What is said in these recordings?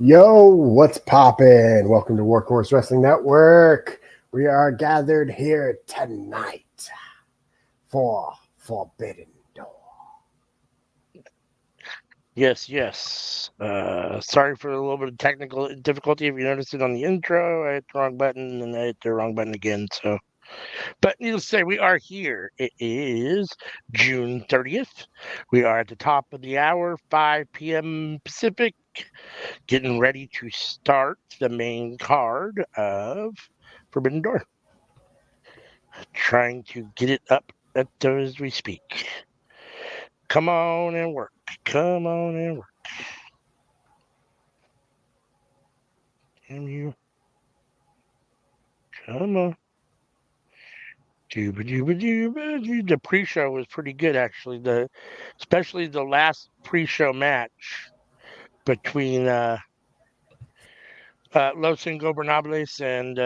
Yo, what's poppin'? Welcome to Workhorse Wrestling Network. We are gathered here tonight for Forbidden Door. Yes. Sorry for a little bit of technical difficulty. If you noticed it on the intro, I hit the wrong button and I hit the wrong button again. But needless to say, we are here. It is June 30th. We are at the top of the hour, 5 p.m. Pacific, getting ready to start the main card of Forbidden Door. Trying to get it up as we speak. Come on and work. Come on and work. Can you? Come on. The pre-show was pretty good, actually. Especially the last pre-show match between Los Ingobernables and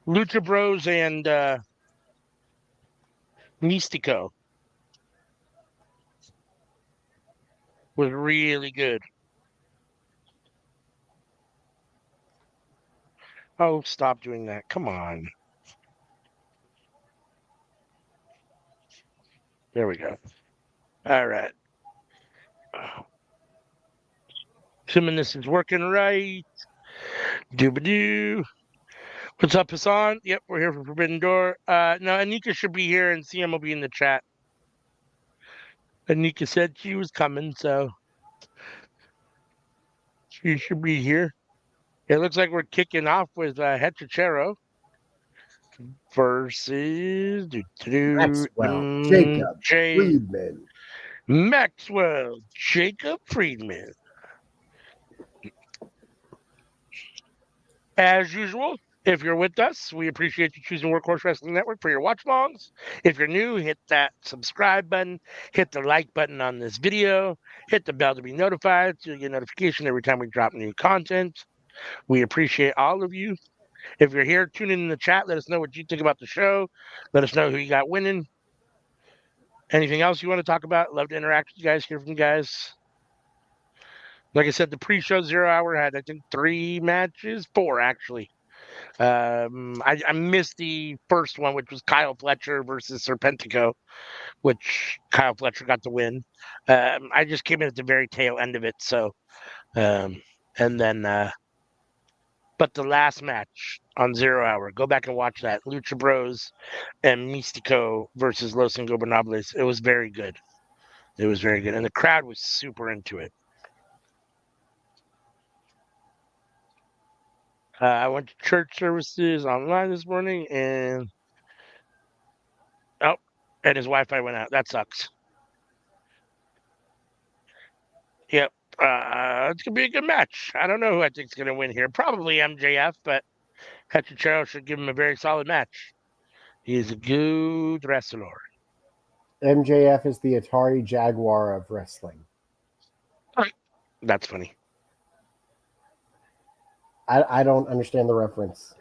Lucha Bros and Mystico was really good. Oh, stop doing that. Come on. There we go. All right. Assuming this is working right. Doobadoo. What's up, Hassan? Yep, we're here for Forbidden Door. No, Anika should be here and CM will be in the chat. Anika said she was coming, so she should be here. It looks like we're kicking off with Hechicero versus Maxwell, Jacob, Friedman. Maxwell Jacob Friedman. As usual, if you're with us, we appreciate you choosing Workhorse Wrestling Network for your watch-alongs. If you're new, hit that subscribe button, hit the like button on this video, hit the bell to be notified so you get notification every time we drop new content. We appreciate all of you. If you're here, tune in the chat. Let us know what you think about the show. Let us know who you got winning. Anything else you want to talk about? Love to interact with you guys, hear from you guys. Like I said, the pre-show 0 hour had, I think, 3 matches, 4 actually. I missed the first one, which was Kyle Fletcher versus Serpentico, which Kyle Fletcher got the win. I just came in at the very tail end of it, so but the last match on 0 hour, go back and watch that. Lucha Bros and Mystico versus Los Ingobernables. It was very good. It was very good. And the crowd was super into it. I went to church services online this morning and his Wi-Fi went out. That sucks. Yep. It's going to be a good match. I don't know who I think is going to win here. Probably MJF, but Hechicero should give him a very solid match. He is a good wrestler. MJF is the Atari Jaguar of wrestling. That's funny. I don't understand the reference.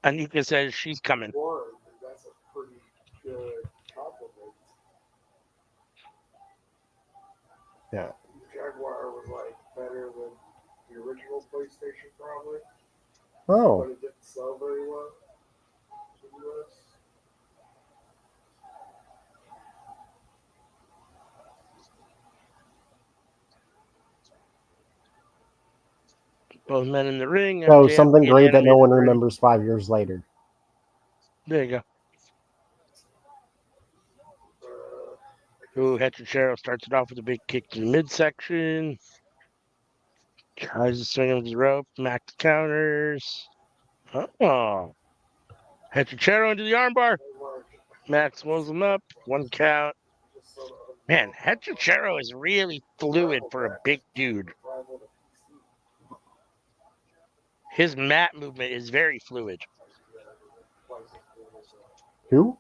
Anika says she's coming. That's a pretty good compliment. Yeah. Jaguar was like better than the original PlayStation, probably. Oh. But it didn't sell very well in the US. Both men in the ring. So MJF something great that no one ring. remembers 5 years later. There you go. Ooh, Hechicero starts it off with a big kick to the midsection. Tries to swing him to the rope. Max counters. Oh. Hechicero into the armbar. Max rolls him up. 1 count. Man, Hechicero is really fluid for a big dude. His mat movement is very fluid. Who?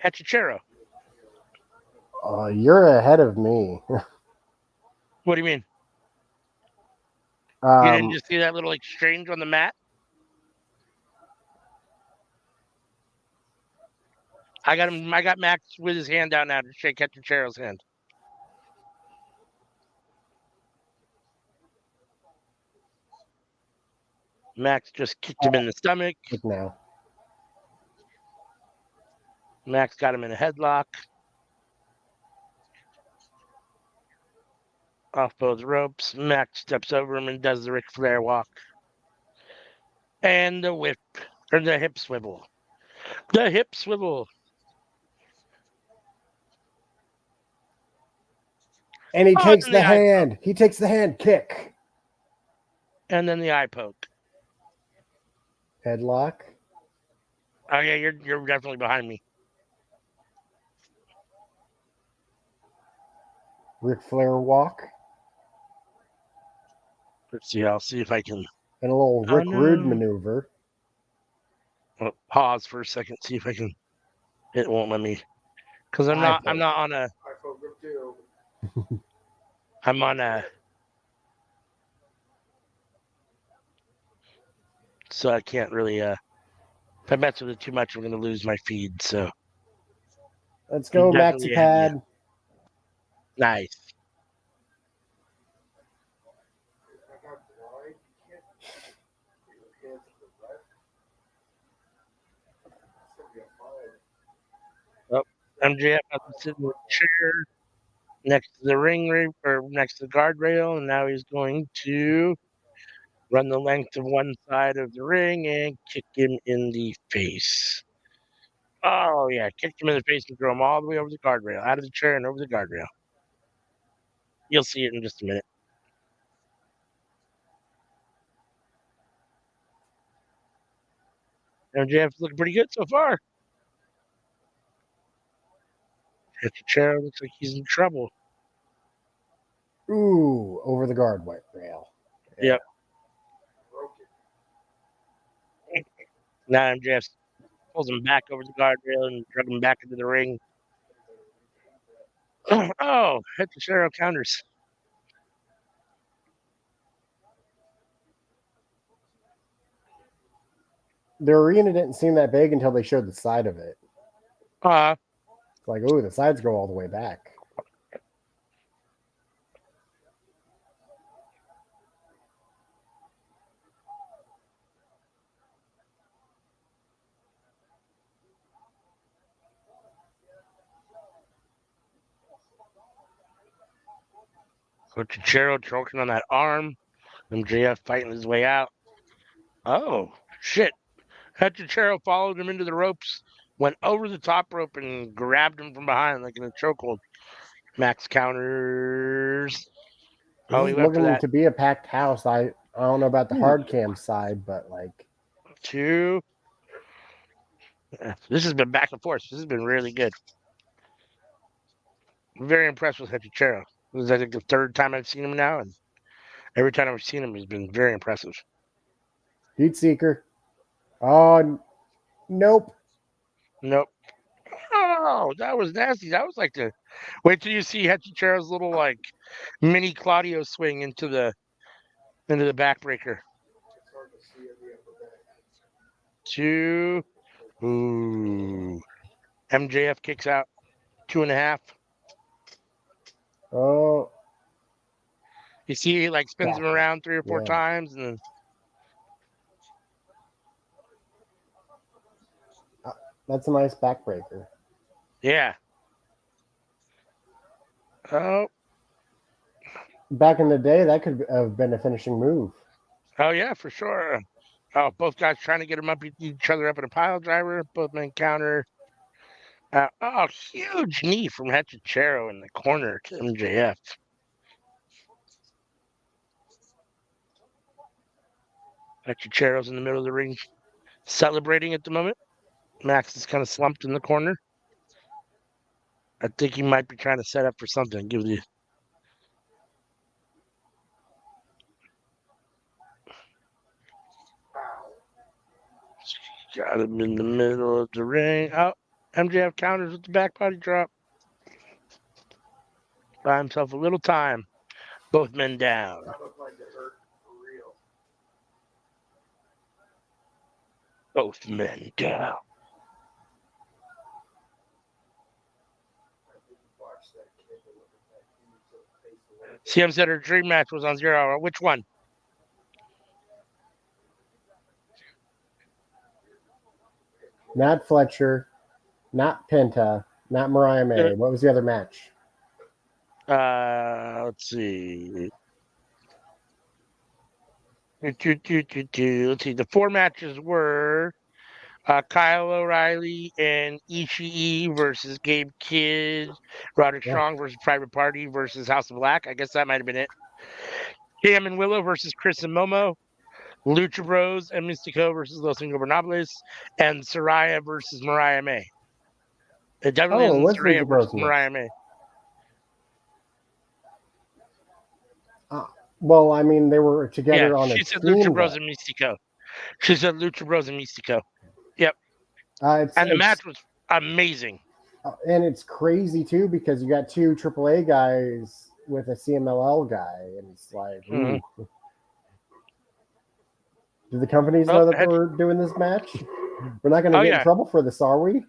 Hechicero. You're ahead of me. What do you mean? You didn't just see that little exchange on the mat? I got him. I got Max with his hand out now to shake Hechicero's hand. Max just kicked him in the stomach. Look now. Max got him in a headlock. Off both ropes. Max steps over him and does the Ric Flair walk. And the whip, or the hip swivel. The hip swivel. And he takes and the the eye hand. He takes the hand kick. And then the eye poke. Headlock. Oh yeah, you're definitely behind me. Ric Flair walk. Let's see. I'll see if I can. And a little Oh, Rick Rude no. maneuver. I'll pause for a second. See if I can. It won't let me. Because I'm Eye not. I'm poke. not on a. I focus too. I'm on a. So I can't really. If I mess with it too much, I'm going to lose my feed. So Let's go, definitely ahead of MaxiPad. nice. I got blind. You can't put your hands to the left. It's gonna be a fine. MJF has to sit in the chair next to the or next to the guardrail, and now he's going to run the length of one side of the ring and kick him in the face. Oh yeah, kicked him in the face and threw him all the way over the guardrail, out of the chair and over the guardrail. You'll see it in just a minute. MJF's looking pretty good so far. Hit the chair, looks like he's in trouble. Ooh, over the guard rail. Yeah. Yep. Now MJF pulls him back over the guardrail and drug him back into the ring. Oh, Hechicero counters. The arena didn't seem that big until they showed the side of it. It's like, oh, the sides go all the way back. Hechicero choking on that arm. MJF fighting his way out. Oh, shit. Hechicero followed him into the ropes, went over the top rope, and grabbed him from behind like in a chokehold. Max counters. This He is went for looking that. to be a packed house. I don't know about the Ooh. hard cam side, but like 2. Yeah, this has been back and forth. This has been really good. I'm very impressed with Hechicero. This is, I think, the third time I've seen him now, and every time I've seen him, he's been very impressive. Heat Seeker. Oh, nope. Nope. Oh, that was nasty. That was like the. Wait till you see Hechicero's little like mini Claudio swing into the backbreaker. It's hard to see in the upper back. 2. Ooh. MJF kicks out. 2.5. Oh, You see, he like spins him Back. around 3 or 4 Yeah. times, and then that's a nice backbreaker. yeah. Oh, Back in the day, that could have been a finishing move. oh yeah, for sure. Oh, both guys trying to get each other up in a pile driver. Both men counter. Huge knee from Hechicero in the corner to MJF. Hechicero's in the middle of the ring, celebrating at the moment. Max is kind of slumped in the corner. I think he might be trying to set up for something. Give the. Got him in the middle of the ring. Oh, MJF counters with the back body drop. Buy himself a little time. Both men down. That looked like it hurt for real. Both men down. CM said her dream match was on 0 Hour. Which one? Not Fletcher, not Penta, not Mariah May. What was the other match? Let's see. Let's see. The 4 matches were Kyle O'Reilly and Ishii versus Gabe Kidd, Roderick Strong versus Private Party versus House of Black. I guess that might have been it. Cam and Willow versus Chris and Momo. Lucha Bros and Mystico versus Los Ingobernables. And Saraya versus Mariah May. It definitely it was isn't Saraya Lucha Bros versus Mariah May. Well, I mean, they were together on a team. She said Lucha Bros and Mystico. She said Lucha Bros and Mystico. Yep. And the match was amazing. And it's crazy, too, because you got 2 AAA guys with a CMLL guy. And it's like, ooh. Do the companies know that we're doing this match? We're not going to get in trouble for this, are we?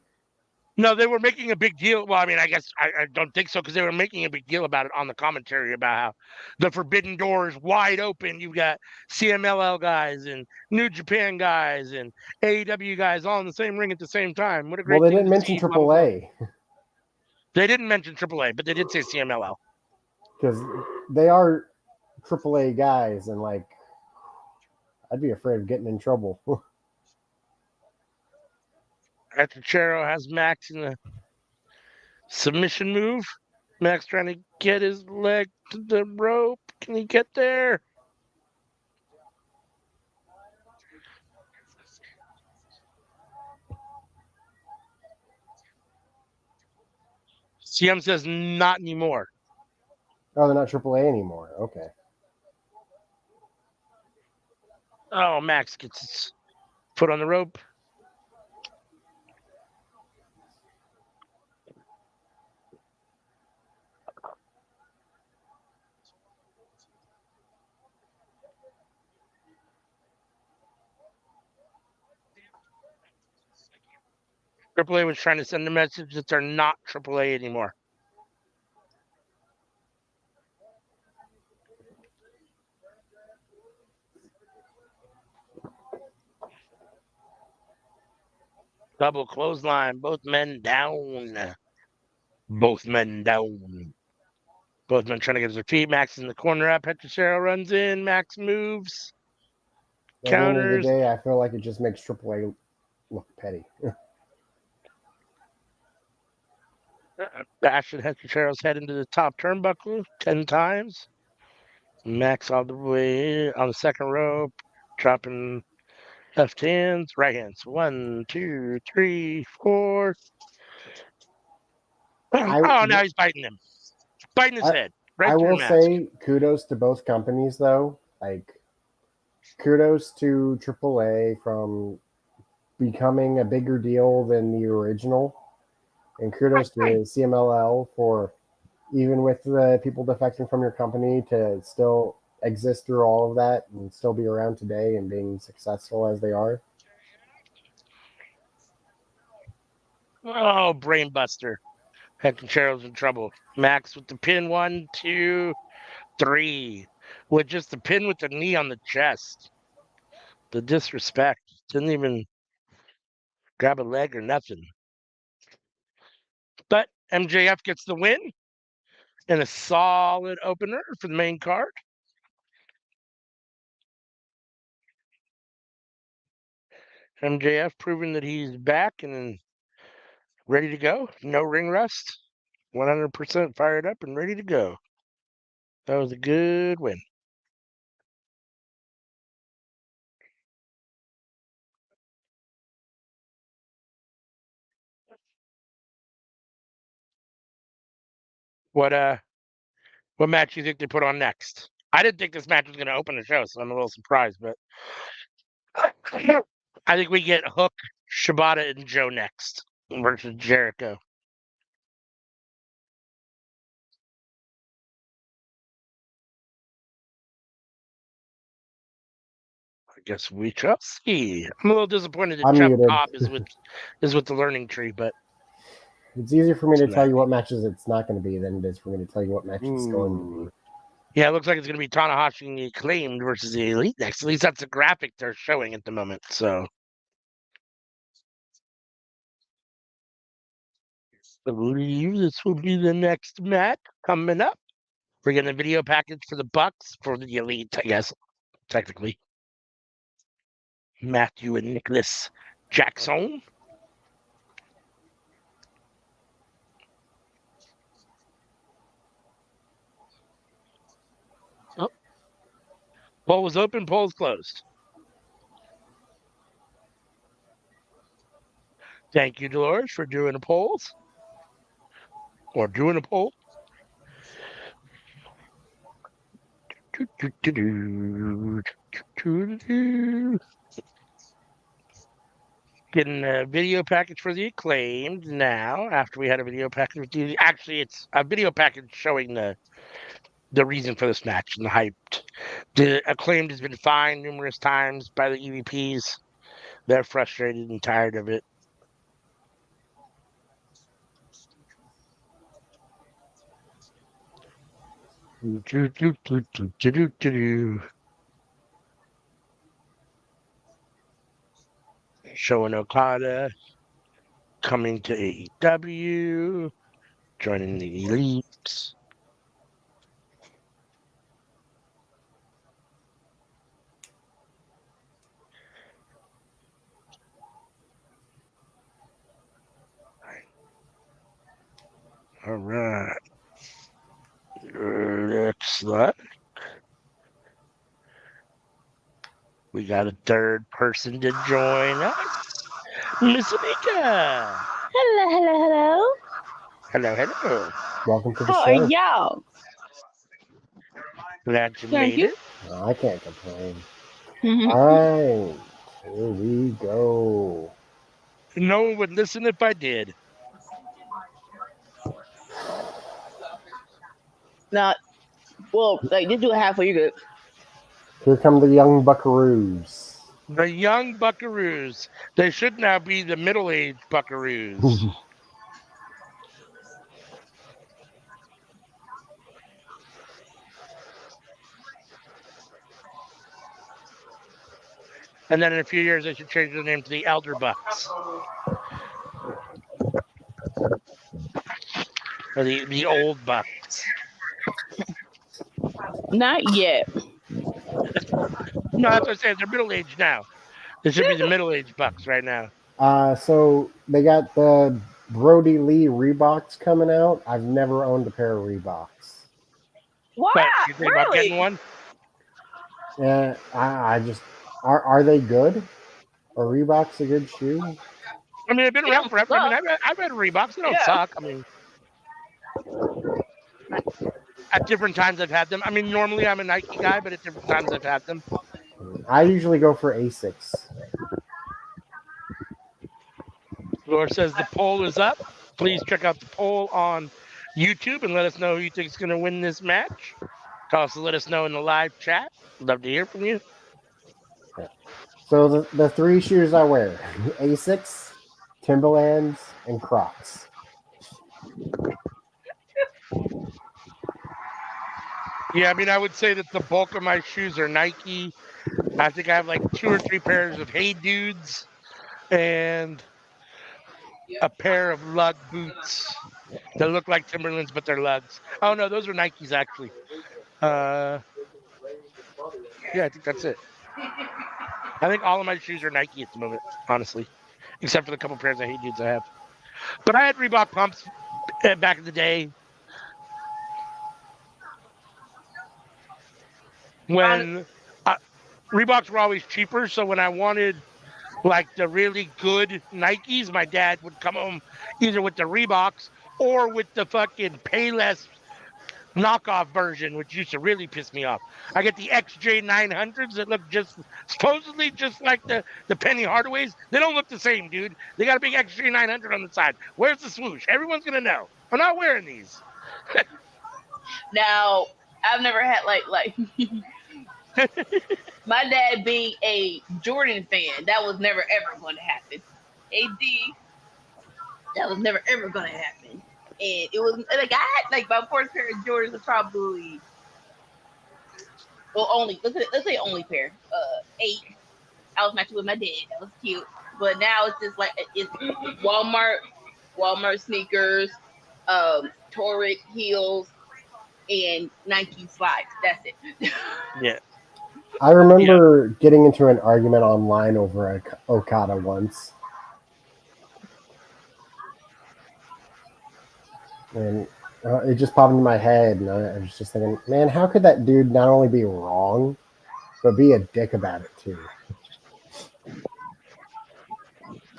No, they were making a big deal. Well, I mean, I guess I don't think so because they were making a big deal about it on the commentary about how the Forbidden Door is wide open. You've got CMLL guys and New Japan guys and AEW guys all in the same ring at the same time. What a great Well, they thing didn't to mention see, blah, blah, blah. AAA. They didn't mention AAA, but they did say CMLL. Because they are AAA guys, and like, I'd be afraid of getting in trouble. Hechicero has Max in the submission move. Max trying to get his leg to the rope. Can he get there? CM says not anymore. Oh, they're not AAA anymore. Okay. Oh, Max gets his foot on the rope. AAA was trying to send a message that they're not AAA anymore. Double clothesline, both men down. Both men down. Both men trying to get their feet. Max in the corner up. Hechicero runs in. Max moves. At the end of the Counters. day, I feel like it just makes AAA look petty. Bashing Hechicero's head into the top turnbuckle 10 times. Max all the way on the second rope. Dropping left hands, right hands. 1, 2, 3, 4. Now he's biting him. Biting his head. Right I through will the say kudos to both companies, though. Like, kudos to AAA from becoming a bigger deal than the original. And kudos to CMLL for, even with the people defecting from your company, to still exist through all of that and still be around today and being successful as they are. Oh, brain buster. Hechicero's in trouble. Max with the pin. 1, 2, 3. With just the pin with the knee on the chest. The disrespect. Didn't even grab a leg or nothing. But MJF gets the win and a solid opener for the main card. MJF proving that he's back and ready to go. No ring rust. 100% fired up and ready to go. That was a good win. What match do you think they put on next? I didn't think this match was going to open the show, so I'm a little surprised. But I think we get Hook, Shibata, and Joe next versus Jericho. I guess we shall see. I'm a little disappointed that Jeff Cobb is with the learning tree, but it's easier for me to tell you what matches it's not going to be than it is for me to tell you what matches it's going to be. Yeah, it looks like it's going to be Tanahashi and the Acclaimed versus the Elite next. At least that's the graphic they're showing at the moment. So, I believe this will be the next match coming up. We're getting a video package for the Bucks for the Elite, I guess, technically. Matthew and Nicholas Jackson. Oh, poll was open, poll's closed. Thank you, Dolores, for doing the polls. Or doing a poll. Getting a video package for the Acclaimed now. After we had a video package with the, actually, it's a video package showing the reason for this match and the hype. The Acclaimed has been fined numerous times by the EVPs. They're frustrated and tired of it. Showing Okada coming to AEW, joining the Elites. All right. Looks like we got a third person to join us. Miss Amika. Hello, hello, hello. Hello, hello. Welcome to the How show. are y'all? Glad you Thank made you. it. I can't complain. All right, here we go. No one would listen if I did. Now, well, like just do it halfway. You're good. Here come the young buckaroos. The young buckaroos. They should now be the middle-aged buckaroos. And then in a few years, they should change their name to the Elder Bucks. Or the old Bucks. Not yet. No, that's what I said. They're middle-aged now. They should be the middle-aged Bucks right now. So they got the Brody Lee Reeboks coming out. I've never owned a pair of Reeboks. What? But you think about Really? getting one? Yeah, I just are they good? Are Reeboks a good shoe? I mean, they've been around forever. I mean, I've had Reeboks. They don't Yeah. suck. I mean, at different times I've had them. I mean, normally I'm a Nike guy, but at different times I've had them. I usually go for Asics. Laura says the poll is up. Please check out the poll on YouTube and let us know who you think is going to win this match. Also, let us know in the live chat. Love to hear from you. So the three shoes I wear: Asics, Timberlands, and Crocs. Yeah, I mean, I would say that the bulk of my shoes are Nike. I think I have like 2 or 3 pairs of Hey Dudes and a pair of lug boots that look like Timberlands, but they're lugs. Oh, no, those are Nikes, actually. Yeah, I think that's it. I think all of my shoes are Nike at the moment, honestly, except for the couple pairs of Hey Dudes I have. But I had Reebok pumps back in the day when Reeboks were always cheaper. So when I wanted like the really good Nikes, my dad would come home either with the Reeboks or with the fucking Payless knockoff version, which used to really piss me off. I get the XJ900s that look supposedly just like the Penny Hardaways. They don't look the same, dude. They got a big XJ900 on the side. Where's the swoosh? Everyone's gonna know. I'm not wearing these. Now, I've never had like my dad being a Jordan fan. That was never ever going to happen. AD, that was never ever going to happen. And it was like I had like my first pair of Jordans was probably Well, only let's say only pair. 8. I was matching with my dad. That was cute. But now it's just like it's Walmart sneakers, Toric heels, and Nike slides. That's it. Yeah. I remember getting into an argument online over Okada once. And it just popped into my head, and I was just thinking, man, how could that dude not only be wrong, but be a dick about it too?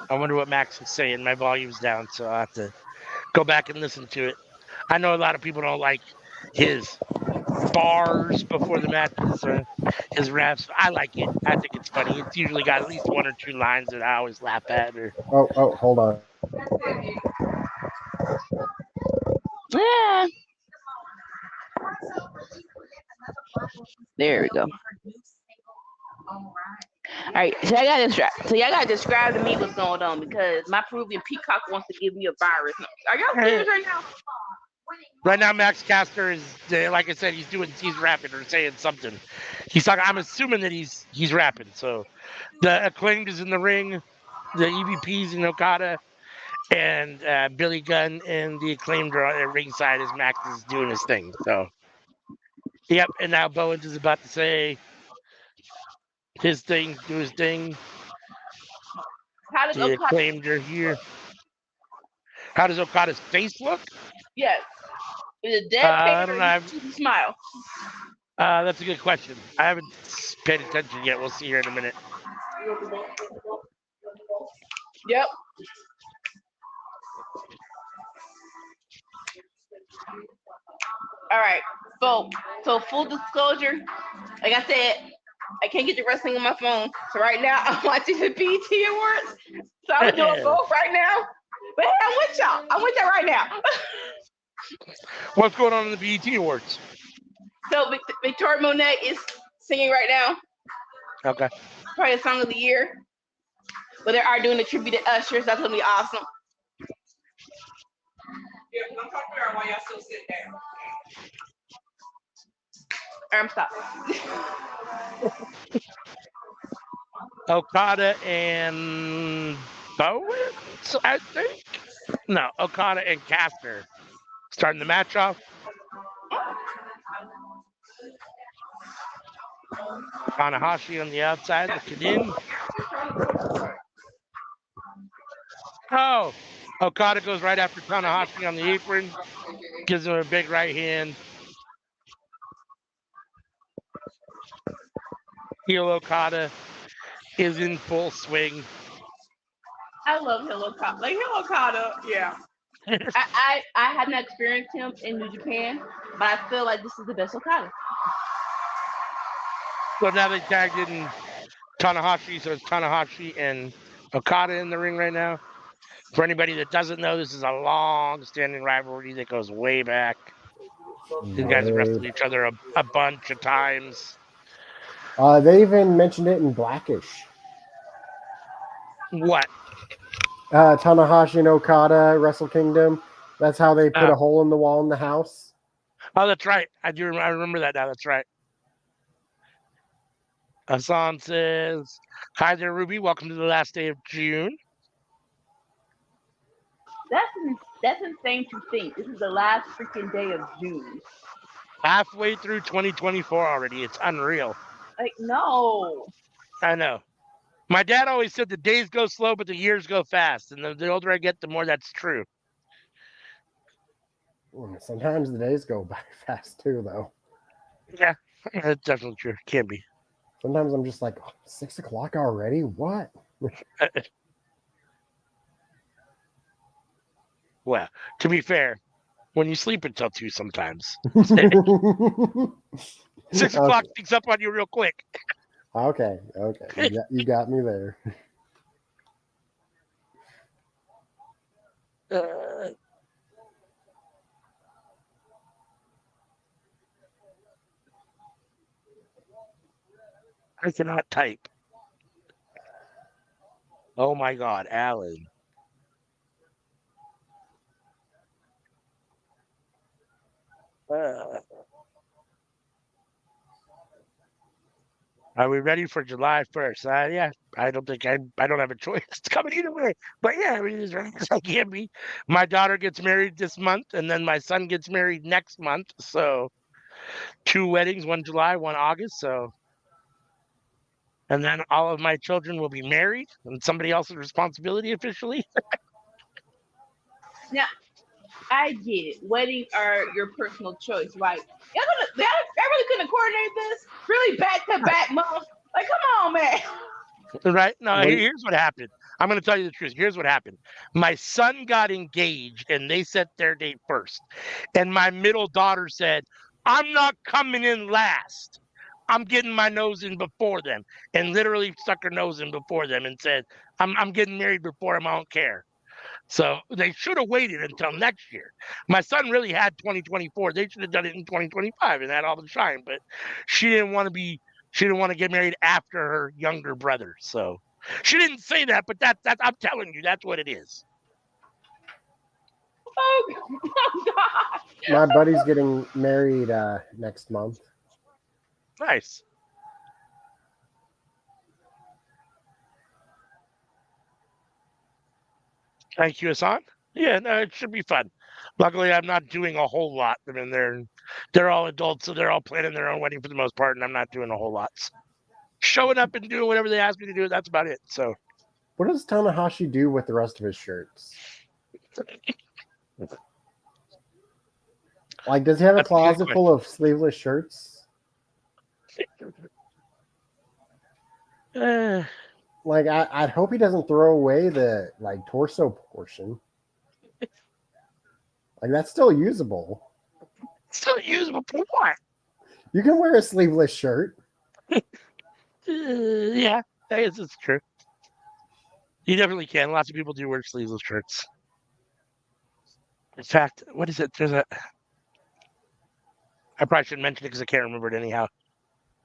I wonder what Max is saying. My volume's down, so I have to go back and listen to it. I know a lot of people don't like his bars before the matches or his raps. I like it. I think it's funny. It's usually got at least 1 or 2 lines that I always laugh at. Or Oh, hold on. Yeah. There we go. All right, so y'all gotta describe to me what's going on because my Peruvian peacock wants to give me a virus. Are y'all serious right now? right now, Max Caster is, like I said, he's rapping or saying something. He's talking. I'm assuming that he's rapping. So the Acclaimed is in the ring, the EVPs in Okada, and Billy Gunn and the Acclaimed are at ringside as Max is doing his thing. So, yep. And now Bowens is about to say his thing, do his thing. How does The Okada? Acclaimed are here. How does Okada's face look? Yes, is it dead I face don't or know. you choose a smile? That's a good question. I haven't paid attention yet. We'll see here in a minute. Yep. All right. So full disclosure, like I said, I can't get the wrestling on my phone. So right now I'm watching the BT Awards. So I'm doing both right now. But hey, I'm with y'all. I'm with y'all right now. What's going on in the BET Awards? So Victoria Monet is singing right now. Okay. Probably the song of the year. But they are doing a tribute to Usher. So that's gonna be awesome. Yeah, I'm talking to her while y'all still sit there. I'm stopping. Okada and Bowens, I think. No, Okada and Caster starting the match off. Tanahashi on the outside looking in. Oh, Okada goes right after Tanahashi on the apron, gives him a big right hand. Heel Okada is in full swing. I love Hilo Okada. Like Hilo Okada, yeah. I have not experienced him in New Japan, but I feel like this is the best Okada. So now they tagged in Tanahashi, so it's Tanahashi and Okada in the ring right now. For anybody that doesn't know, this is a long-standing rivalry that goes way back. These guys have wrestled each other a bunch of times. They even mentioned it in Blackish. What? Tanahashi and Okada, Wrestle Kingdom. That's how they put a hole in the wall in the house. Oh, that's right. I remember that now. That's right. Hassan says, "Hi there, Ruby. Welcome to the last day of June." That's insane to think. This is the last freaking day of June. Halfway through 2024 already. It's unreal. Like, no. I know. My dad always said the days go slow, but the years go fast. And the older I get, the more that's true. Sometimes the days go by fast too, though. Yeah, that's definitely true. Can be. Sometimes I'm just like, 6 o'clock already? What? Well, to be fair, when you sleep until 2 sometimes, 6 o'clock sneaks up on you real quick. Okay. You got me there. I cannot type. Oh my God, Alan. Are we ready for July 1st? Yeah, I don't think I don't have a choice. It's coming either way. But yeah, I mean, as ready as I can be. My daughter gets married this month, and then my son gets married next month. So 2 weddings, one July, one August. So, and then all of my children will be married and somebody else's responsibility officially. Now, I get it. Weddings are your personal choice, right? Y'all really couldn't coordinate this? Really back to back months? Like, come on, man. Right? No, Wait. here's what happened. I'm going to tell you the truth. Here's what happened. My son got engaged and they set their date first. And my middle daughter said, I'm not coming in last. I'm getting my nose in before them. And literally stuck her nose in before them and said, I'm getting married before them. I don't care. So they should have waited until next year. My son really had 2024. They should have done it in 2025 and had all the shine. But she didn't want to get married after her younger brother. So she didn't say that, but that's I'm telling you, that's what it is. Oh, God. My buddy's getting married next month. Nice. Thank you, Hassan. Yeah, no, it should be fun. Luckily, I'm not doing a whole lot. I mean, they're all adults, so they're all planning their own wedding for the most part, and I'm not doing a whole lot. Showing up and doing whatever they ask me to do, that's about it. So, What does Tanahashi do with the rest of his shirts? Like, does he have a That's a good closet question. full of sleeveless shirts? eh, Like, I'd hope he doesn't throw away the like torso portion. Like, that's still usable. still usable for what? You can wear a sleeveless shirt. Yeah, I guess it's true. You definitely can. Lots of people do wear sleeveless shirts. In fact, what is it? I probably shouldn't mention it because I can't remember it anyhow.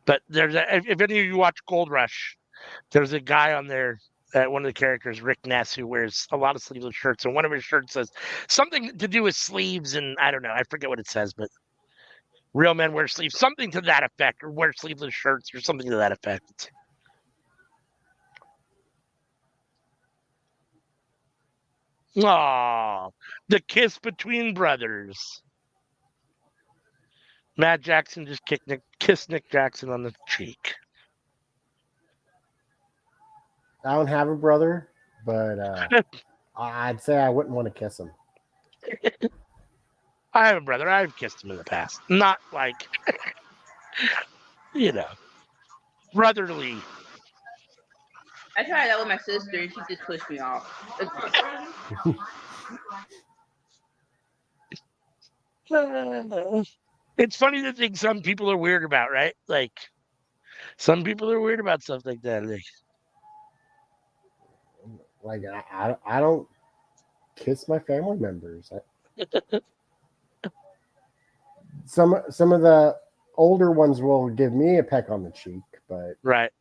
But if any of you watch Gold Rush, there's a guy on there, one of the characters, Rick Ness, who wears a lot of sleeveless shirts. And one of his shirts says something to do with sleeves. And I don't know. I forget what it says, but real men wear sleeves. Something to that effect, or wear sleeveless shirts or something to that effect. Aw, the kiss between brothers. Matt Jackson just kissed Nick Jackson on the cheek. I don't have a brother, but I'd say I wouldn't want to kiss him. I have a brother. I've kissed him in the past. Not like, brotherly. I tried that with my sister and she just pushed me off. It's funny to think some people are weird about, right? Like, some people are weird about stuff like that. Like, I don't kiss my family members. Some of the older ones will give me a peck on the cheek, but Right.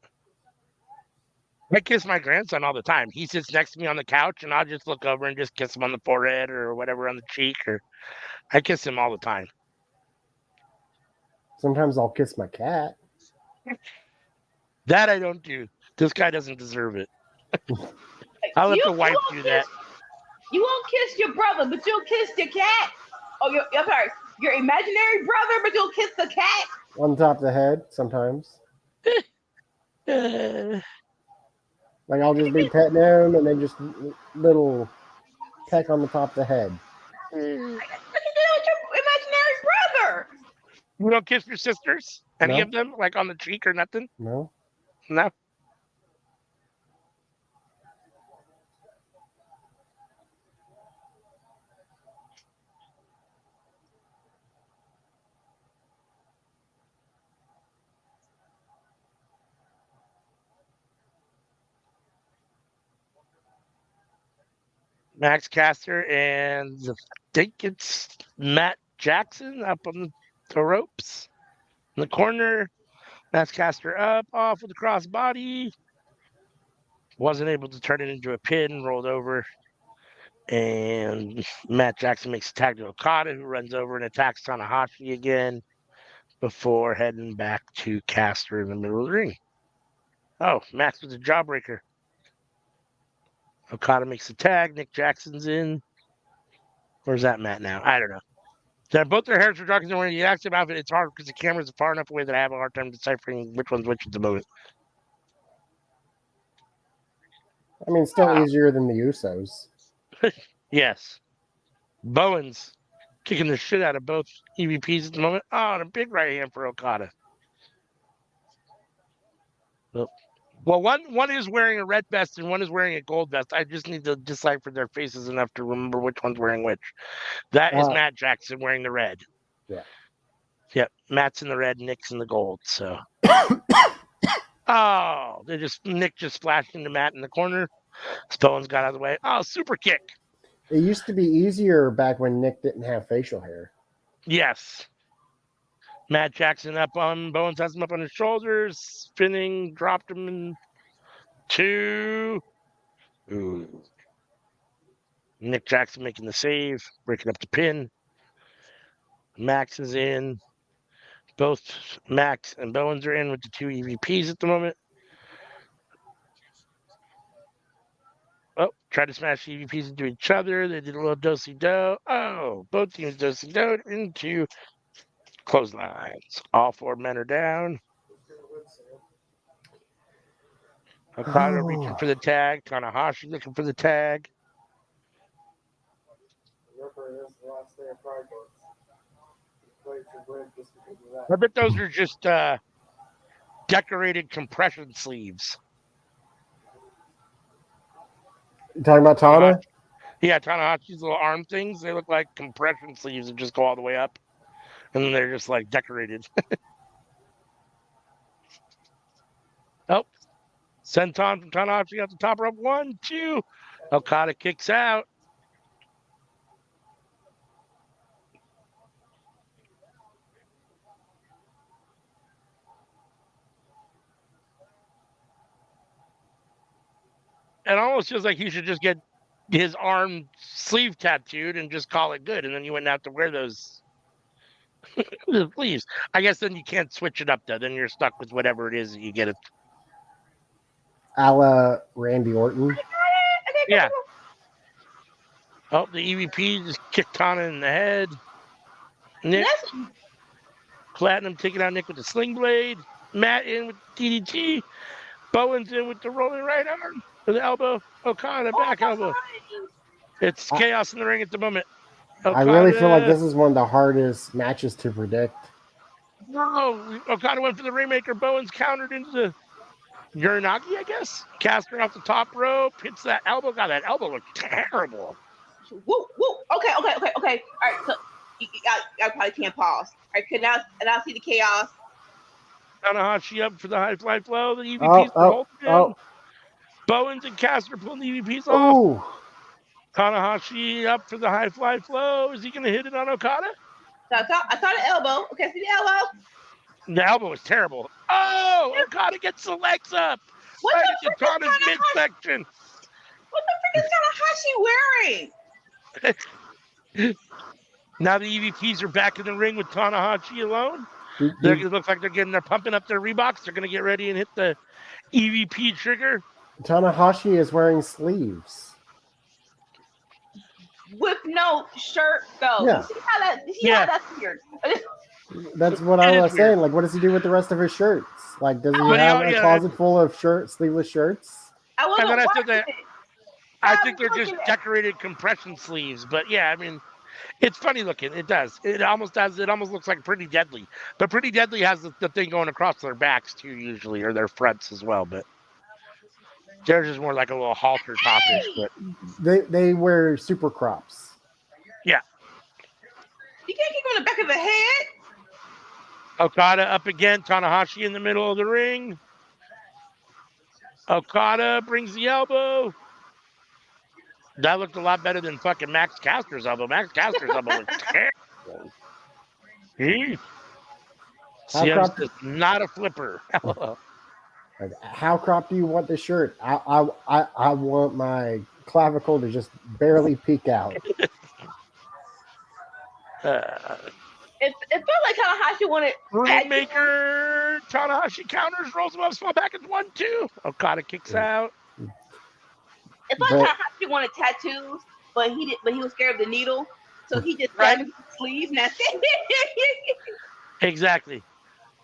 I kiss my grandson all the time. He sits next to me on the couch, and I'll just look over and just kiss him on the forehead or whatever on the cheek. Or I kiss him all the time. sometimes I'll kiss my cat. That I don't do. This guy doesn't deserve it. I'll let the wife do that. You won't kiss your brother, but you'll kiss your cat. Oh, I'm sorry. Your imaginary brother, but you'll kiss the cat. On top of the head, sometimes. Uh, Like, I'll just be petting him and then just little peck on the top of the head. What you do with your imaginary brother? You don't kiss your sisters? Any No. of them? Like on the cheek or nothing? No? No? Max Caster and I think it's Matt Jackson up on the ropes. In the corner, Max Caster up, off with the crossbody. Wasn't able to turn it into a pin, rolled over. And Matt Jackson makes a tag to Okada, who runs over and attacks Tanahashi again before heading back to Caster in the middle of the ring. Oh, Max with a jawbreaker. Okada makes the tag. Nick Jackson's in. Where's that Matt now? I don't know. Both their hairs are dark and they're wearing the exact same outfit. It's hard because the camera's far enough away that I have a hard time deciphering which one's which at the moment. I mean, still easier than the Usos. Yes. Bowen's kicking the shit out of both EVPs at the moment. Oh, and a big right hand for Okada. Well, one is wearing a red vest and one is wearing a gold vest. I just need to decipher their faces enough to remember which one's wearing which. That is Matt Jackson wearing the red. Yeah. Yep. Matt's in the red, Nick's in the gold. So. Oh, Nick just splashed into Matt in the corner. Bowen's got out of the way. Oh, super kick. It used to be easier back when Nick didn't have facial hair. Yes. Matt Jackson up on Bowens, has him up on his shoulders, spinning, dropped him in 2. Ooh. Nick Jackson making the save, breaking up the pin. Max is in. Both Max and Bowens are in with the 2 EVPs at the moment. Oh, tried to smash EVPs into each other. They did a little do-si-do. Oh, both teams do-si-do into clotheslines. All 4 men are down. Okada reaching for the tag. Tanahashi looking for the tag. I bet those are just decorated compression sleeves. You talking about Tana? Yeah, Tanahashi's little arm things. They look like compression sleeves that just go all the way up. And then they're just like decorated. Oh, senton from Tanahashi at the top rope. 1, 2. Okada kicks out. It almost feels like he should just get his arm sleeve tattooed and just call it good. And then you wouldn't have to wear those sleeves. I guess then you can't switch it up, though. Then you're stuck with whatever it is that you get it. A la Randy Orton. Yeah. Oh, the EVP just kicked Tana in the head. Nick. Platinum taking out Nick with the sling blade. Matt in with DDT. Bowen's in with the rolling right arm. With the elbow. Okada back elbow. It's chaos in the ring at the moment. Okada, I really feel like this is one of the hardest matches to predict. No, Okada went for the Rainmaker. Bowens countered into the Uranagi, I guess. Caster off the top rope. Hits that elbow. God, that elbow looked terrible. Woo, woo. Okay. All right, so I probably can't pause. All right, now see the chaos. Tanahashi up for the high fly flow. The EVPs for holding him. Bowens and Caster pulling the EVPs off. Tanahashi up for the high fly flow. Is he going to hit it on Okada? So I saw the elbow. Okay, see the elbow? The elbow was terrible. Oh, Okada gets the legs up. What right the into Tana's midsection. What the frick is Tanahashi wearing? Now the EVPs are back in the ring with Tanahashi alone. It looks like they're pumping up their Reeboks. They're going to get ready and hit the EVP trigger. Tanahashi is wearing sleeves. With no shirt, though. Yeah. You see how that's weird? That's what I was saying. Like, what does he do with the rest of his shirts? Like, does he have a closet full of sleeveless shirts? I think they're just decorated compression sleeves. But yeah, I mean, it's funny looking. It does. It almost looks like Pretty Deadly. But Pretty Deadly has the thing going across their backs too, usually, or their fronts as well. But theirs is more like a little halter topish. But they wear super crops. Yeah. You can't keep on the back of the head. Okada up again. Tanahashi in the middle of the ring. Okada brings the elbow. That looked a lot better than fucking Max Caster's elbow. Max Caster's elbow was terrible. CM's just not a flipper. How cropped do you want the shirt? I want my clavicle to just barely peek out. It felt like Tanahashi wanted Rainmaker Tanahashi counters, rolls him up, small package 1-2. Okada kicks out. It's like But- Tanahashi wanted tattoos, but he was scared of the needle, so he just Right. stabbed his sleeve. And that's it. Exactly.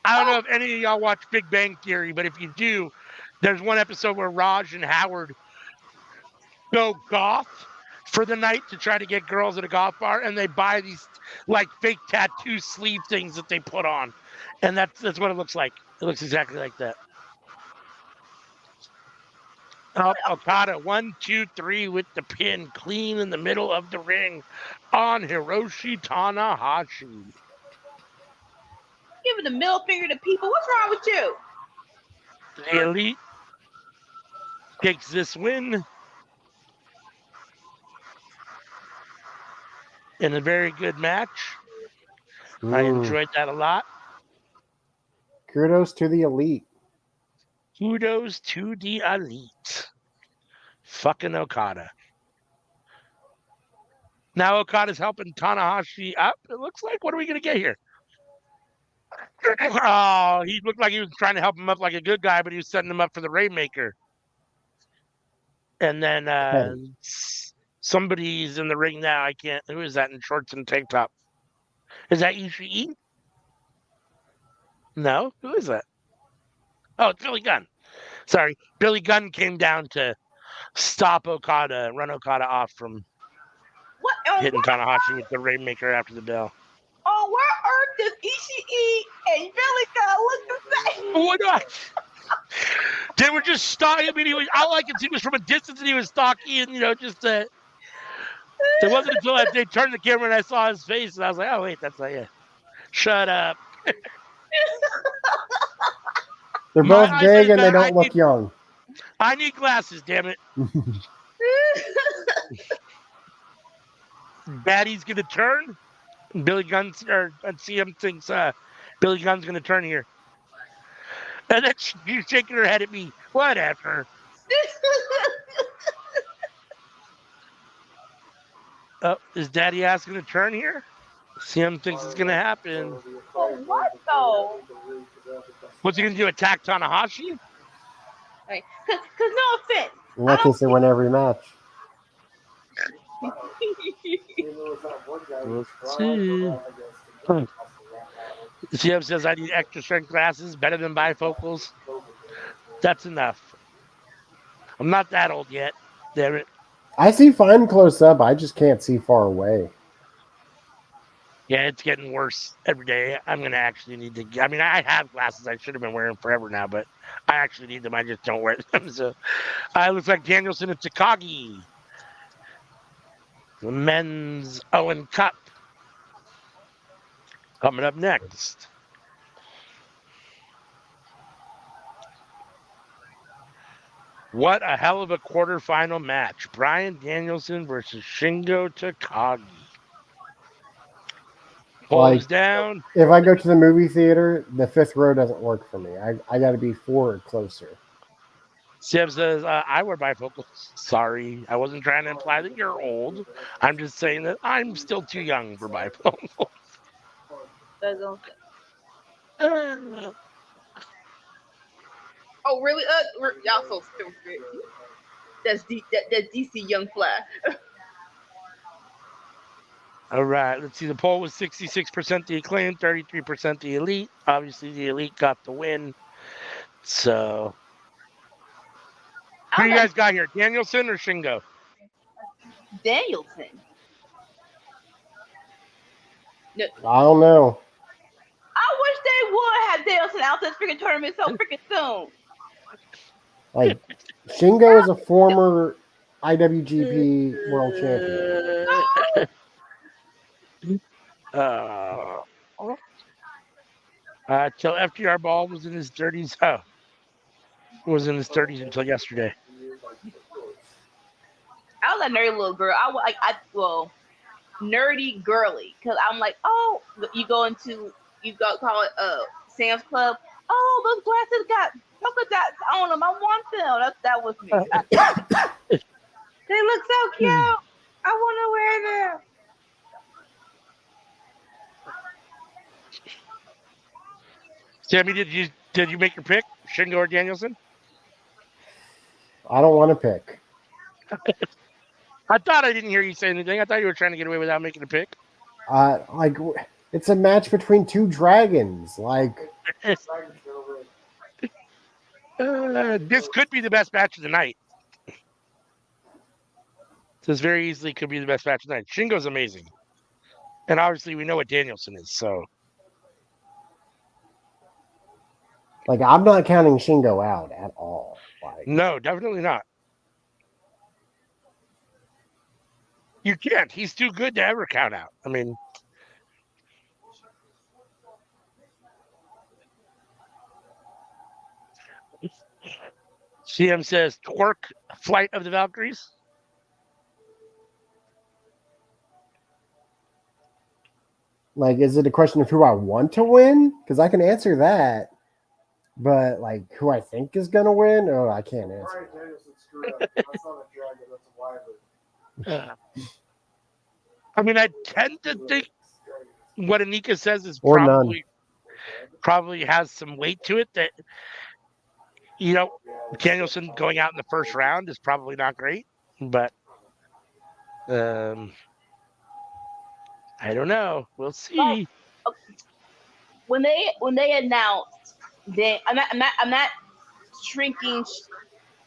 I don't know if any of y'all watch Big Bang Theory, but if you do, there's one episode where Raj and Howard go goth for the night to try to get girls at a goth bar, and they buy these like fake tattoo sleeve things that they put on, and that's what it looks like. It looks exactly like that. Okada 1, 2, 3 with the pin, clean in the middle of the ring on Hiroshi Tanahashi. Giving the middle finger to people. What's wrong with you? The Elite takes this win in a very good match. I enjoyed that a lot. Kudos to the Elite. Kudos to the Elite. Fucking Okada. Now Okada's helping Tanahashi up, it looks like. What are we going to get here? Oh, he looked like he was trying to help him up like a good guy, but he was setting him up for the Rainmaker. And then somebody's in the ring now. I can't. Who is that in shorts and tank top? Is that Ishii? No? Who is that? Oh, it's Billy Gunn. Sorry. Billy Gunn came down to stop Okada, run Okada off from What? hitting Tanahashi with the Rainmaker after the bell. Oh, where earth does Ishii and Billy Gunn look the same? What not? They were just stalking. I mean, he was. All I could see was from a distance, and he was stalking, and just. It wasn't until they turned the camera and I saw his face, and I was like, "Oh wait, that's not you." Shut up. They're My both eyesight big is and they bad. don't look young. I need glasses, damn it. Daddy's gonna turn. Billy Gunn's or CM thinks Billy Gunn's gonna turn here. And then she's shaking her head at me. Whatever. Is Daddy asking to turn here? CM thinks it's gonna happen. For what though? What's he gonna do? Attack Tanahashi? Right. Cause no offense. In that case, they win every match. Let's see. CM says I need extra strength glasses, better than bifocals. That's enough. I'm not that old yet. Damn it. I see fine close up. I just can't see far away. Yeah, it's getting worse every day. I'm going to actually need to. I mean, I have glasses. I should have been wearing forever now, but I actually need them. I just don't wear them. So it looks like Danielson and Takagi. The men's Owen Cup. Coming up next. What a hell of a quarterfinal match. Bryan Danielson versus Shingo Takagi. Pulls down. If I go to the movie theater, the fifth row doesn't work for me. I got to be 4 or closer. Sam says, I wear bifocals. Sorry. I wasn't trying to imply that you're old. I'm just saying that I'm still too young for bifocals. Oh, really? Y'all so stupid. That's DC Young Fly. All right. Let's see. The poll was 66% the Acclaimed, 33% the Elite. Obviously, the Elite got the win. So, who you guys got here? Danielson or Shingo? Danielson. No. I don't know. I wish they would have Danielson out this freaking tournament so freaking soon. Like, Shingo is a former IWGP World Champion. Till FTR Ball was in his 30s. Oh, was in his 30s until yesterday. I was a nerdy little girl. Nerdy girly, because I'm like, oh, you go call it Sam's Club. Oh, those glasses got polka dots on them. I want them. That was me. They look so cute. I want to wear them. Sammy, did you Did you make your pick, Shingo or Danielson? I don't want to pick. I thought I didn't hear you say anything. I thought you were trying to get away without making a pick. Like it's a match between two dragons. Like Dragons go with This could be the best match of the night. This very easily could be the best match of the night. Shingo's amazing. And obviously we know what Danielson is, so Like I'm not counting Shingo out at all. Like no, definitely not. You can't. He's too good to ever count out. I mean, CM says twerk Flight of the Valkyries. is it a question of who I want to win? Because I can answer that. But like who I think is gonna win? Oh, I can't answer. Brian Danielson screwed up. That's not a dragon. That's a wyvern. I mean, I tend to think what Anika says is Or none. probably has some weight to it. That Danielson going out in the first round is probably not great, but I don't know. We'll see. When they announced, I'm not shrinking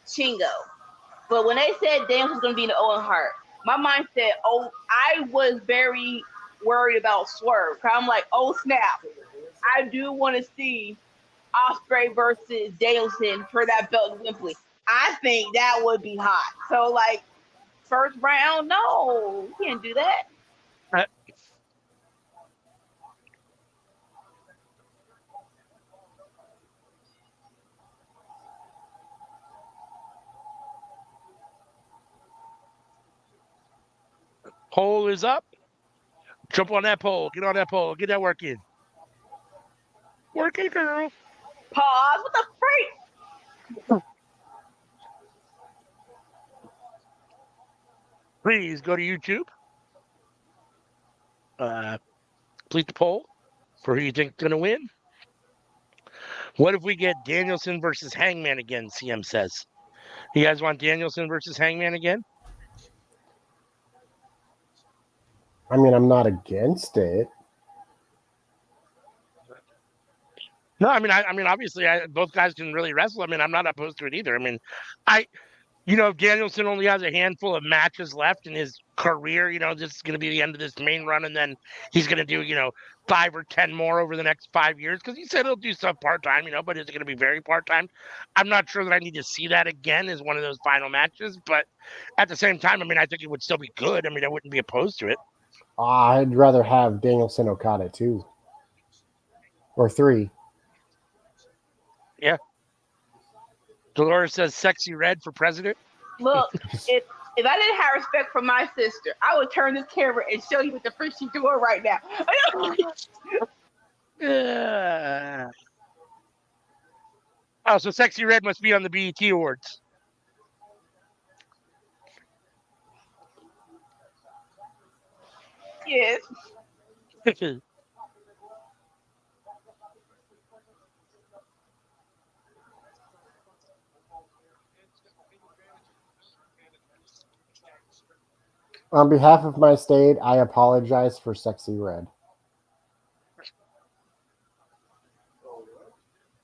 Shingo, but when they said Dan was going to be in the Owen Hart, my mind said, oh, I was very worried about Swerve. I'm like, oh snap, I do want to see Osprey versus Danielson for that belt in Wembley. I think that would be hot. So like first round, no, you can't do that. Poll is up. Jump on that pole. Get on that pole. Get that work in. Work it, girl. Pause. What the freak? Please go to YouTube. Complete the poll for who you think is going to win. What if we get Danielson versus Hangman again, CM says. You guys want Danielson versus Hangman again? I mean, I'm not against it. No, I mean, obviously, both guys can really wrestle. I mean, I'm not opposed to it either. I mean, if Danielson only has a handful of matches left in his career, this is going to be the end of this main run, and then he's going to do, 5 or 10 more over the next 5 years, because he said he'll do some part-time, but is it going to be very part-time? I'm not sure that I need to see that again as one of those final matches, but at the same time, I mean, I think it would still be good. I mean, I wouldn't be opposed to it. I'd rather have Danielson Okada 2 or 3. Yeah. Dolores says sexy red for president. Look, if I didn't have respect for my sister, I would turn this camera and show you what the frick she's doing right now. Oh, so sexy red must be on the BET Awards. Yes. On behalf of my state, I apologize for sexy red.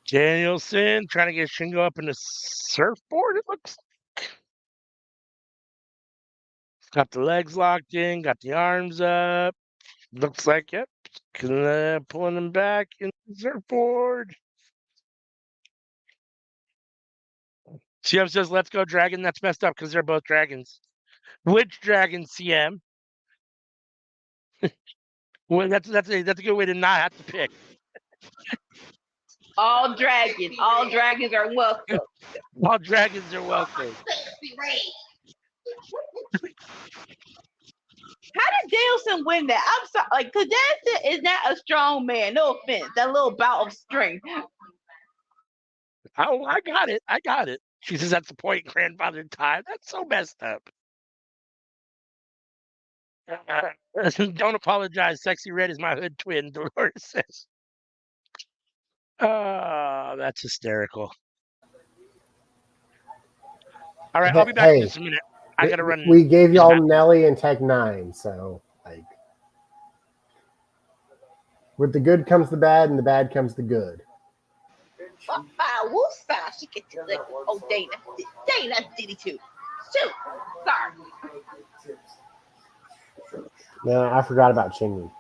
Danielson trying to get Shingo up in the surfboard, it looks like. Got the legs locked in, got the arms up. Looks like, yep. Pulling him back in the surfboard. CM says, let's go, Dragon. That's messed up because they're both dragons. Which dragon, CM? Well, that's a good way to not have to pick. All dragons are welcome. All dragons are welcome. How did Danielson win that? I'm sorry, like, cause Danielson is not a strong man. No offense, that little bout of strength. Oh, I got it. She says that's the point, grandfather time. That's so messed up. Don't apologize. Sexy Red is my hood twin, Dolores says. Oh, that's hysterical. All right, I'll be back in Hey, just a minute. I gotta run. We gave use y'all the Nelly and Tech 9, so like, with the good comes the bad, and the bad comes the good. Woosah. She gets to the. Oh, Dana. Dana did it too. Shoot. Sorry. No, I forgot about Chingy.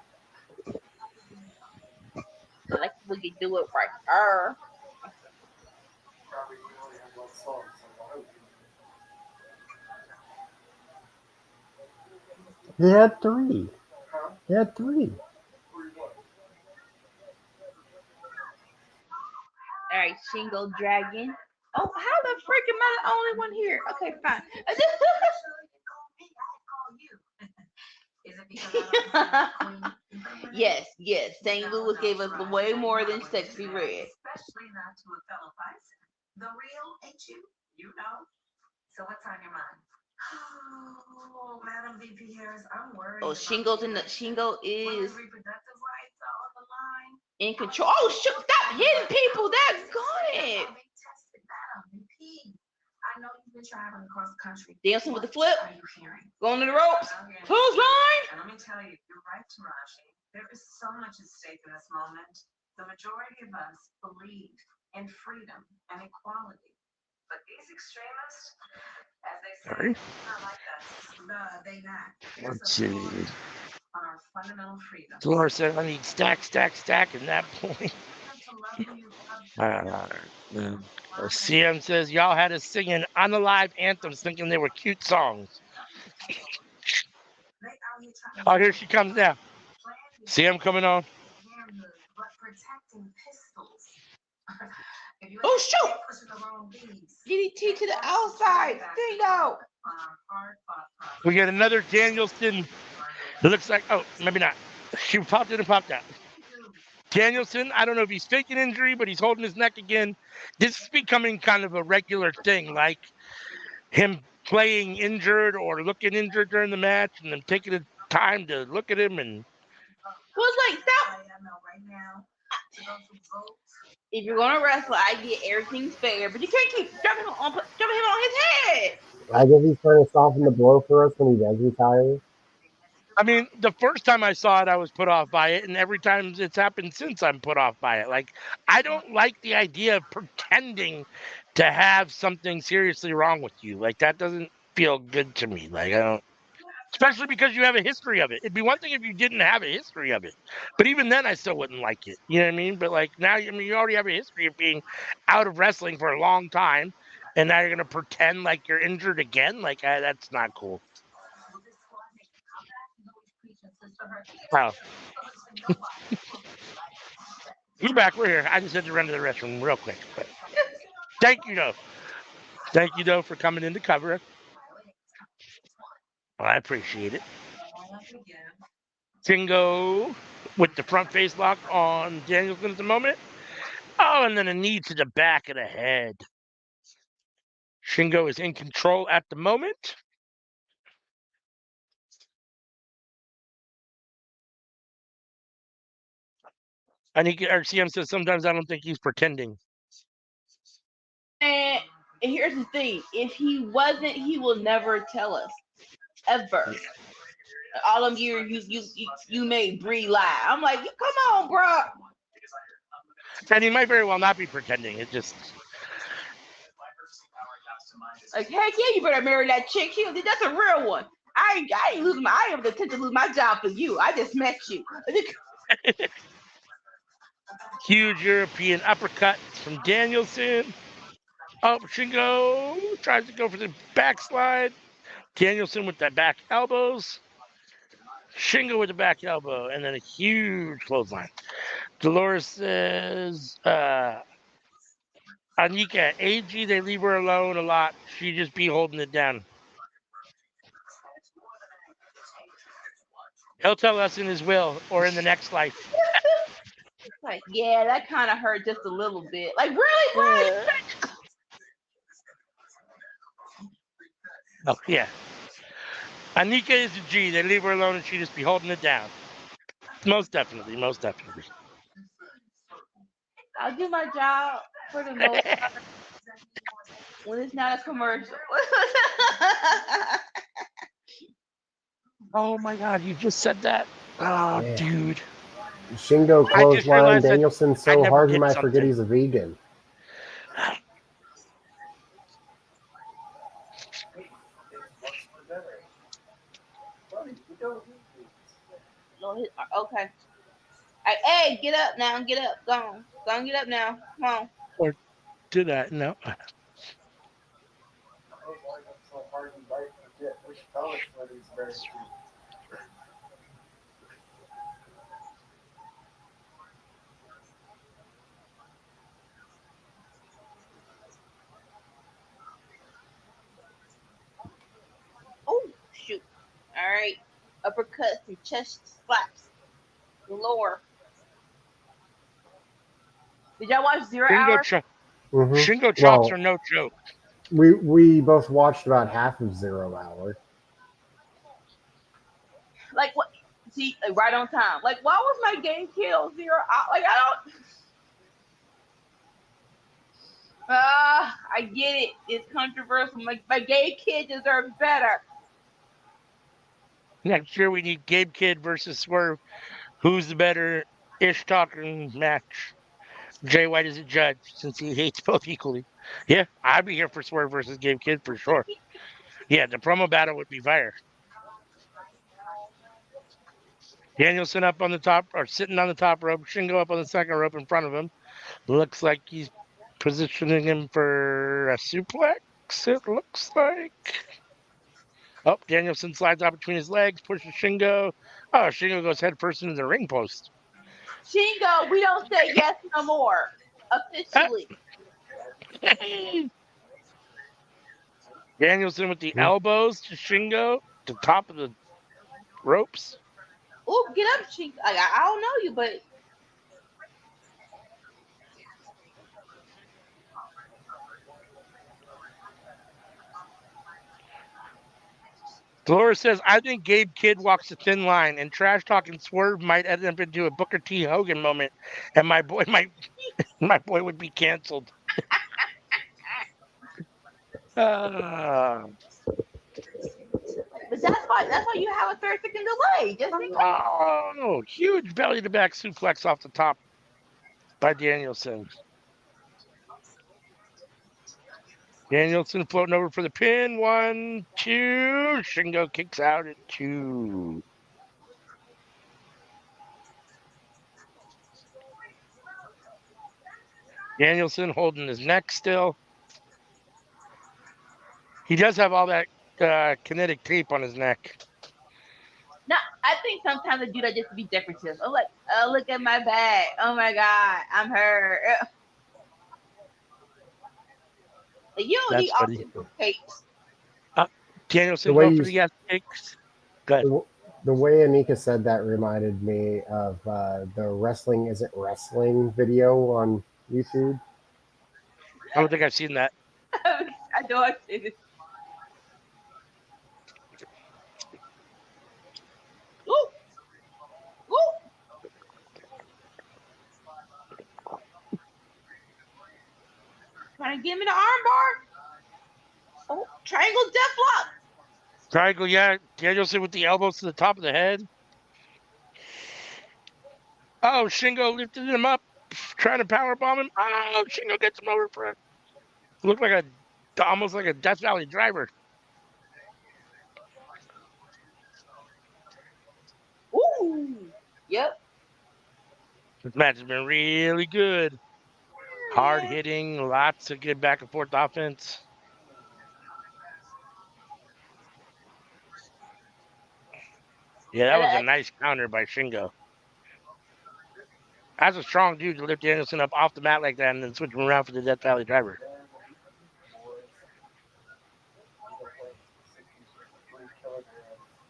Like we can do it right. He had 3. He had 3. All right, Shingo Dragon. Oh, how the freak am I the only one here? Okay, fine. Yes. St. Louis gave us way more than Sexy Red. Especially not to a fellow bison. The real, ain't you? You know. So what's on your mind? Oh, Madam VP Harris, I'm worried. Oh, Shingo is reproductive rights are on the line. In control. Oh, shoot! Stop hitting people. That's good. They tested Madam VP. I know you've been traveling across the country. Dancing with the flip. What are you hearing? Going to the ropes. Who's line? And let me tell you, you're right, Taraji. There is so much at stake in this moment. The majority of us believe in freedom and equality. But these extremists, as they say, not like us. They not. Let's see. On our fundamental freedom. Dolores said, I need stack, and that point. CM says, y'all had us singing unalive anthems thinking they were cute songs. Oh, here she comes now. CM coming on. Oh, shoot! DDT to the outside. Dingo. We get another Danielson. It looks like, oh, maybe not. She popped in and popped out. Danielson, I don't know if he's faking injury, but he's holding his neck again. This is becoming kind of a regular thing, like him playing injured or looking injured during the match and then taking the time to look at him. And was like, stop. If you're going to wrestle, I get everything's fair, but you can't keep jumping him on his head. I guess he's trying to soften the blow for us when he does retire. I mean, the first time I saw it, I was put off by it, and every time it's happened since, I'm put off by it. Like, I don't like the idea of pretending to have something seriously wrong with you. Like, that doesn't feel good to me. Like, I don't, especially because you have a history of it. It'd be one thing if you didn't have a history of it, but even then, I still wouldn't like it. You know what I mean? But like now, I mean, you already have a history of being out of wrestling for a long time, and now you're gonna pretend like you're injured again. Like, that's not cool. Wow. We're back. We're here. I just had to run to the restroom real quick. But thank you, though. Thank you, though, for coming in to cover it. Well, I appreciate it. Shingo with the front face lock on Danielson at the moment. Oh, and then a knee to the back of the head. Shingo is in control at the moment. I think RCM says sometimes I don't think he's pretending. And here's the thing: if he wasn't, he will never tell us ever. All them years you made Bree lie. I'm like, come on, bro. And he might very well not be pretending. It just like, heck yeah, you better marry that chick. That's a real one. I ain't losing I am the to lose my job for you. I just met you. Huge European uppercut from Danielson. Oh, Shingo tries to go for the backslide. Danielson with that back elbows. Shingo with the back elbow. And then a huge clothesline. Dolores says, Anika, AG, they leave her alone a lot. She just be holding it down. He'll tell us in his will or in the next life. Like, yeah, that kind of hurt just a little bit. Like, really, bro? Oh, yeah. Anika is a G. They leave her alone and she just be holding it down. Most definitely. I'll do my job for the most part when it's not a commercial. Oh my God, you just said that. Oh, Yeah. dude. Shingo I just clothesline realized that Danielson I so never hard he did might forget something. he's a vegan. What's for dinner? Buddy, we don't eat these. No, okay. Hey, get up now. Get up. Go on. Go on, get up now. Come on. Do that. No. I don't know why that's so hard to bite forget. Which college for these very cheap. Oh, shoot. All right. Uppercuts and chest slaps. Galore. Did y'all watch Zero Hour? Shingo chops Well, are no joke. we both watched about half of 0 Hour. Like what? See, like, right on time. Like, why was my game killed 0 Hour? Like, I don't. I get it. It's controversial. My gay kid deserves better. Next year we need Gabe Kidd versus Swerve. Who's the better ish talking match? Jay White is a judge since he hates both equally. Yeah, I'd be here for Swerve versus Gabe Kidd for sure. Yeah, the promo battle would be fire. Danielson up on the top, or sitting on the top rope. Shingo up on the second rope in front of him. Looks like he's positioning him for a suplex. It looks like. Oh, Danielson slides out between his legs, pushes Shingo. Oh, Shingo goes head first into the ring post. Shingo, we don't say yes no more. Officially. Danielson with the elbows to Shingo, to top of the ropes. Oh, get up, Shingo. I don't know you, but Dolores says, I think Gabe Kidd walks a thin line, and trash talking Swerve might end up into a Booker T. Hogan moment, and my boy would be canceled. but that's why you have a 30-second delay. Just in case. Oh, huge belly to back suplex off the top by Danielson. Danielson floating over for the pin. 1, 2. Shingo kicks out at 2. Danielson holding his neck still. He does have all that kinetic tape on his neck. No, I think sometimes I do that just to be decorative. I'm like, oh, look at my back. Oh my God, I'm hurt. You don't need all tapes. Danielson going for the gas cakes. Good. The way Anika said that reminded me of the Wrestling Isn't Wrestling video on YouTube. I don't think I've seen that. I know I've seen it. Ooh. Ooh. Trying to give me the armbar. Oh, triangle death lock. Triangle, yeah. Danielson with the elbows to the top of the head. Oh, Shingo lifted him up, trying to powerbomb him. Oh, Shingo gets him over for it. Looked like almost like a Death Valley driver. Ooh. Yep. This match has been really good. Hard hitting, lots of good back and forth offense. Yeah, that was a nice counter by Shingo. That's a strong dude to lift Danielson up off the mat like that and then switch him around for the Death Valley driver.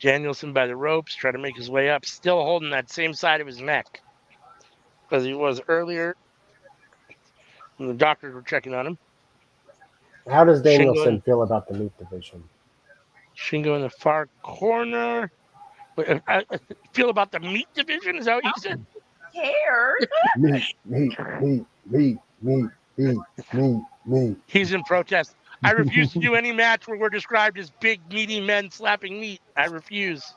Danielson by the ropes, trying to make his way up, still holding that same side of his neck as he was earlier when the doctors were checking on him. How does Danielson feel about the meat division? Shingo in the far corner. I feel about the meat division? Is that what you said? Cares? Meat. me, me, me, me, me. He's in protest. I refuse to do any match where we're described as big, meaty men slapping meat. I refuse.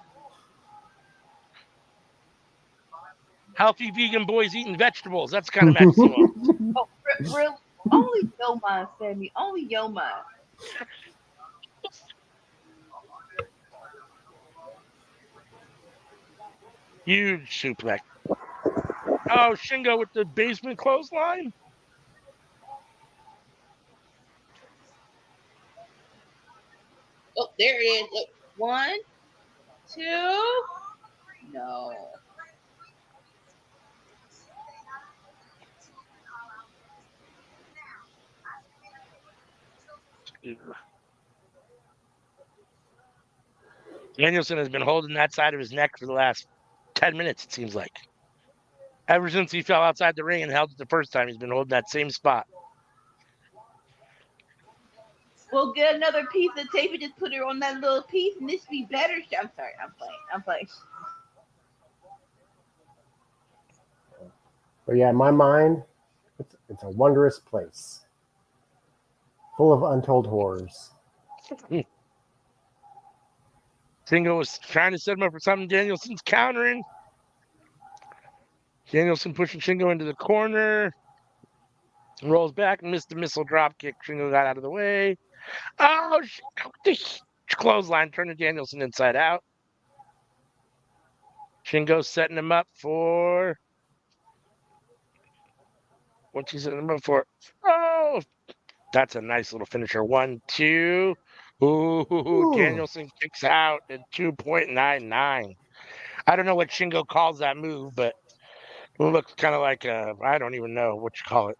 Healthy vegan boys eating vegetables. That's the kind of match he wants. Oh, really? Only yo mind, Sammy. Only yo mind. Huge suplex. Oh, Shingo with the basement clothesline. Oh, there it is. Look, 1, 2. No. Danielson has been holding that side of his neck for the last 10 minutes, it seems like. Ever since he fell outside the ring and held it the first time, he's been holding that same spot. We'll get another piece of tape and just put it on that little piece, and this be better. I'm sorry. I'm playing. But yeah, in my mind, it's a wondrous place, full of untold horrors. Shingo was trying to set him up for something. Danielson's countering. Danielson pushing Shingo into the corner. Rolls back and missed the missile drop kick. Shingo got out of the way. Oh, the clothesline turning Danielson inside out. Shingo setting him up for. What's he setting him up for? Oh, that's a nice little finisher. 1, 2. Ooh, Danielson kicks out at 2.99. I don't know what Shingo calls that move, but it looks kind of like a, I don't even know what you call it.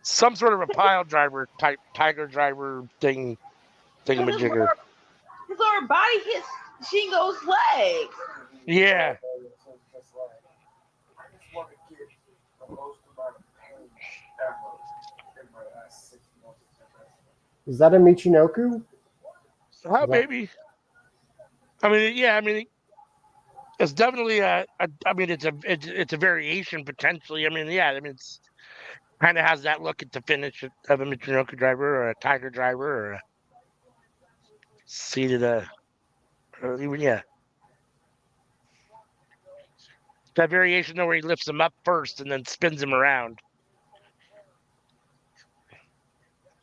Some sort of a pile driver type, tiger driver thing, thingamajigger. His lower body hits Shingo's leg. Yeah. I just want to get the most amount of pain ever in my last 6 months. Is that a Michinoku? Oh, maybe. I mean, yeah. I mean, it's definitely a I mean, it's a variation potentially. I mean, yeah. I mean, it's kind of has that look at the finish of a Michinoku driver or a tiger driver or a seated or even yeah. That variation though, where he lifts him up first and then spins him around.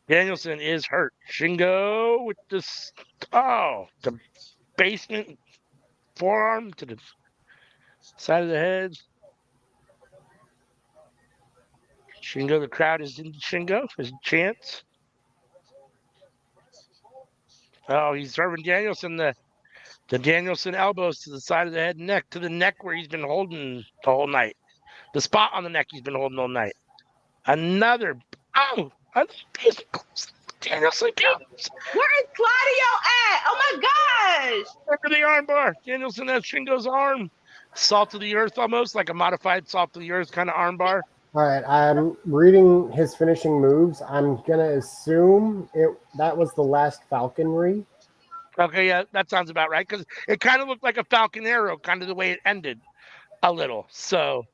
Danielson is hurt. Shingo with this. Oh, the basement forearm to the side of the head. Shingo, the crowd is into Shingo. His chance. Oh, he's serving Danielson the Danielson elbows to the side of the head and neck, to the neck where he's been holding the whole night. The spot on the neck he's been holding all night. Another. Oh, Danielson counts. Where is Claudio at? Oh my gosh! Over the armbar. Danielson has Shingo's arm. Salt of the earth almost, like a modified salt of the earth kind of armbar. All right, I'm reading his finishing moves. I'm going to assume that was the last falconry. Okay, yeah, that sounds about right. Because it kind of looked like a falcon arrow, kind of the way it ended a little. So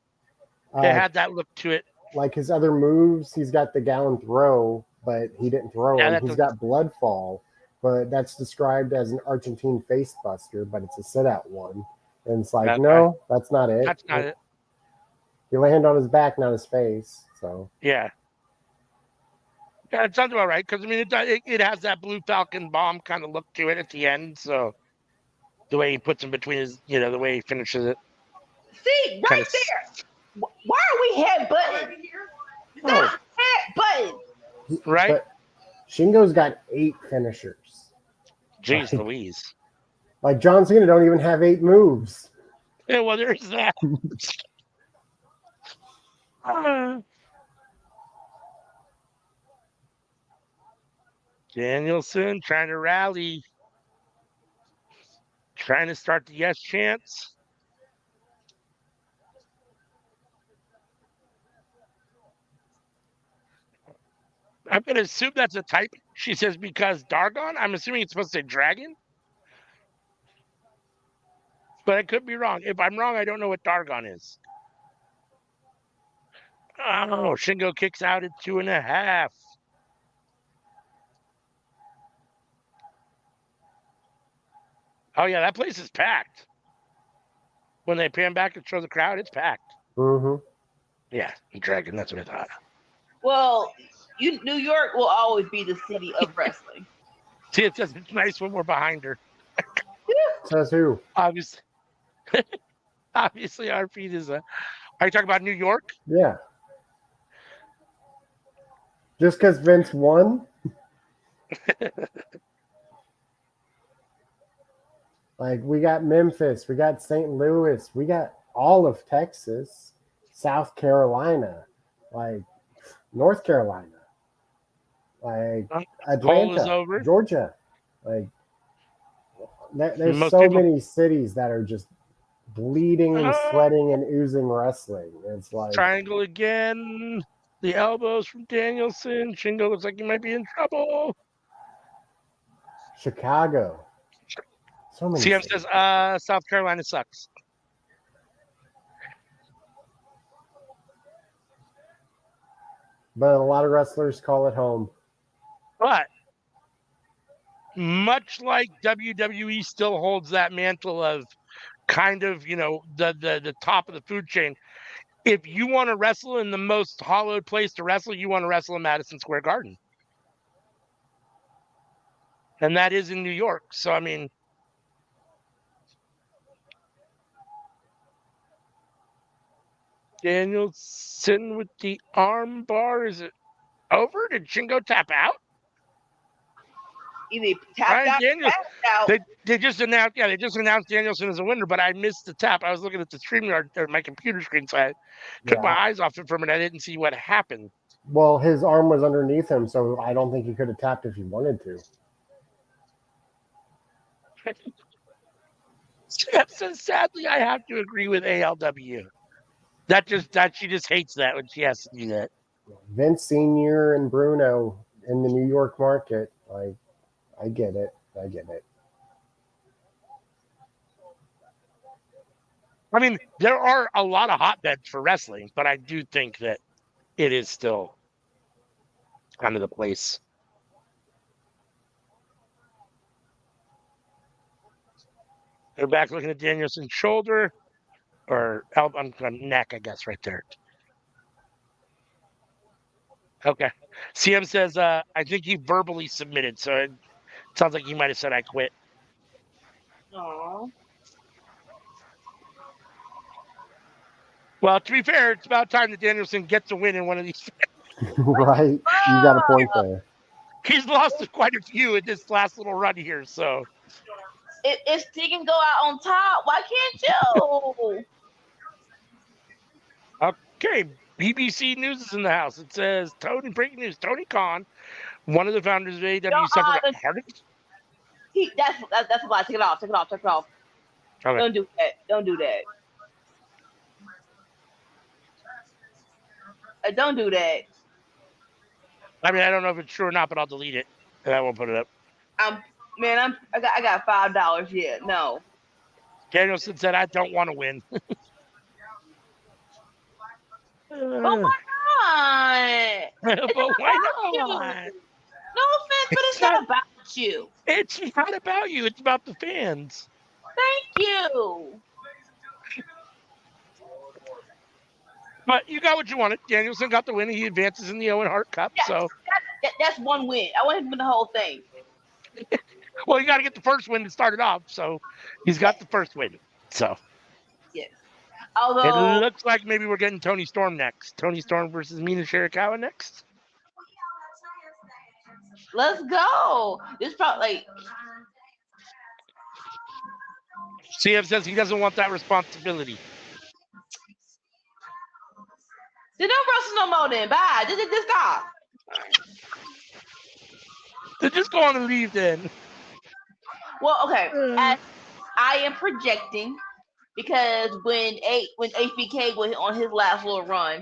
it had that look to it. Like his other moves, he's got the gallon throw, but he didn't throw him. He's got blood fall, but that's described as an Argentine face buster, but it's a sit-out one. And it's like, no, that's not it. That's not it. He landed on his back, not his face. So yeah, it sounds about right. Because I mean, it has that blue falcon bomb kind of look to it at the end. So the way he puts him between his, the way he finishes it. See, right there. Why are we headbutting? Stop headbutting. Right. But Shingo's got 8 finishers. Jeez Louise. Like John Cena don't even have 8 moves. Yeah, well, there's that. Danielson trying to rally, trying to start the yes chants. I'm going to assume that's a type. She says because Dargon. I'm assuming it's supposed to say dragon. But I could be wrong. If I'm wrong, I don't know what Dargon is. Oh, Shingo kicks out at 2.5. Oh, yeah, that place is packed. When they pan back and show the crowd, it's packed. Mm-hmm. Yeah, Dragon, that's what I thought. Well, New York will always be the city of wrestling. See, it's nice when we're behind her. Says who? Obviously, obviously, our feed is a. Are you talking about New York? Yeah. Just because Vince won? Like, we got Memphis, we got St. Louis, we got all of Texas, South Carolina, like North Carolina, like Poll is Atlanta, over. Georgia. Like, there's Most so people- many cities that are just bleeding and sweating and oozing wrestling. It's like Triangle again. The elbows from Danielson. Shingo looks like he might be in trouble. Chicago. So many CM cities. says, South Carolina sucks. But a lot of wrestlers call it home. But much like WWE still holds that mantle of kind of, the top of the food chain. If you want to wrestle in the most hollowed place to wrestle, you want to wrestle in Madison Square Garden. And that is in New York. So, I mean, Danielson with the arm bar. Is it over? Did Shingo tap out? Either tapped Ryan out, Daniels- tapped out. They just announced Danielson as a winner, but I missed the tap. I was looking at the StreamYard or my computer screen, so I took my eyes off it for a minute. I didn't see what happened. Well, his arm was underneath him, so I don't think he could have tapped if he wanted to. So sadly, I have to agree with ALW. She just hates that when she has to do that. Vince Sr. and Bruno in the New York market, like, I get it. I get it. I mean, there are a lot of hotbeds for wrestling, but I do think that it is still kind of the place. They're back looking at Danielson's shoulder or elbow, neck, I guess, right there. Okay. CM says, I think he verbally submitted, so it sounds like he might have said, I quit. Aww. Well, to be fair, it's about time that Danielson gets a win in one of these. Right? You got a point there. He's lost quite a few in this last little run here, so. If he can go out on top, why can't you? Okay, BBC News is in the house. It says, breaking news, Tony Khan, one of the founders of AEW, suffered a heart attack. That's a lie. Take it off. Okay. Don't do that. Don't do that. Don't do that. I mean, I don't know if it's true or not, but I'll delete it and I won't put it up. I got $5. Yeah, no. Danielson said, I don't want to win. Oh my God. But why not? No offense, but it's not about you. It's not about you. It's about the fans. Thank you. But you got what you wanted. Danielson got the win. He advances in the Owen Hart Cup. Yes, So that's one win. I want him to win the whole thing. well, you got to get the first win to start it off. So he's got the first win. So yes. it Although looks like maybe we're getting Tony Storm next. Tony Storm versus Mina Shirakawa next. let's go. This probably CF says he doesn't want that responsibility. they don't wrestle no more then. Bye. Just stop. Then just go on and leave then. Well, okay. As I am projecting because when HBK was on his last little run,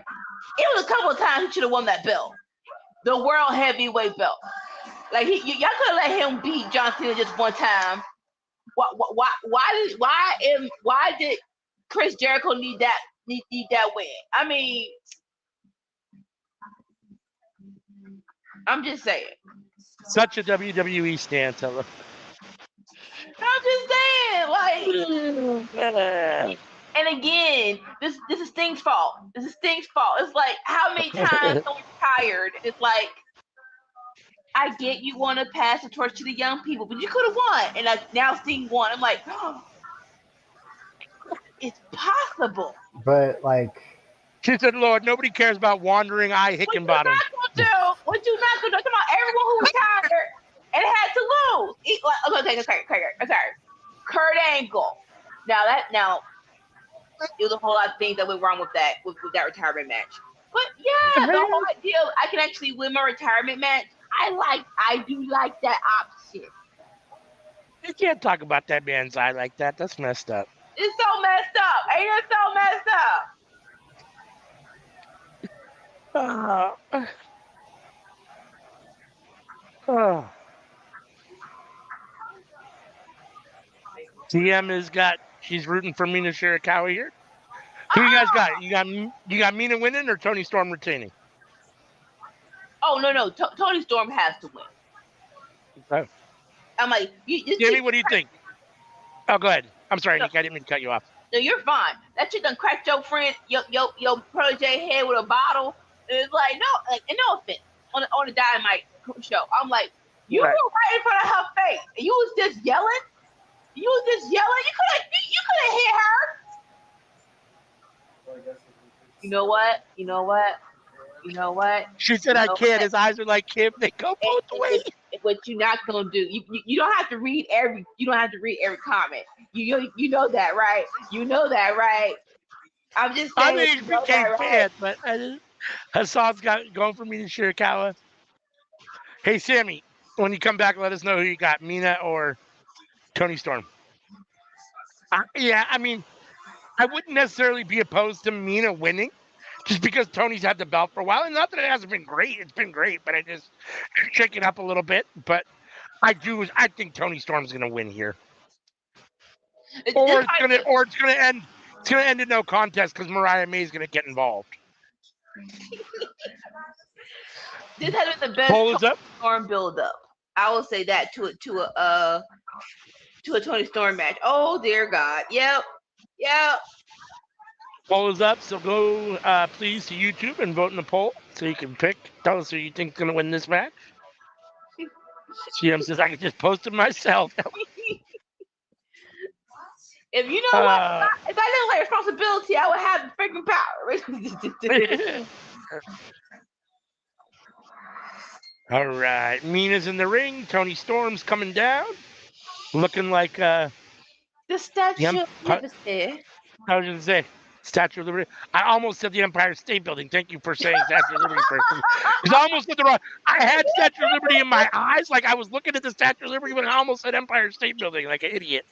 it was a couple of times he should have won that belt, the world heavyweight belt. Like y'all could have let him beat John Cena just one time. Why did Chris Jericho need that win? I mean, I'm just saying. Such a WWE stance. I'm just saying, like. And again, this is Sting's fault. This is Sting's fault. It's like, how many times are we tired? It's like, I get you want to pass the torch to the young people, but you could have won. And now Sting won. I'm like, oh, it's possible. But like, She said, Lord, nobody cares about wandering eye Hickenbottom. What you not gonna do? Come on, everyone who was tired and had to lose. Okay. Kurt Angle. Now it was a whole lot of things that went wrong with that retirement match. But yeah, the whole idea of I can actually win my retirement match. I do like that option. You can't talk about that man's eye like that. That's messed up. It's so messed up. Ain't it so messed up? TM she's rooting for Mina Shirakawa here. Who you guys got? You got Mina winning or Toni Storm retaining? Oh no, Toni Storm has to win. Okay. I'm like, Jimmy, what do you think? Oh, go ahead. I'm sorry, Nick. I didn't mean to cut you off. No, you're fine. That shit done cracked your friend, your protege head with a bottle. And it's like, no offense. On the Dynamite show, I'm like, you were right in front of her face. And you was just yelling. You could have hit her. You know what? She said, I can't. His eyes are like Kim. They go both ways. What you're not gonna do? You don't have to read every. You don't have to read every comment. You know that, right? You know that, right? I'm just saying. I mean, became fan, but Hassan's got going for me to Shirakawa. Hey, Sammy, when you come back, let us know who you got, Mina or Toni Storm. Yeah, I mean, I wouldn't necessarily be opposed to Mina winning, just because Tony's had the belt for a while. And not that it hasn't been great. It's been great, but I just shake it up a little bit. But I think Toni Storm's gonna win here. Or it's gonna end in no contest because Mariah May's gonna get involved. This has been the best Toni Storm build up. I will say that to a Toni Storm match. Oh dear God. Yep. Poll is up, so go please to YouTube and vote in the poll so you can tell us who you think is gonna win this match. CM says I can just post it myself. If you know what, if I didn't like responsibility, I would have the freaking power. All right, Mina's in the ring. Toni Storm's coming down, looking like the Statue of Liberty. I was gonna say Statue of Liberty. I almost said the Empire State Building. Thank you for saying Statue of Liberty first. Because I almost said the wrong. I had Statue of Liberty in my eyes, like I was looking at the Statue of Liberty, but I almost said Empire State Building, like an idiot.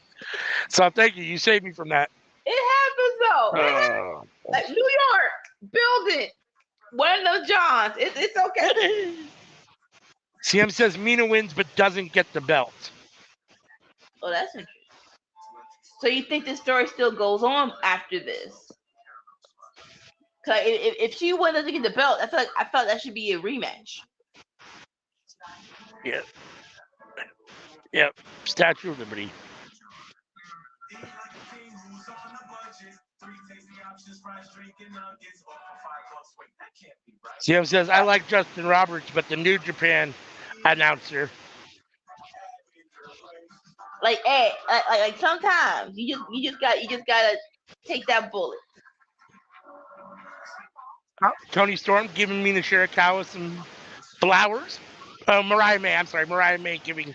So thank you. You saved me from that. It happens though. Like New York building, one of those Johns. It's okay. CM says Mina wins but doesn't get the belt. Oh, that's interesting. So you think this story still goes on after this? Cause if she wins, doesn't get the belt, I felt that should be a rematch. Yep. Statue of Liberty. CM says I like Justin Roberts, but the New Japan announcer. Like, hey, like sometimes you just gotta take that bullet. Toni Storm giving Mina Shirakawa some flowers. Mariah May giving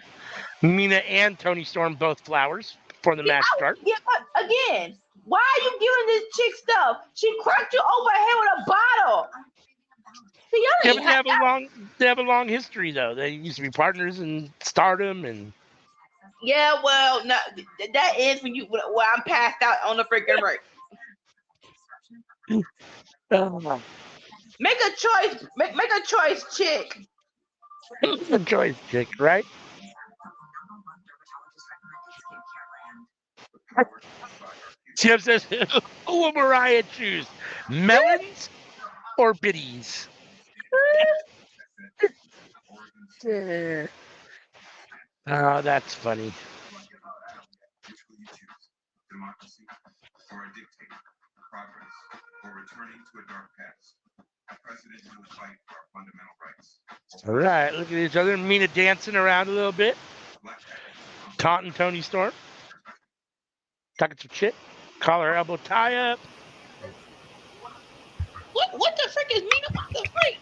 Mina and Toni Storm both flowers before the match starts. Yeah, again, why are you giving this chick stuff? She cracked you over the head with a bottle. See, they have a long history though. They used to be partners in Stardom and. Yeah, well, no, that is when I'm passed out on the freaking break. Make a choice. Make a choice, chick. Make a choice, chick, right? Tim says, who will Mariah choose? Melons or biddies? Oh, that's funny. Which will you choose? Democracy or a dictator? Progress or returning to a dark past? A president who will fight for our fundamental rights. All right, look at each other. Mina dancing around a little bit, Black activists. taunting Tony Storm, talking some shit, collar elbow tie up. What the frick is Mina? What the frick?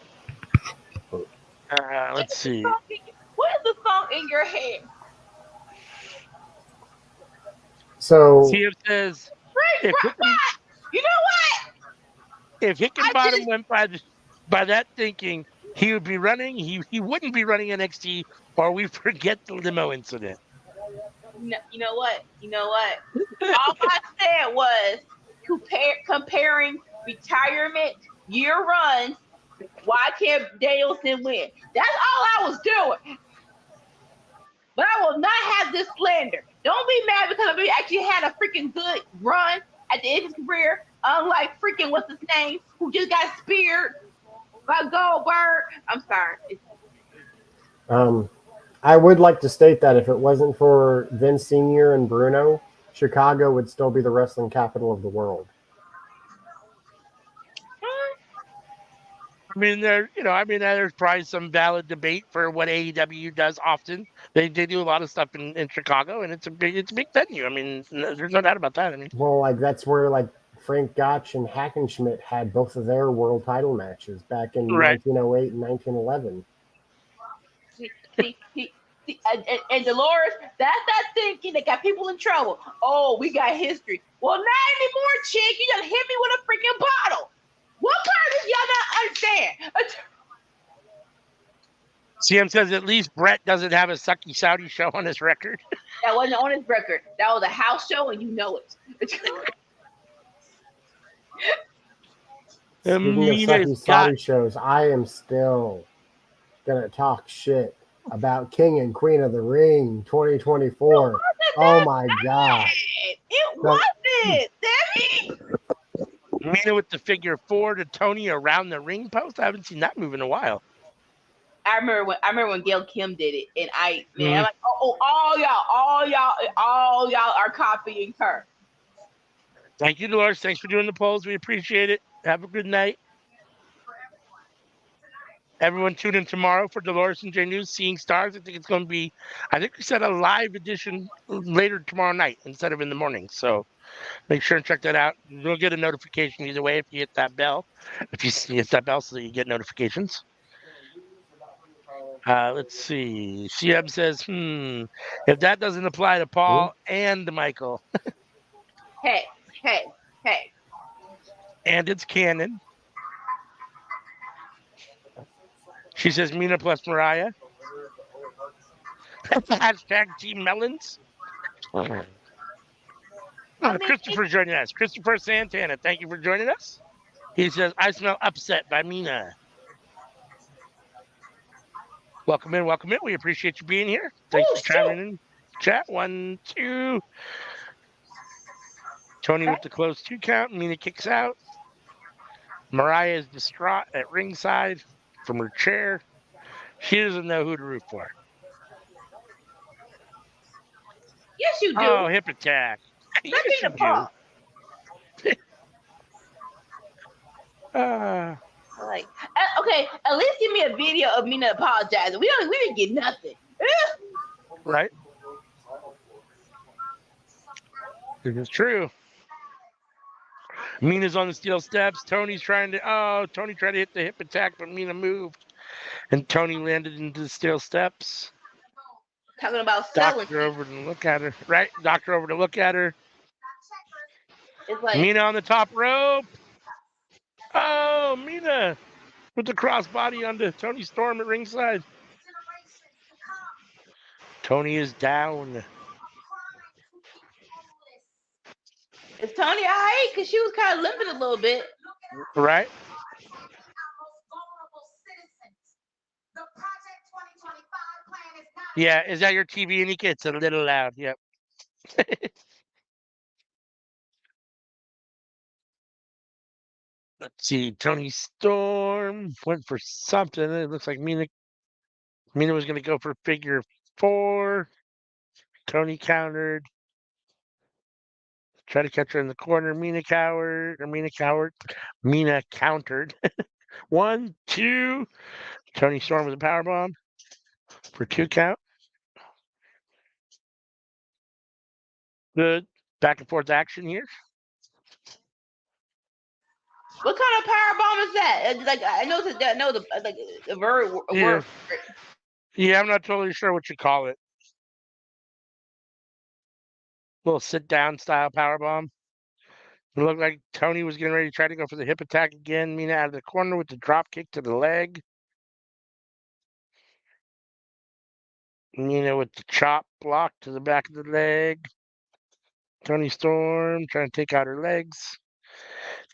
Let's see. What is the song in your head? So CF says Right, if right, right. You know what? if Hickenbottom went by that thinking, he would be running. He wouldn't be running NXT, or we forget the limo incident. You know what? You know what? All I said was comparing retirement year runs. Why can't Danielson win? That's all I was doing. But I will not have this slander. Don't be mad because we actually had a freaking good run at the end of his career, unlike freaking what's his name, who just got speared by Goldberg. I'm sorry. I would like to state that if it wasn't for Vince Sr. and Bruno, Chicago would still be the wrestling capital of the world. I mean, there's probably some valid debate for what AEW does often. They do a lot of stuff in Chicago, and it's a big venue. I mean, there's no doubt about that. I mean, well, like that's where like Frank Gotch and Hackenschmidt had both of their world title matches back in 1908 and 1911. And Dolores, that's that thinking that got people in trouble. Oh, we got history. Well, not anymore, chick. You just hit me with a freaking bottle. What part did y'all not understand? CM says at least Brett doesn't have a sucky Saudi show on his record. That wasn't on his record. That was a house show, and you know it. Speaking of sucky Saudi shows, I am still gonna talk shit about King and Queen of the Ring 2024. Oh my god. It wasn't. Damn it. Mina with the figure 4 to Tony around the ring post. I haven't seen that move in a while. I remember when Gail Kim did it, and I'm like, all y'all are copying her. Thank you, Dolores. Thanks for doing the polls. We appreciate it. Have a good night. Everyone tune in tomorrow for Dolores and J News, Seeing Stars. I think it's going to be, I think we said a live edition later tomorrow night instead of in the morning. So make sure and check that out. You'll get a notification either way if you hit that bell. If you hit that bell so that you get notifications. Let's see. CM says, if that doesn't apply to Paul and Michael. Hey. And it's canon. She says Mina plus Mariah. Hashtag Team Melons. Christopher joining us. Christopher Santana, thank you for joining us. He says, I smell upset by Mina. Welcome in. We appreciate you being here. Thanks for chiming in. Chat 1, 2. Tony with the close 2 count. Mina kicks out. Mariah is distraught at ringside from her chair. She doesn't know who to root for. Yes, you do. Oh, hip attack. Yes, you do. Like, okay, at least give me a video of Mina apologizing. We didn't get nothing. Right. This is true. Mina's on the steel steps. Tony tried to hit the hip attack, but Mina moved. And Tony landed into the steel steps. Talking about selling. Doctor over to look at her. Right? Doctor over to look at her. It's like Mina on the top rope. Oh, Mina with the crossbody onto Tony Storm at ringside. Tony is down. Is Tony all right? Because she was kind of limping a little bit. Right? Yeah, is that your TV, Anika? It's a little loud. Yep. Let's see. Tony Storm went for something. It looks like Mina Mina was going to go for figure 4. Tony countered. Try to catch her in the corner. Mina countered. 1, 2. Tony Storm with a powerbomb for 2 count. Good back and forth action here. What kind of power bomb is that? Like I know the word. Yeah. Yeah, I'm not totally sure what you call it. Little sit down style power bomb. It looked like Tony was getting ready to try to go for the hip attack again. Mina out of the corner with the drop kick to the leg. Mina with the chop block to the back of the leg. Tony Storm trying to take out her legs.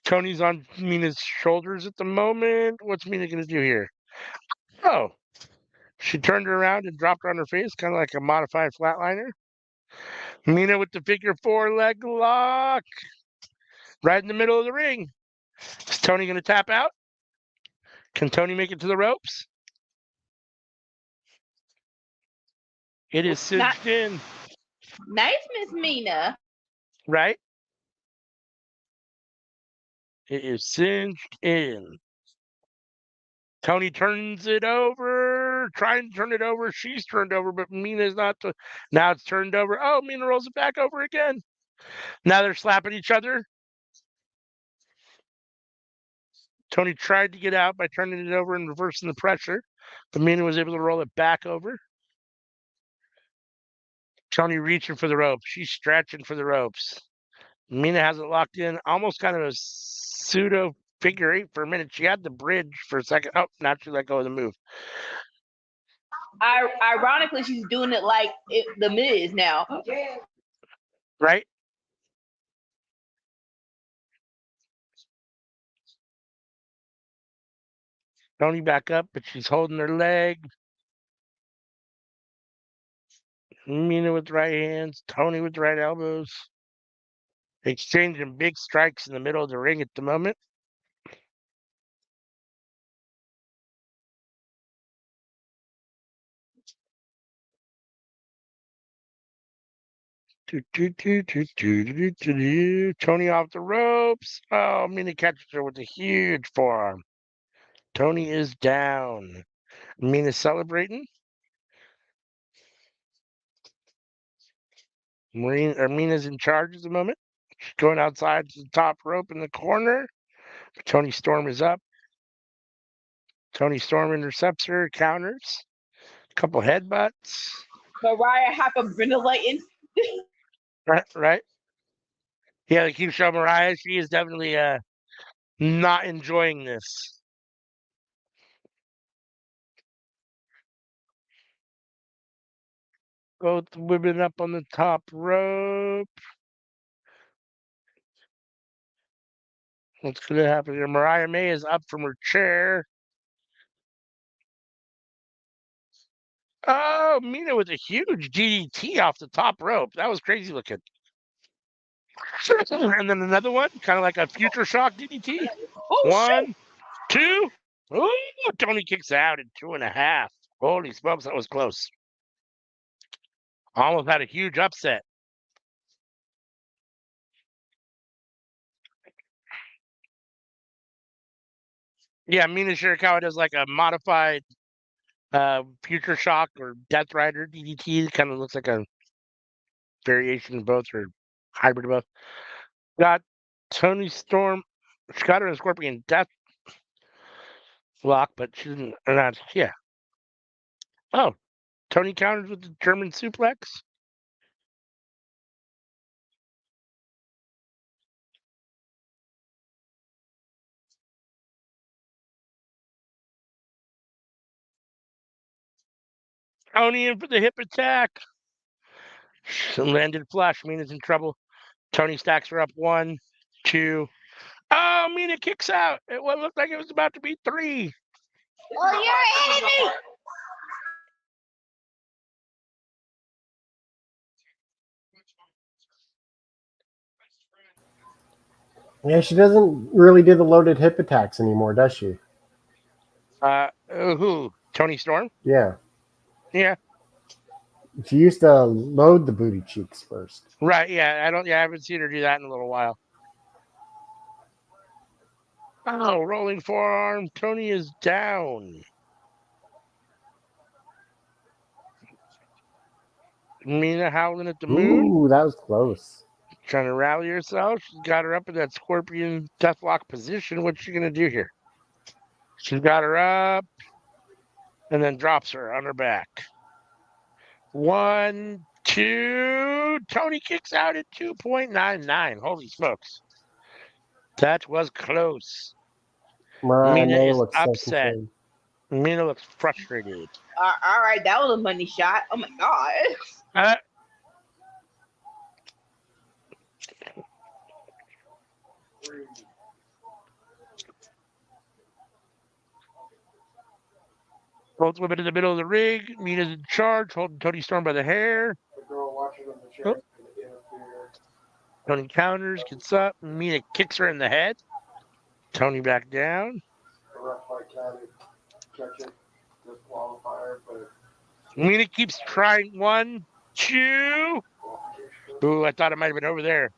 Tony's on Mina's shoulders at the moment. What's Mina going to do here? Oh, she turned her around and dropped her on her face, kind of like a modified flatliner. Mina with the figure 4 leg lock. Right in the middle of the ring. Is Tony going to tap out? Can Tony make it to the ropes? It is cinched in. Nice, Miss Mina. Right? It is cinched in. Tony turns it over, trying to turn it over. She's turned over, but Mina's not. Now it's turned over. Oh, Mina rolls it back over again. Now they're slapping each other. Tony tried to get out by turning it over and reversing the pressure, but Mina was able to roll it back over. Tony reaching for the ropes. She's stretching for the ropes. Mina has it locked in, almost kind of a pseudo figure 8 for a minute. She had the bridge for a second. Oh, now she let go of the move. Ironically, she's doing it like the Miz now. Right? Tony back up, but she's holding her leg. Mina with right hands, Tony with right elbows. Exchanging big strikes in the middle of the ring at the moment. Tony off the ropes. Oh, Mina catches her with a huge forearm. Tony is down. Mina celebrating. Mina's in charge at the moment. She's going outside to the top rope in the corner. Tony Storm is up. Tony Storm intercepts her, counters. A couple headbutts. Mariah hyperventilating. Right. Yeah, they keep showing Mariah. She is definitely not enjoying this. Both women up on the top rope. What's going to happen here? Mariah May is up from her chair. Oh, Mina with a huge DDT off the top rope. That was crazy looking. And then another one, kind of like a future shock DDT. Oh, 1, 2. Oh, Tony kicks out at 2.5. Holy smokes, that was close. Almost had a huge upset. Yeah, Mina Shirakawa does like a modified Future Shock or Death Rider DDT. It kind of looks like a variation of both or hybrid of both. Got Tony Storm. She got her in Scorpion Death Lock, but she didn't. Not, yeah. Oh, Tony counters with the German suplex. Tony in for the hip attack. Landed flush. Mina's in trouble. Tony stacks her up 1, 2. Oh, Mina kicks out. It looked like it was about to be 3. Oh, you're an enemy. Yeah, she doesn't really do the loaded hip attacks anymore, does she? Who? Tony Storm? Yeah. Yeah. She used to load the booty cheeks first. Right. Yeah. I haven't seen her do that in a little while. Oh, rolling forearm. Tony is down. Mina howling at the moon. Ooh, that was close. Trying to rally herself. She's got her up in that scorpion deathlock position. What's she going to do here? She's got her up and then drops her on her back. 1, 2. Tony kicks out at 2.99. Holy smokes. That was close. Mariah Mina May is looks so upset. concerned. Mina looks frustrated. All right, that was a money shot. Oh my god. Uh, Both women in the middle of the ring. Mina's in charge, holding Tony Storm by the hair. The girl watching on the Oh. chair interfere. Tony counters, gets up. Mina kicks her in the head. Tony back down. The ref might count it, catch it, disqualifier, but Mina keeps trying. 1, 2. Ooh, I thought it might have been over there.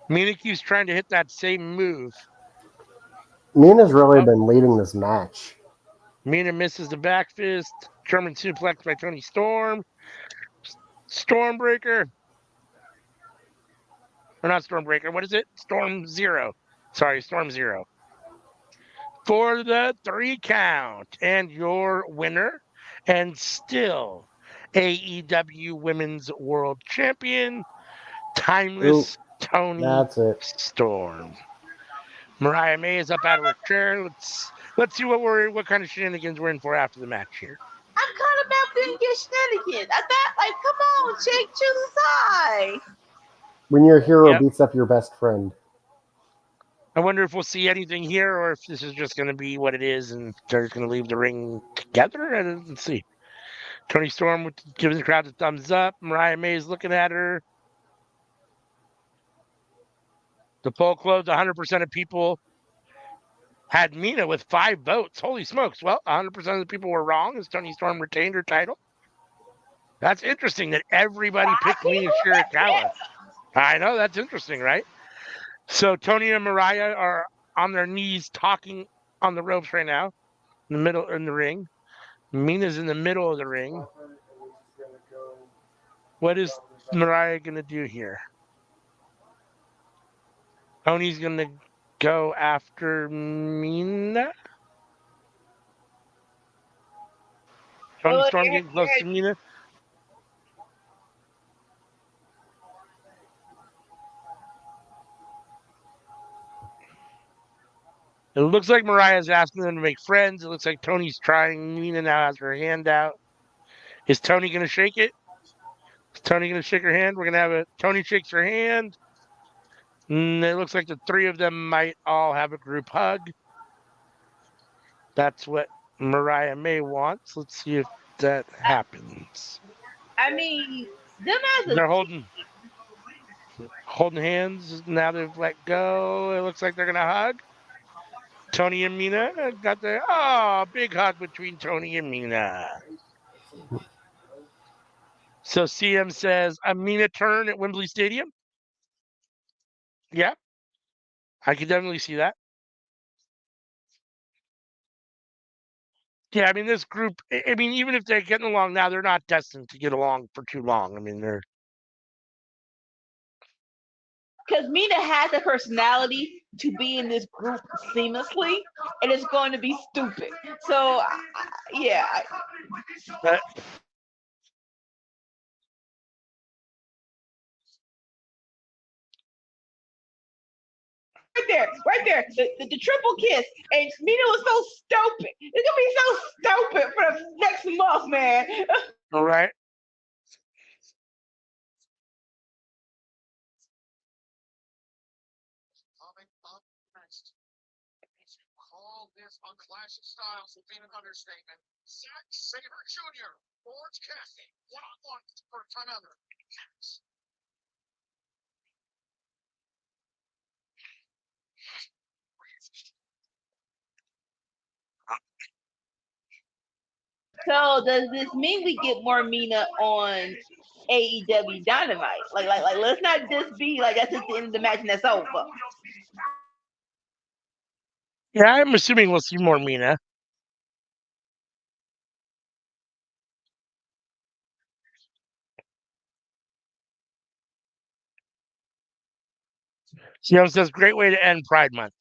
Mina keeps trying to hit that same move. Mina's really been leading this match. Mina misses the back fist. German suplex by Tony Storm. Stormbreaker. Or not Stormbreaker. What is it? Storm Zero. Sorry, Storm Zero. For the 3 count. And your winner, and still AEW Women's World Champion, Timeless Tony That's it. Storm. Mariah May is up out of her chair. Let's see what kind of shenanigans we're in for after the match here. I'm kind of about to get shenanigans. I thought, like, come on, Jake, choose a side. When your hero Yep. beats up your best friend. I wonder if we'll see anything here or if this is just going to be what it is and they're just going to leave the ring together. Let's see. Tony Storm gives the crowd a thumbs up. Mariah May is looking at her. The poll closed. 100% of people had Mina with 5 votes. Holy smokes. Well, 100% of the people were wrong as Tony Storm retained her title. That's interesting that everybody picked Mina Shirakawa. I know, that's interesting, right? So Tony and Mariah are on their knees talking on the ropes right now, in the ring. Mina's in the middle of the ring. What is Mariah going to do here? Tony's going to go after Mina. Tony Storm getting close to Mina. It looks like Mariah's asking them to make friends. It looks like Tony's trying. Mina now has her hand out. Is Tony going to shake it? Is Tony going to shake her hand? We're going to have Tony shakes her hand. And it looks like the 3 of them might all have a group hug. That's what Mariah May wants. Let's see if that happens. I mean, them as a They're holding hands. Now they've let go. It looks like they're going to hug. Tony and Mina got the big hug between Tony and Mina. So CM says a Mina turn at Wembley Stadium. Yeah, I could definitely see that. Yeah, I mean, this group, I mean, even if they're getting along now, they're not destined to get along for too long. I mean, they're. Because Mina has a personality to be in this group seamlessly, and it's going to be stupid. So, yeah. Right there, the triple kiss, and Mina was so stupid. It's gonna be so stupid for the next month, man. All right. Call this on Clash of Styles will be an understatement. Zack Sabre Jr. Orange Cassidy, one-on-one for time ever. So does this mean we get more Mina on AEW Dynamite? Like, let's not just be like that's just the end of the match and that's over. Yeah, I'm assuming we'll see more Mina. CM says, great way to end Pride Month.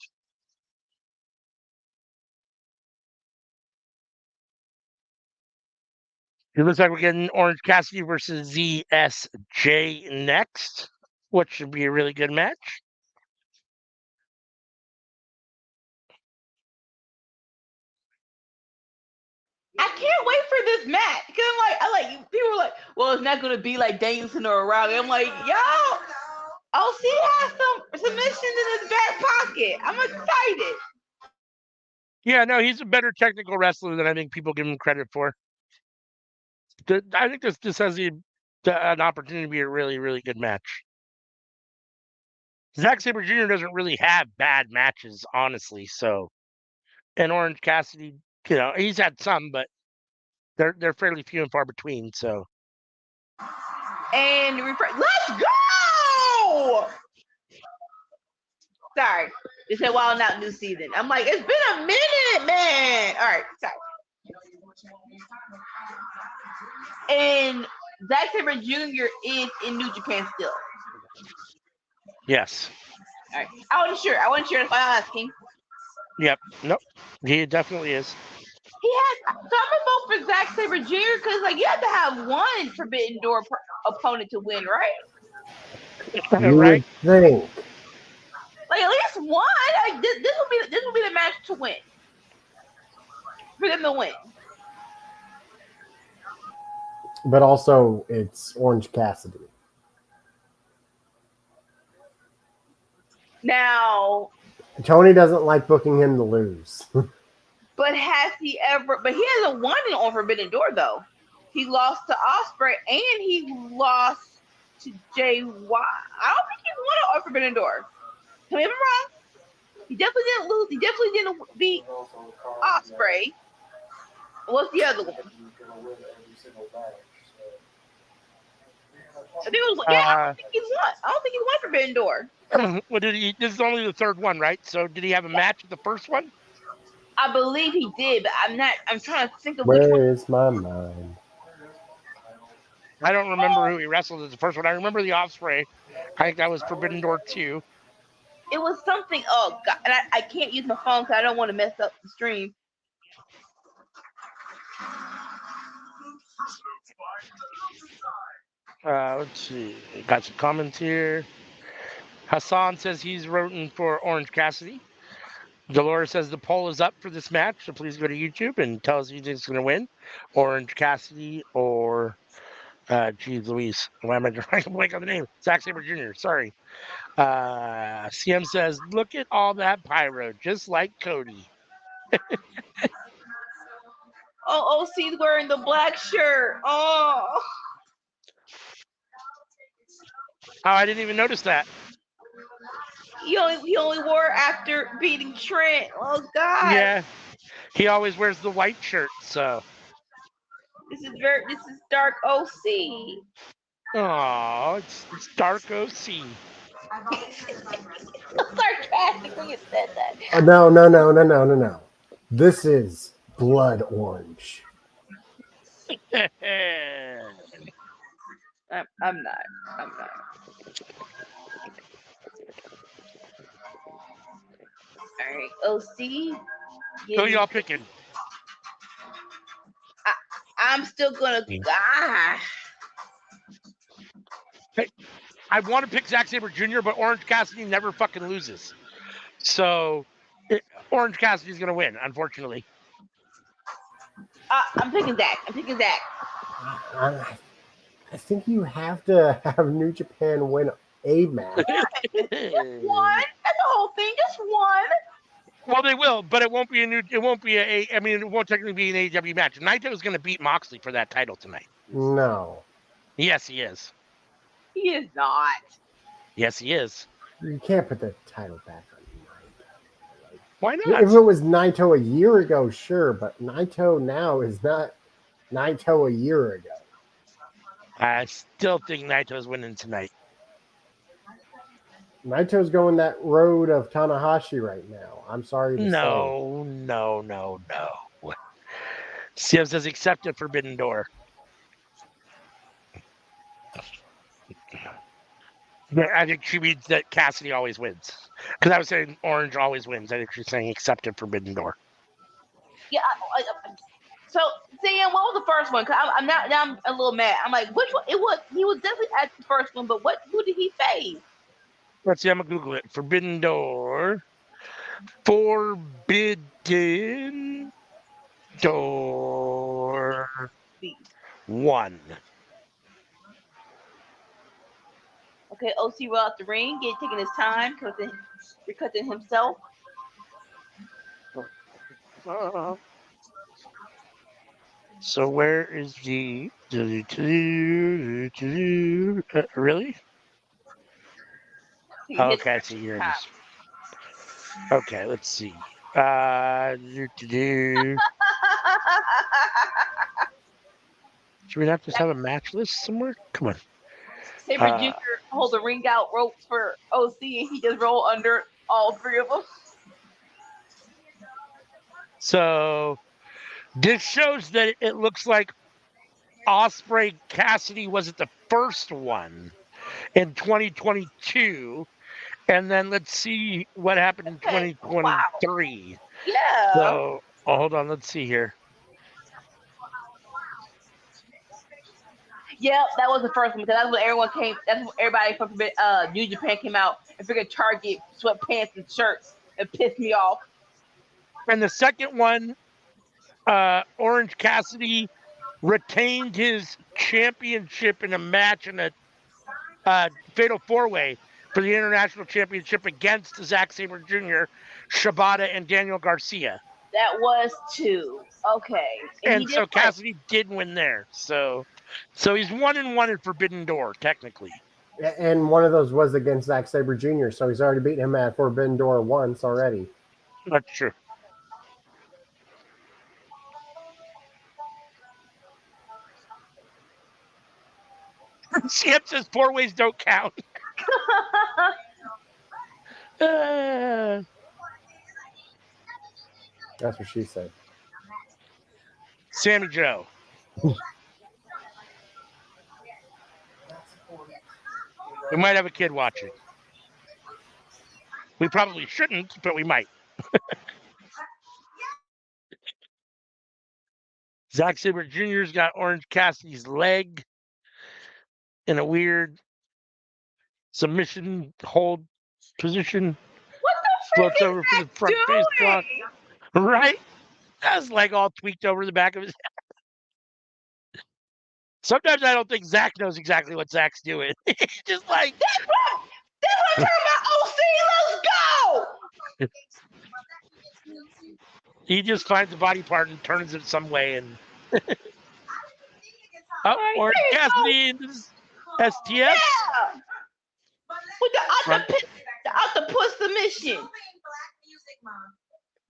It looks like we're getting Orange Cassidy versus ZSJ next, which should be a really good match. I can't wait for this match because people are like, well, it's not gonna be like Danielson or O'Reilly. I'm like, yo, OC has some submissions in his back pocket. I'm excited. Yeah, no, he's a better technical wrestler than I think people give him credit for. I think this has an opportunity to be a really, really good match. Zack Sabre Jr. doesn't really have bad matches, honestly. So, and Orange Cassidy, he's had some, but they're fairly few and far between. So, and let's go. Sorry, they said Wild Out new season. I'm like, it's been a minute, man. All right, sorry. And Zack Sabre Jr. is in New Japan still. Yes. All right. I wasn't sure. That's why I'm asking. Yep. Nope. He definitely is. He has. So I'm gonna vote for Zack Sabre Jr. because you have to have one Forbidden Door opponent to win, right? You would think. At least one. This will be the match to win. For them to win. But also, it's Orange Cassidy. Now, Tony doesn't like booking him to lose. But has he ever? But he hasn't won on Forbidden Door though. He lost to Osprey and he lost to JY. I don't think he won on Forbidden Door. Tell me if I'm wrong. He definitely didn't lose. He definitely didn't beat Osprey. What's the other one? I think it was. Yeah, I don't think he won. I don't think he won Forbidden Door. Well, this is only the third one, right? So did he have a match at the first one? I believe he did, but I'm trying to think of which one. Where is my mind? I don't remember who he wrestled at the first one. I remember the Osprey. I think that was Forbidden Door 2. It was something. Oh God, and I can't use my phone because I don't want to mess up the stream. Let's see. Got some comments here. Hassan says he's rooting for Orange Cassidy. Dolores says the poll is up for this match, so please go to YouTube and tell us who you think is going to win. Orange Cassidy or, geez Louise, why am I trying to blank on the name? Zack Sabre Jr., sorry. CM says, look at all that pyro, just like Cody. OC's wearing the black shirt. Oh, I didn't even notice that. he only wore after beating Trent. Oh God. Yeah, he always wears the white shirt. So this is dark OC. Oh, it's dark OC. Sarcastic when you said that. Oh, no. This is blood orange. I'm not. All right, OC. Who y'all picking? I'm still gonna. Hey, I want to pick Zack Sabre Jr., but Orange Cassidy never fucking loses. So Orange Cassidy's gonna win, unfortunately. I'm picking Zack. I think you have to have New Japan win a match. Just one. That's the whole thing. Just one. Well, they will, but it won't be it won't technically be an AEW match. Naito is going to beat Moxley for that title tonight. No. Yes, he is. He is not. Yes, he is. You can't put the title back on Naito. Why not? If it was Naito a year ago, sure, but Naito now is not Naito a year ago. I still think Naito's winning tonight. Naito's going that road of Tanahashi right now. I'm sorry to say. No. Sims has accepted Forbidden Door. I think she means that Cassidy always wins. Because I was saying Orange always wins. I think she's saying accepted Forbidden Door. Yeah. So, Sam, what was the first one? Because I'm a little mad. I'm like, which one? He was definitely at the first one, but who did he face? Let's see, I'm going to Google it. Forbidden Door. Forbidden Door 1. Okay, OC roll out the ring, taking his time, recutting himself. So where is the really? Okay, I see. Here it is. Okay, let's see. Should we not just have a match list somewhere? Come on. Saber Jr. hold the ring out ropes for OC, and he just roll under all three of them. So this shows that it looks like Osprey Cassidy wasn't the first one in 2022. And then let's see what happened in 2023. Wow. Yeah. So hold on, let's see here. Yeah, that was the first one because that's when everyone came. That's when everybody from New Japan came out and figured Target sweatpants and shirts. It pissed me off. And the second one, Orange Cassidy retained his championship in a match in a fatal four-way for the international championship against Zack Sabre Jr., Shibata, and Daniel Garcia. That was 2. Okay. And so Cassidy did win there. So he's 1-1 in Forbidden Door, technically. And one of those was against Zack Sabre Jr., so he's already beaten him at Forbidden Door once already. That's true. Sam says 4 ways don't count. That's what she said. Sammy Joe. We might have a kid watching. We probably shouldn't, but we might. Zack Sabre Jr.'s got Orange Cassidy's leg in a weird submission hold position. What the floats over for the front face block. Right? That's like all tweaked over the back of his head. Sometimes I don't think Zach knows exactly what Zach's doing. He's just like, that's what I'm talking about. OC, let's go. He just finds a body part and turns it some way and or Cassidy and STS. Yeah. With the octopus submission.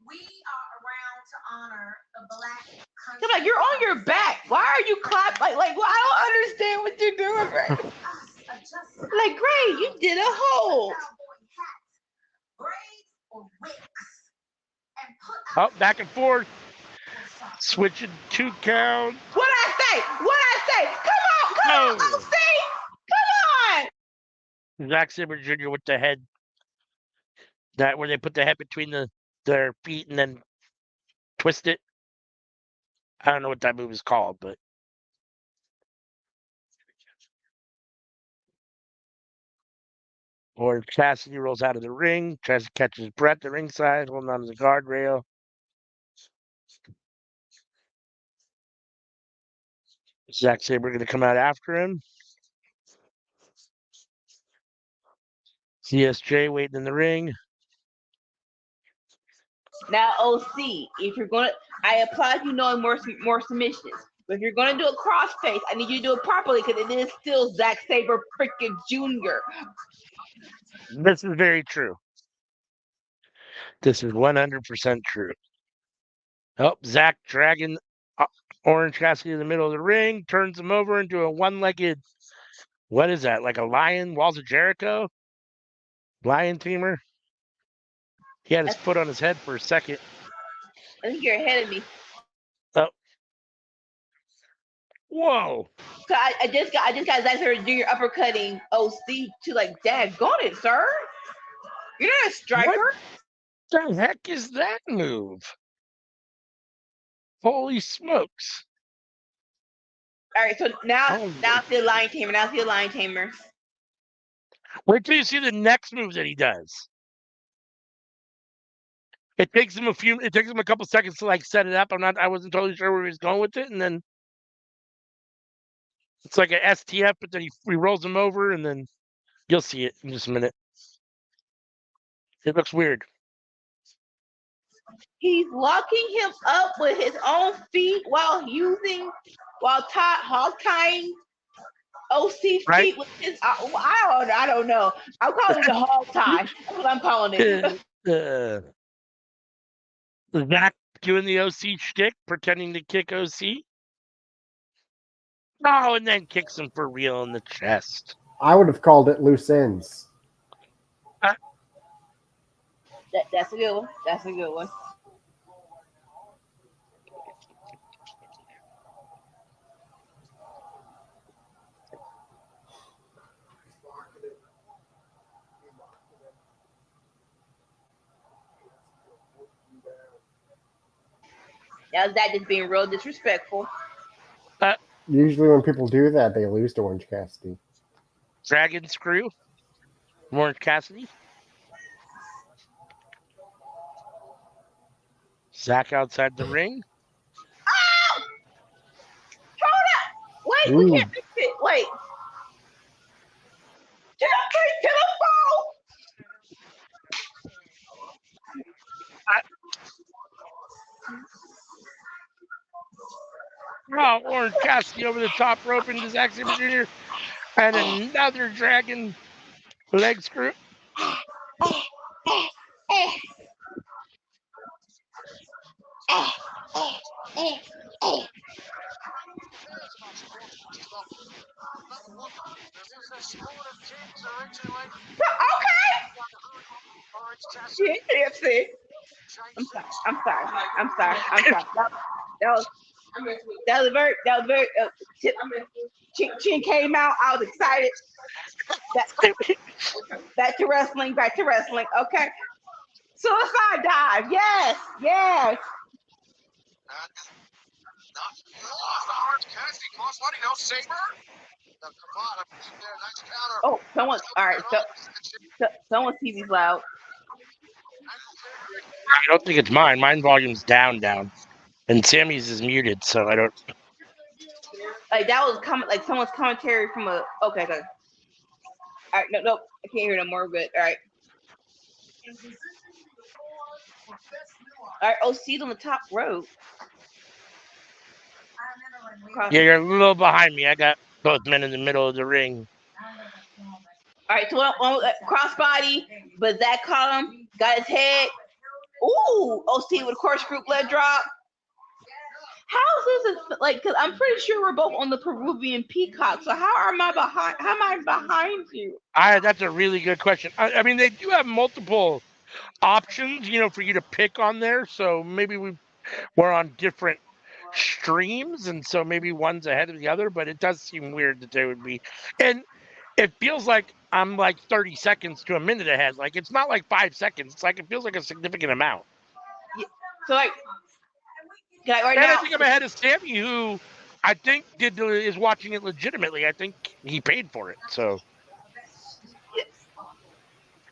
We are around to honor the black country. I'm like, you're on your back. Why are you clapping? Like, well, I don't understand what you're doing, Gray. Like, Gray, you did a hold. Oh, back and forth. Switching 2 count. What I say? Come on, OC. Come on. Zack Sabre Jr. with the head. That where they put the head between their feet and then twist it. I don't know what that move is called, but or Cassidy rolls out of the ring, tries to catch his breath at the ringside, holding on to the guardrail. Zack Sabre going to come out after him. CSJ waiting in the ring. Now, OC, if you're going to, I applaud you knowing more submissions. But if you're going to do a crossface, I need you to do it properly because it is still Zack Sabre freaking Jr. This is very true. This is 100% true. Oh, Zach dragging Orange Cassidy in the middle of the ring, turns him over into a one-legged, what is that, like a lion, Walls of Jericho? Lion tamer? He had his foot on his head for a second. I think you're ahead of me. Oh. Whoa. So I just got that sort of junior uppercutting OC to like, daggone it, sir. You're not a striker. What the heck is that move? Holy smokes. All right, so now it's the lion tamer. Now it's the lion tamer. Wait till you see the next move that he does. It takes him a couple seconds to like set it up. I wasn't totally sure where he was going with it, and then it's like an STF, but then he rolls him over, and then you'll see it in just a minute. It looks weird. He's locking him up with his own feet while hog tying OC feet right? With his. I don't know. I'm calling it a hog tie. That's what I'm calling it. Zach doing the OC shtick, pretending to kick OC. Oh, and then kicks him for real in the chest. I would have called it loose ends. That's a good one. That's a good one. Now that just being real disrespectful. Usually when people do that, they lose to Orange Cassidy. Dragon screw. Orange Cassidy. Zach outside the ring. Oh! Hold up! Wait, we can't fix it. Wait. Get up, get up, Oh, Orange Cassidy over the top rope into Zack Sabre Jr. And another dragon leg screw. Okay. I'm sorry. That was very. Chin came out. I was excited. Back to wrestling. Okay. Suicide dive. Yes. Oh, someone. All right. So someone's TV's loud. I don't think it's mine. Mine volume's down. And Sammy's is muted, so I don't. Like that was like someone's commentary from a. Okay, good. All right, no, I can't hear no more. But all right. All right, OC's on the top rope. Yeah, you're a little behind me. I got both men in the middle of the ring. All right, so one crossbody, but Zach caught him, got his head. Ooh, OC with a corkscrew leg drop. How is this like? Because I'm pretty sure we're both on the Peruvian Peacock. So how am I behind you? That's a really good question. I mean, they do have multiple options, for you to pick on there. So maybe we're on different streams, and so maybe one's ahead of the other. But it does seem weird that they would be, and it feels like I'm like 30 seconds to a minute ahead. Like it's not like 5 seconds. It's like it feels like a significant amount. Yeah. So like. Now, I think I'm ahead of Sammy, who I think is watching it legitimately. I think he paid for it. So,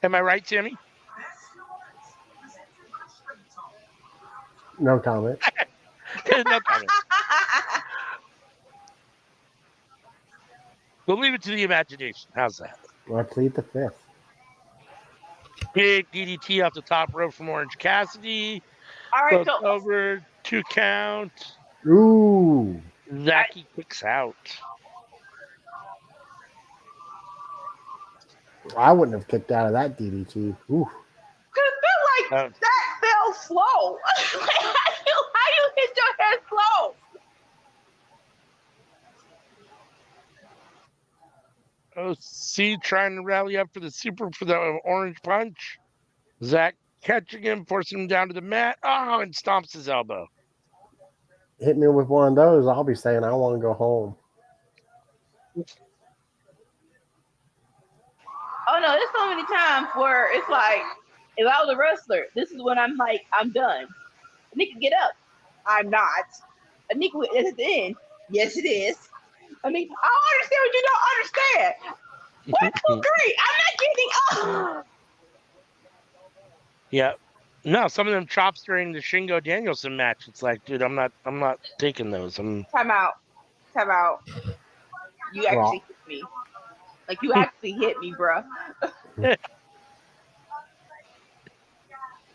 am I right, Sammy? No comment. No comment. We'll leave it to the imagination. How's that? Well, I plead the fifth. Big DDT off the top rope from Orange Cassidy. All right, so over 2 count. Ooh. Zachy kicks out. I wouldn't have kicked out of that DDT. Ooh. It felt like that fell slow. How you hit your head slow? OC trying to rally up for the orange punch. Zach catching him, forcing him down to the mat. Oh, and stomps his elbow. Hit me with one of those, I'll be saying I want to go home. Oh no, there's so many times where it's like, if I was a wrestler, this is when I'm like, I'm done. Anika, get up. I'm not. Anika, is it the end? Yes, it is. I mean, I don't understand what you don't understand. 1, 2, 3. I'm not getting up. Yeah. No, some of them chops during the Shingo Danielson match. It's like, dude, I'm not taking those. Time out. You actually hit me. Like, you actually hit me, bro.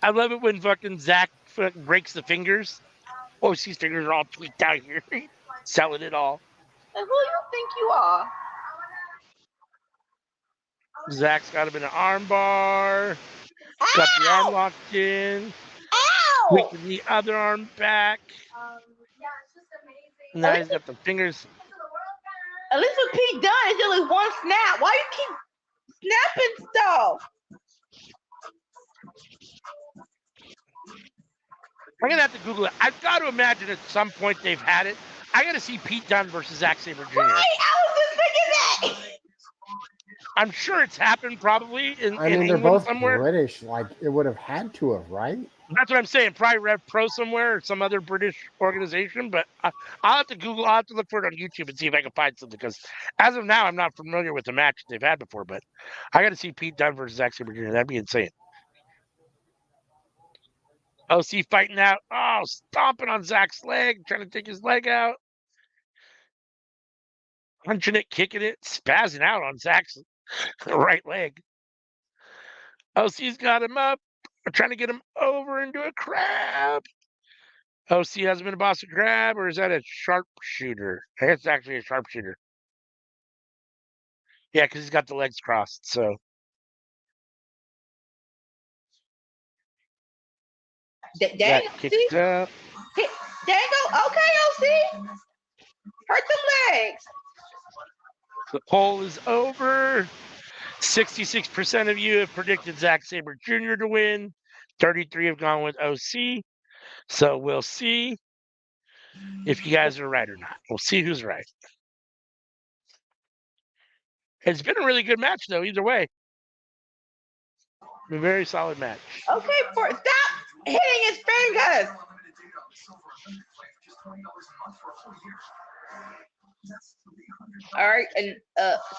I love it when fucking Zach breaks the fingers. OC's fingers are all tweaked out here. Selling it all. And who you think you are? Zach's got him in an arm bar. Got the arm locked in. Ow! Tweaking the other arm back. Now he's got the fingers. At least with Pete Dunne, it's only one snap. Why you keep snapping stuff? I'm going to have to Google it. I've got to imagine at some point they've had it. I got to see Pete Dunne versus Zack Sabre Jr. Right? I was just thinking that. I'm sure it's happened probably in they're England both somewhere. British. Like, it would have had to have, right? That's what I'm saying. Probably Rev Pro somewhere or some other British organization. But I'll have to Google. I'll have to look for it on YouTube and see if I can find something. Because as of now, I'm not familiar with the match they've had before. But I got to see Pete Dunne versus Zack Sabre Jr. That'd be insane. OC fighting out. Oh, stomping on Zach's leg, trying to take his leg out. Punching it, kicking it, spazzing out on Zach's right leg. OC's got him up. Trying to get him over into a crab. OC hasn't been a Boston Crab, or is that a sharpshooter? I guess it's actually a sharpshooter. Yeah, because he's got the legs crossed, so. Dango, see? Dango, okay, OC. Hurt the legs. The poll is over. 66% of you have predicted Zack Sabre Jr. to win. 33 have gone with OC. So we'll see if you guys are right or not. We'll see who's right. It's been a really good match, though, either way. A very solid match. Okay, stop hitting his fingers. All right, and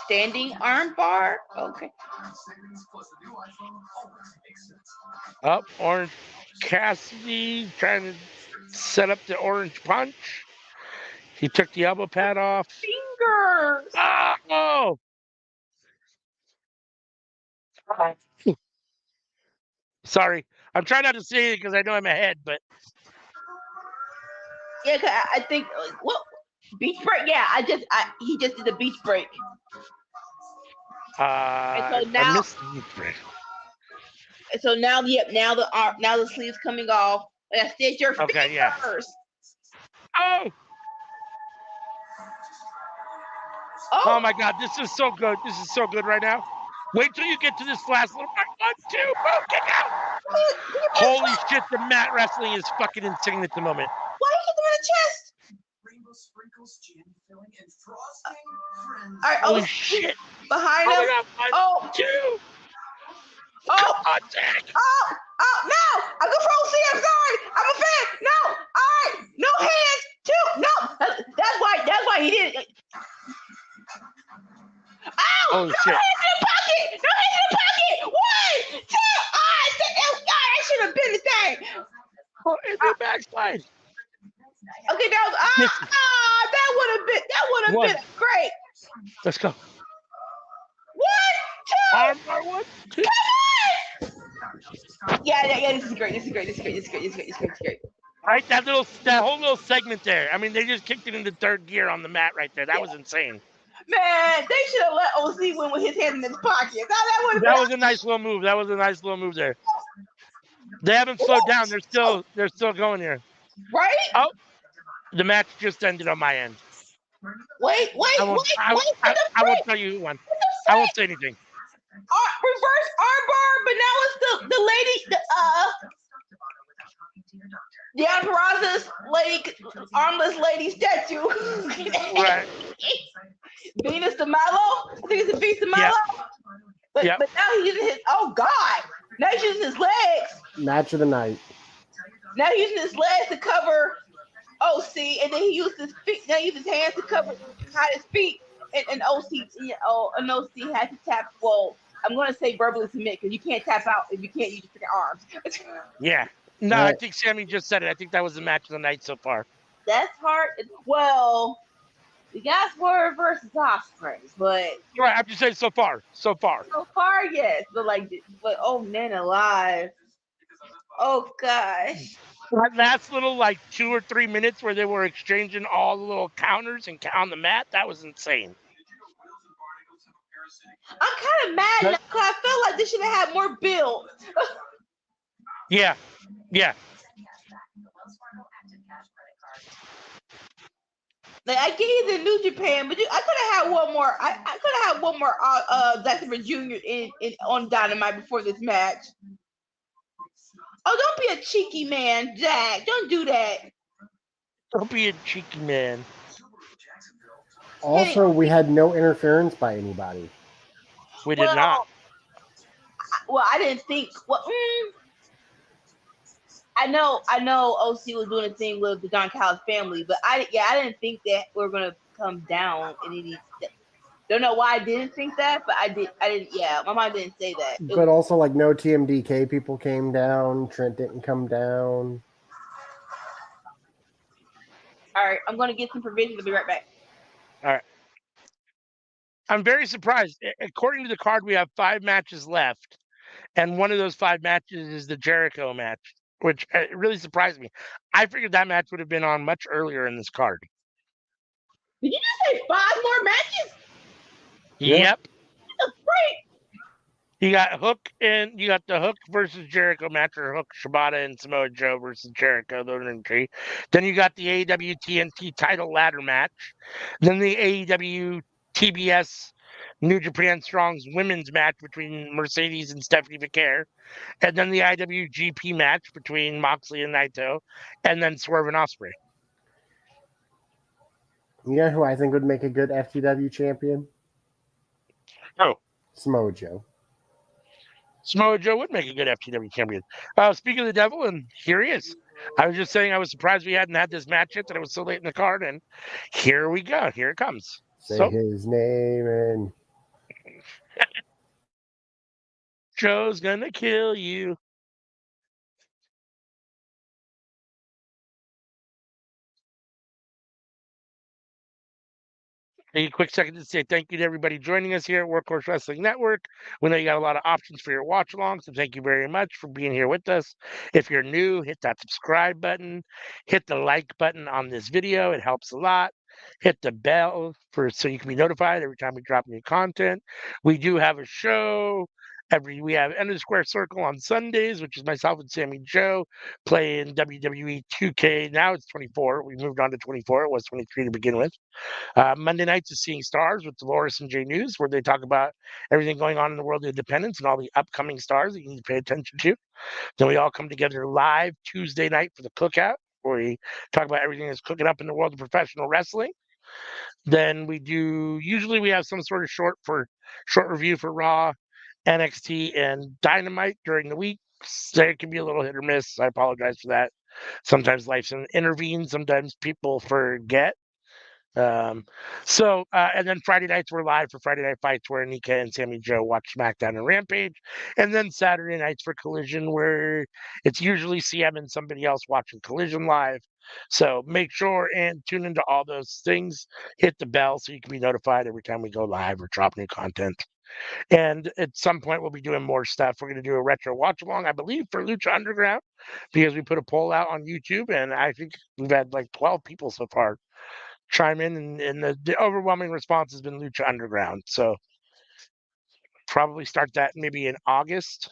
standing arm bar. Okay. Up, Orange Cassidy trying to set up the orange punch. He took the elbow pad off. Fingers. Oh! Sorry, I'm trying not to say it because I know I'm ahead, but yeah, I think what beach break. Yeah, he just did the beach break. I missed the beach break. And so now, now the sleeve's coming off. That's your fingers. Okay, yeah. Oh! Oh my God, this is so good. This is so good right now. Wait till you get to this last little part. 1, 2, boom, kick out. Holy shit, the mat wrestling is fucking insane at the moment. Why hit him in the chest? Rainbow sprinkles, jam filling, and frosting. All right, holy shit. Behind him. Oh, 2. Oh, come on, Jack. Oh, no. I control C. I'm sorry. I'm a fan. No. All right. No hands. 2. No. That's why he did it. Oh, holy no shit. Hands in the pocket. No hands in the pocket. 1, 2. That should have been the thing. Oh, it's a backslide. Okay, that would have been great. Let's go. 1, 2. Arm bar 1, 2. Come on. Yeah. This is great. Right, that whole little segment there. I mean, they just kicked it into third gear on the mat right there. That was insane. Man, they should have let OC win with his hand in his pocket. That was a nice little move. That was a nice little move there. They haven't slowed down. They're still going here. Right? Oh, the match just ended on my end. Wait, I won't. I won't tell you who won. I won't say anything. Reverse armbar, but now it's the lady, the Peraza's lady, armless lady statue. Right. Venus de Milo. I think it's a Venus de Milo. Yep. But now he's using his. Oh God! Now he's using his legs. Match of the night. Now he's using his legs to cover OC, and then he used his feet. Now he used his hands to hide his feet. And OC, and OC had to tap. Well, I'm going to say verbally submit because you can't tap out if you can't use your freaking arms. Yeah. No, I think Sammy just said it. I think that was the match of the night so far. That's hard. Well, we got Swerve versus Osprey, but right. I'm just saying so far. So far, yes. But oh man, alive. Oh gosh. That last little 2 or 3 minutes where they were exchanging all the little counters and on the mat, that was insane. I'm kind of mad now because I felt like they should have had more build. Yeah. I gave you the New Japan, but I could have had one more. I could have had one more Dr. Jr. in on Dynamite before this match. Oh, don't be a cheeky man, Jack. Don't do that. Don't be a cheeky man. Also, we had no interference by anybody. We did not. Well, I didn't think. Well, I know OC was doing a thing with the Don Callis family, but I didn't think that we were gonna come down in any. Don't know why I didn't think that, but I didn't. Yeah, my mind didn't say that. But also, no TMDK people came down. Trent didn't come down. All right, I'm gonna get some provisions. I'll be right back. All right. I'm very surprised. According to the card, we have 5 matches left, and one of those 5 matches is the Jericho match, which really surprised me. I figured that match would have been on much earlier in this card. Did you just say 5 more matches? Yep. Great. You got the Hook versus Jericho match, or Hook, Shibata, and Samoa Joe versus Jericho, those are 3. Then you got the AEW TNT title ladder match. Then the AEW TBS New Japan Strong's women's match between Mercedes and Stephanie Vicaire. And then the IWGP match between Moxley and Naito. And then Swerve and Osprey. You know who I think would make a good FTW champion? Oh. Samoa Joe. Samoa Joe would make a good FTW champion. Speaking of the devil, and here he is. I was just saying I was surprised we hadn't had this match yet, that it was so late in the card, and here we go. Here it comes. Say his name and... Joe's gonna kill you. Take a quick second to say thank you to everybody joining us here at Workhorse Wrestling Network. We know you got a lot of options for your watch along, so thank you very much for being here with us. If you're new, hit that subscribe button, hit the like button on this video. It helps a lot. Hit the bell so you can be notified every time we drop new content. We do have a show. We have End of the Square Circle on Sundays, which is myself and Sammy Joe playing WWE 2K. Now it's 24. We moved on to 24. It was 23 to begin with. Monday nights is Seeing Stars with Dolores and Jay News, where they talk about everything going on in the world of independence and all the upcoming stars that you need to pay attention to. Then we all come together live Tuesday night for the Cookout, where we talk about everything that's cooking up in the world of professional wrestling. Then usually we have some sort of short review for Raw, NXT, and Dynamite during the week. So it can be a little hit or miss. I apologize for that. Sometimes life intervenes. Sometimes people forget. And then Friday nights we're live for Friday Night Fights, where Nika and Sammy Joe watch SmackDown and Rampage. And then Saturday nights for Collision, where it's usually CM and somebody else watching Collision live. So make sure and tune into all those things. Hit the bell so you can be notified every time we go live or drop new content. And at some point, we'll be doing more stuff. We're going to do a retro watch along, I believe, for Lucha Underground, because we put a poll out on YouTube, and I think we've had 12 people so far chime in, and the overwhelming response has been Lucha Underground. So probably start that maybe in August.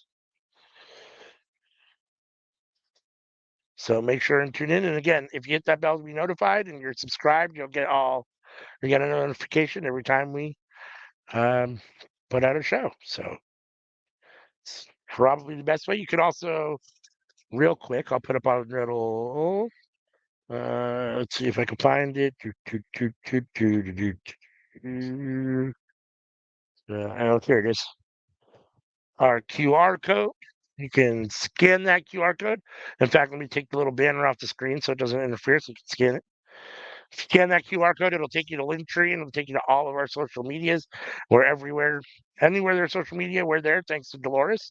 So make sure and tune in. And again, if you hit that bell to be notified and you're subscribed, you'll get all you get a notification every time we put out a show. So it's probably the best way. You could also, real quick, I'll put up a little. Let's see if I can find it. Oh, here it is. Our QR code. You can scan that QR code. In fact, let me take the little banner off the screen so it doesn't interfere, so you can scan it. Scan that QR code, it'll take you to Linktree and it'll take you to all of our social medias. We're everywhere, anywhere there's social media, we're there, thanks to Dolores.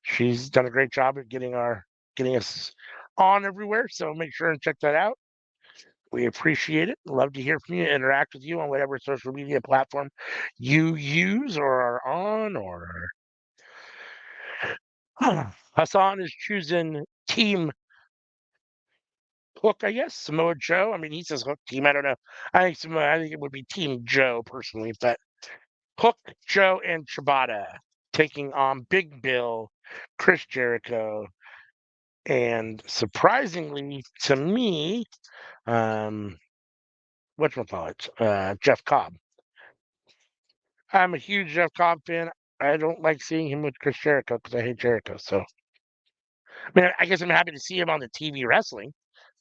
She's done a great job at getting us on everywhere. So make sure and check that out. We appreciate it. Love to hear from you, interact with you on whatever social media platform you use or are on, or Hassan is choosing Team Hook, I guess. Samoa Joe. I mean, he says Hook Team. I don't know. I think it would be Team Joe personally, but Hook, Joe, and Shibata taking on Big Bill, Chris Jericho, and surprisingly to me, whatchamacallit, Jeff Cobb. I'm a huge Jeff Cobb fan. I don't like seeing him with Chris Jericho because I hate Jericho. So, I mean, I guess I'm happy to see him on the TV wrestling.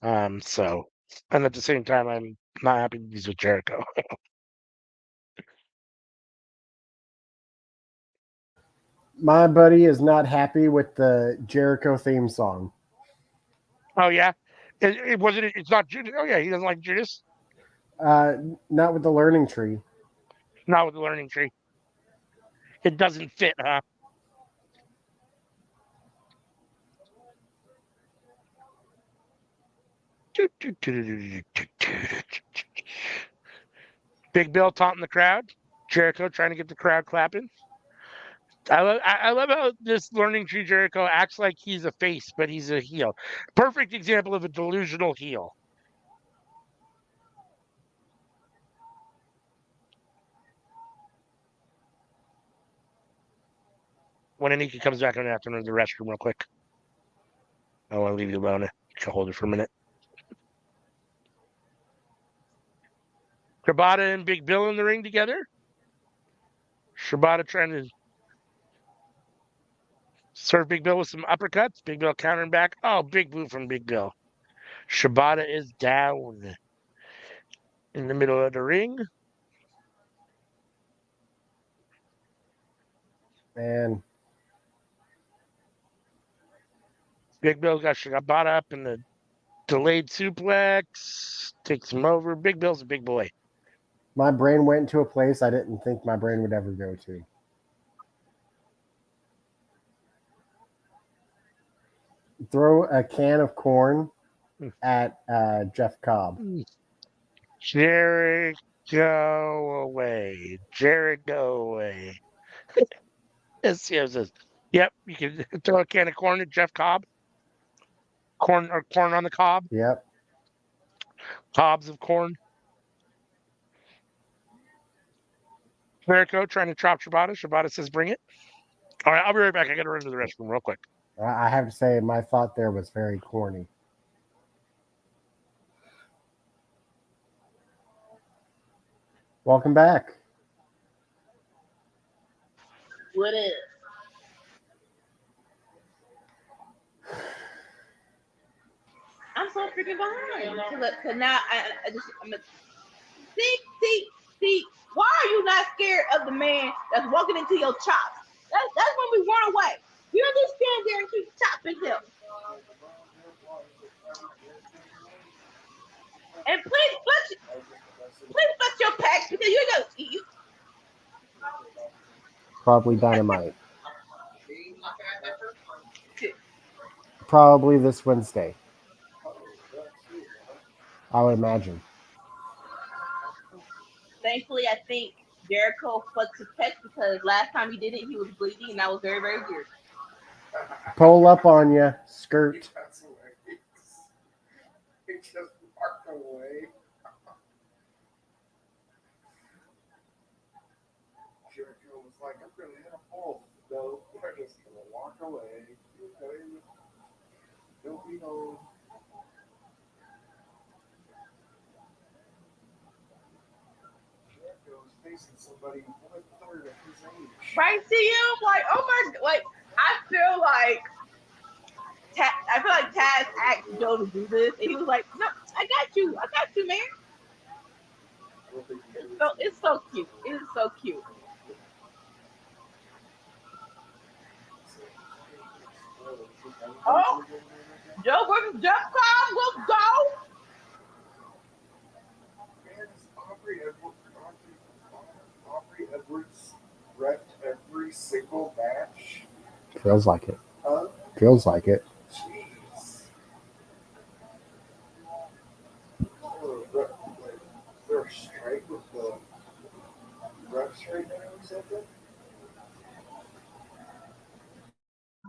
So, and at the same time, I'm not happy that he's with Jericho. My buddy is not happy with the Jericho theme song. Oh yeah, it wasn't. It's not Judas. Oh yeah, he doesn't like Judas. Not with the learning tree. Not with the learning tree. It doesn't fit, huh? Big Bill taunting the crowd. Jericho trying to get the crowd clapping. I love how this learning tree Jericho acts like he's a face, but he's a heel. Perfect example of a delusional heel. When Anika comes back, I'm gonna have to run to the restroom real quick. I want to leave you alone. To hold it for a minute. Shibata and Big Bill in the ring together. Shibata trying to serve Big Bill with some uppercuts. Big Bill countering back. Oh, big boot from Big Bill. Shibata is down in the middle of the ring. Man, Big Bill got Shibata up in the delayed suplex. Takes him over. Big Bill's a big boy. my brain went to a place I didn't think my brain would ever go to. Throw a can of corn at Jeff Cobb. Jared, go away. Jared, go away. Yes, yes, yes. Yep, you can throw a can of corn at Jeff Cobb. Corn on the cob. Yep. Cobs of corn. Jericho trying to chop Shibata. Shibata says, bring it. All right, I'll be right back. I got to run to the restroom real quick. I have to say, my thought there was very corny. Welcome back. What is? I'm so freaking behind. Cause now I'm a, see. Why are you not scared of the man that's walking into your chops? That's when we run away. You don't just stand there and keep chopping him. And please flex your packs because you Probably Dynamite. Probably this Wednesday. I would imagine. Thankfully, I think Jericho flexed his pecs because last time he did it, he was bleeding, and that was very, very weird. Pull up on you, skirt. He just walked away. Jericho was like, I'm going to hit a pole. No, we're just going to walk away. Okay. Don't be home. facing somebody 1/3 of his age. Right, CM? Like, oh my, like, I feel like Taz asked Joe to do this, and he was like, "No, I got you, man." I don't think he It's so cute. It is so cute. Oh, Joe versus Jeff Cobb. Let's go. Man, is Aubrey Edwards wrecked every single match. Feels like it. Huh? Feels like it. Jeez. They're straight with the refs right now or something?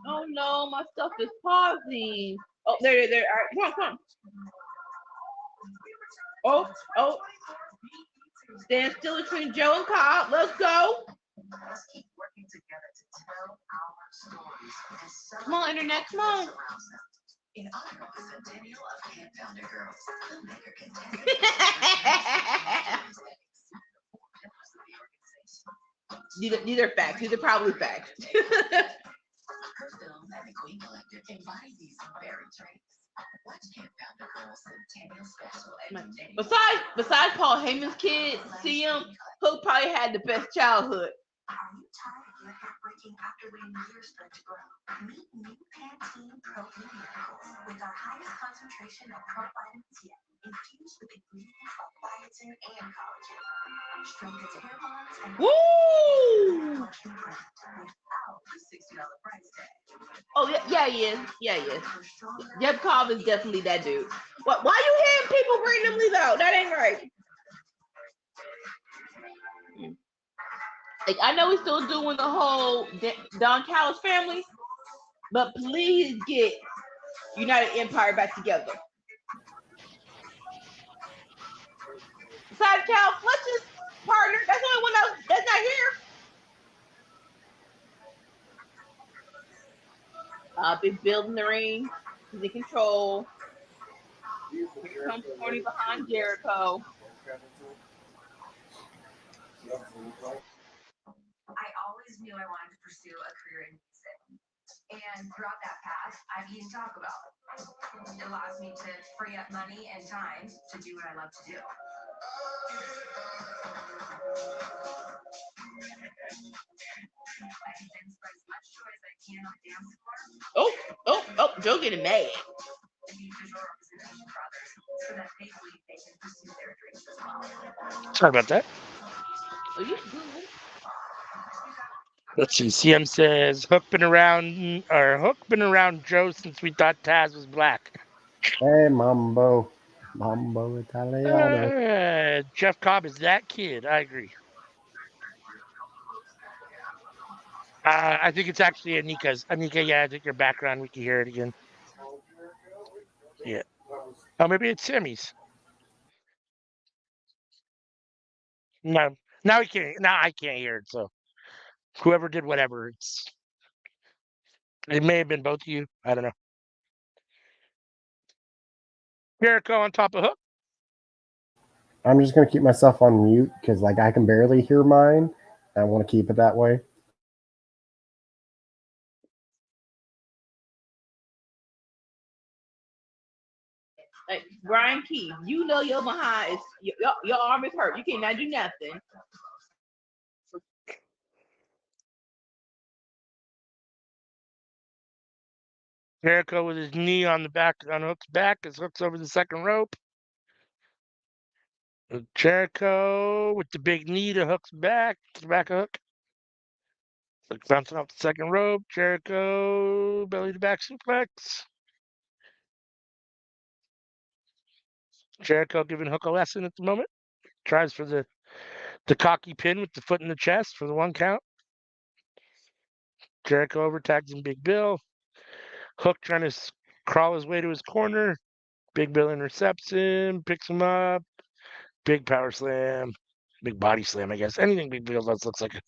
Oh no, my stuff is pausing. Oh, there. All right, come on. Oh. Stand still between Joe and Cobb. Let's go. Let's keep working together to tell our stories. Come on, Internet, come on. In honor of the centennial of Camp Founder Girls, filmmaker These are facts. These are probably facts. Her film and the Queen Collective embody these very traits. Watch Camp Founder Girls Centennial Special. Besides Paul Heyman's kid, CM, Hook probably had the best childhood. Are you tired of your hair breaking after waiting years for it to grow? Meet new Pantene Pro Miracles with our highest concentration of provitamins yet, infused with ingredients like biotin and collagen. Strengthens hair bonds and Woo! without the $60 price tag. Oh yeah, he is. Jeff Cobb is definitely that dude. Why you having people randomly though? That ain't right. Like, I know we're still doing the whole Don Callis family, but please get United Empire back together. Besides Cal Fletcher's partner, that's the only one that's not here. Big Bill in the ring. He's in control. Here comes Corny behind Jericho. I always knew I wanted to pursue a career in music. And throughout that path, I've eaten Taco Bell. It allows me to free up money and time to do what I love to do. I can then spread as much joy as I can on the dance floor. Oh, Joe getting mad. And be visual representation for others so that they believe they can pursue their dreams as well. Sorry about that. Oh, you good. Let's see. CM says Hook been around Joe since we thought Taz was black. Hey, Mambo Italiano. Jeff Cobb is that kid. I agree. I think it's actually Anika's. Anika, yeah, I think your background. We can hear it again. Yeah. Oh, maybe it's Sammy's. No, now we can't. Now I can't hear it. So whoever did whatever, it may have been both of you. I don't know. Jericho on top of Hook. I'm just gonna keep myself on mute because like I can barely hear mine. I want to keep it that way. Like, Brian Key, you know your behind is your arm is hurt. You cannot do nothing. Jericho with his knee on Hook's back as Hook's over the second rope. Jericho with the big knee to Hook's back, to the back of Hook. Hook bouncing off the second rope. Jericho belly to back suplex. Jericho giving Hook a lesson at the moment. Tries for the cocky pin with the foot in the chest for the 1 count. Jericho overtags him Big Bill. Hook trying to crawl his way to his corner. Big Bill intercepts him, picks him up. Big power slam. Big body slam, I guess. Anything Big Bill does looks like a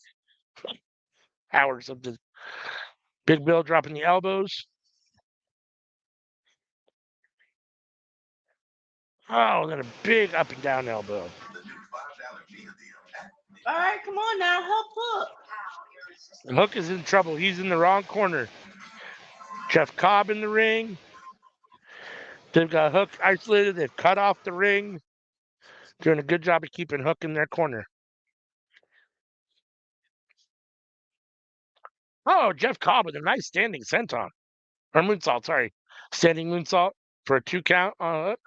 power or something. Big Bill dropping the elbows. Oh, then a big up and down elbow. The new $5 meal deal at All right, come on now, help Hook. Hook is in trouble. He's in the wrong corner. Jeff Cobb in the ring. They've got Hook isolated. They've cut off the ring. Doing a good job of keeping Hook in their corner. Oh, Jeff Cobb with a nice standing senton. Or moonsault, sorry. Standing moonsault for a 2 count on Hook.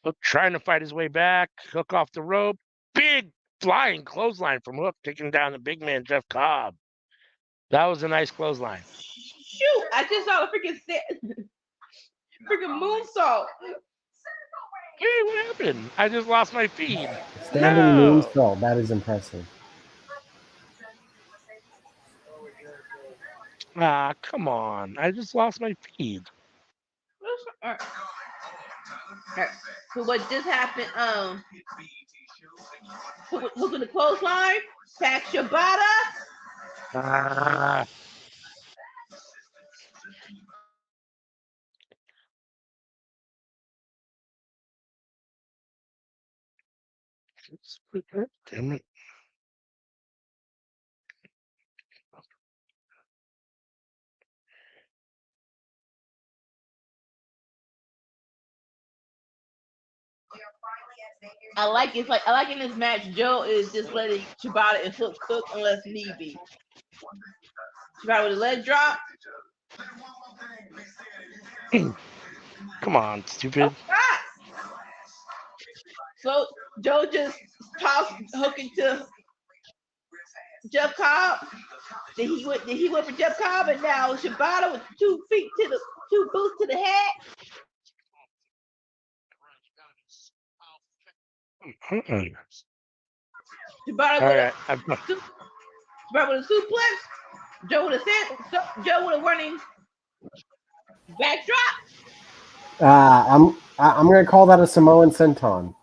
Hook trying to fight his way back. Hook off the rope. Big flying clothesline from Hook, taking down the big man, Jeff Cobb. That was a nice clothesline. Shoot, I just saw the freaking moonsault. Hey, what happened? I just lost my feed. Standing No. moonsault. That is impressive. Ah, come on. I just lost my feed. All right. So what just happened? Look at the clothesline. Tag Shibata. Ah. Damn it. I like in this match, Joe is just letting Shibata and Hook cook unless need be. Shibata with a leg drop. Come on, stupid. Ah! So Joe just tossed Hook into Jeff Cobb. Then he went for Jeff Cobb, and now Shibata with 2 boots to the head. Shibata with a suplex. Joe with a running backdrop. I'm gonna call that a Samoan senton.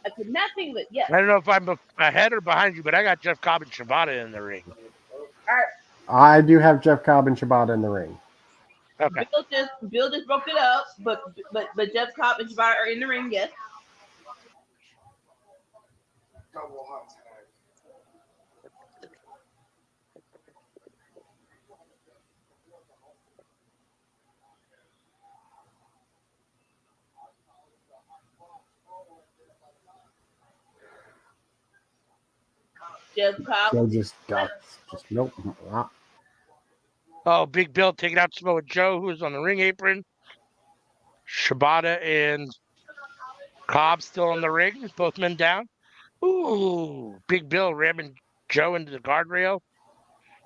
I could nothing but yes. I don't know if I'm ahead or behind you, but I got Jeff Cobb and Shibata in the ring. All right. I do have Jeff Cobb and Shibata in the ring. Okay. Bill just broke it up, but Jeff Cobb and Shibata are in the ring, yes. Double hot tag. Jeff Cobb. So just nope. Oh, Big Bill taking out Samoa Joe, who's on the ring apron. Shibata and Cobb still on the ring, both men down. Ooh, Big Bill ramming Joe into the guardrail.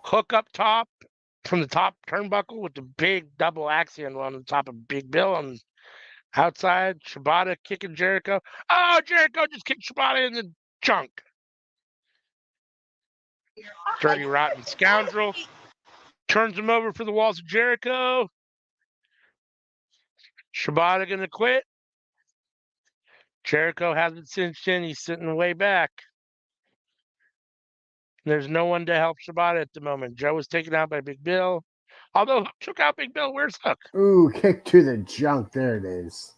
Hook up top from the top turnbuckle with the big double axiom on the top of Big Bill on outside. Shibata kicking Jericho. Oh, Jericho just kicked Shibata in the junk. Dirty, rotten scoundrel. Turns him over for the walls of Jericho. Shibata gonna quit. Jericho hasn't cinched in. He's sitting way back. There's no one to help Shibata at the moment. Joe was taken out by Big Bill. Although Hook took out Big Bill, where's Hook? Ooh, kick to the junk. There it is.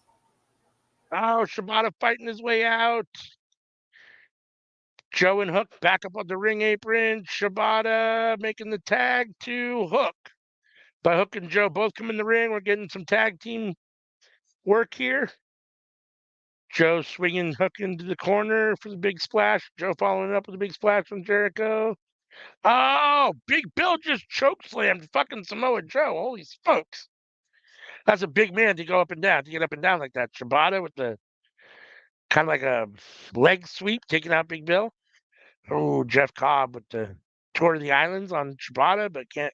Oh, Shibata fighting his way out. Joe and Hook back up on the ring apron. Shibata making the tag to Hook. But Hook and Joe both come in the ring. We're getting some tag team work here. Joe swinging Hook into the corner for the big splash. Joe following up with a big splash from Jericho. Oh, Big Bill just chokeslammed fucking Samoa Joe. Holy smokes. That's a big man to go up and down, to get up and down like that. Shibata with the kind of like a leg sweep, taking out Big Bill. Oh, Jeff Cobb with the tour of the islands on Shibata, but can't.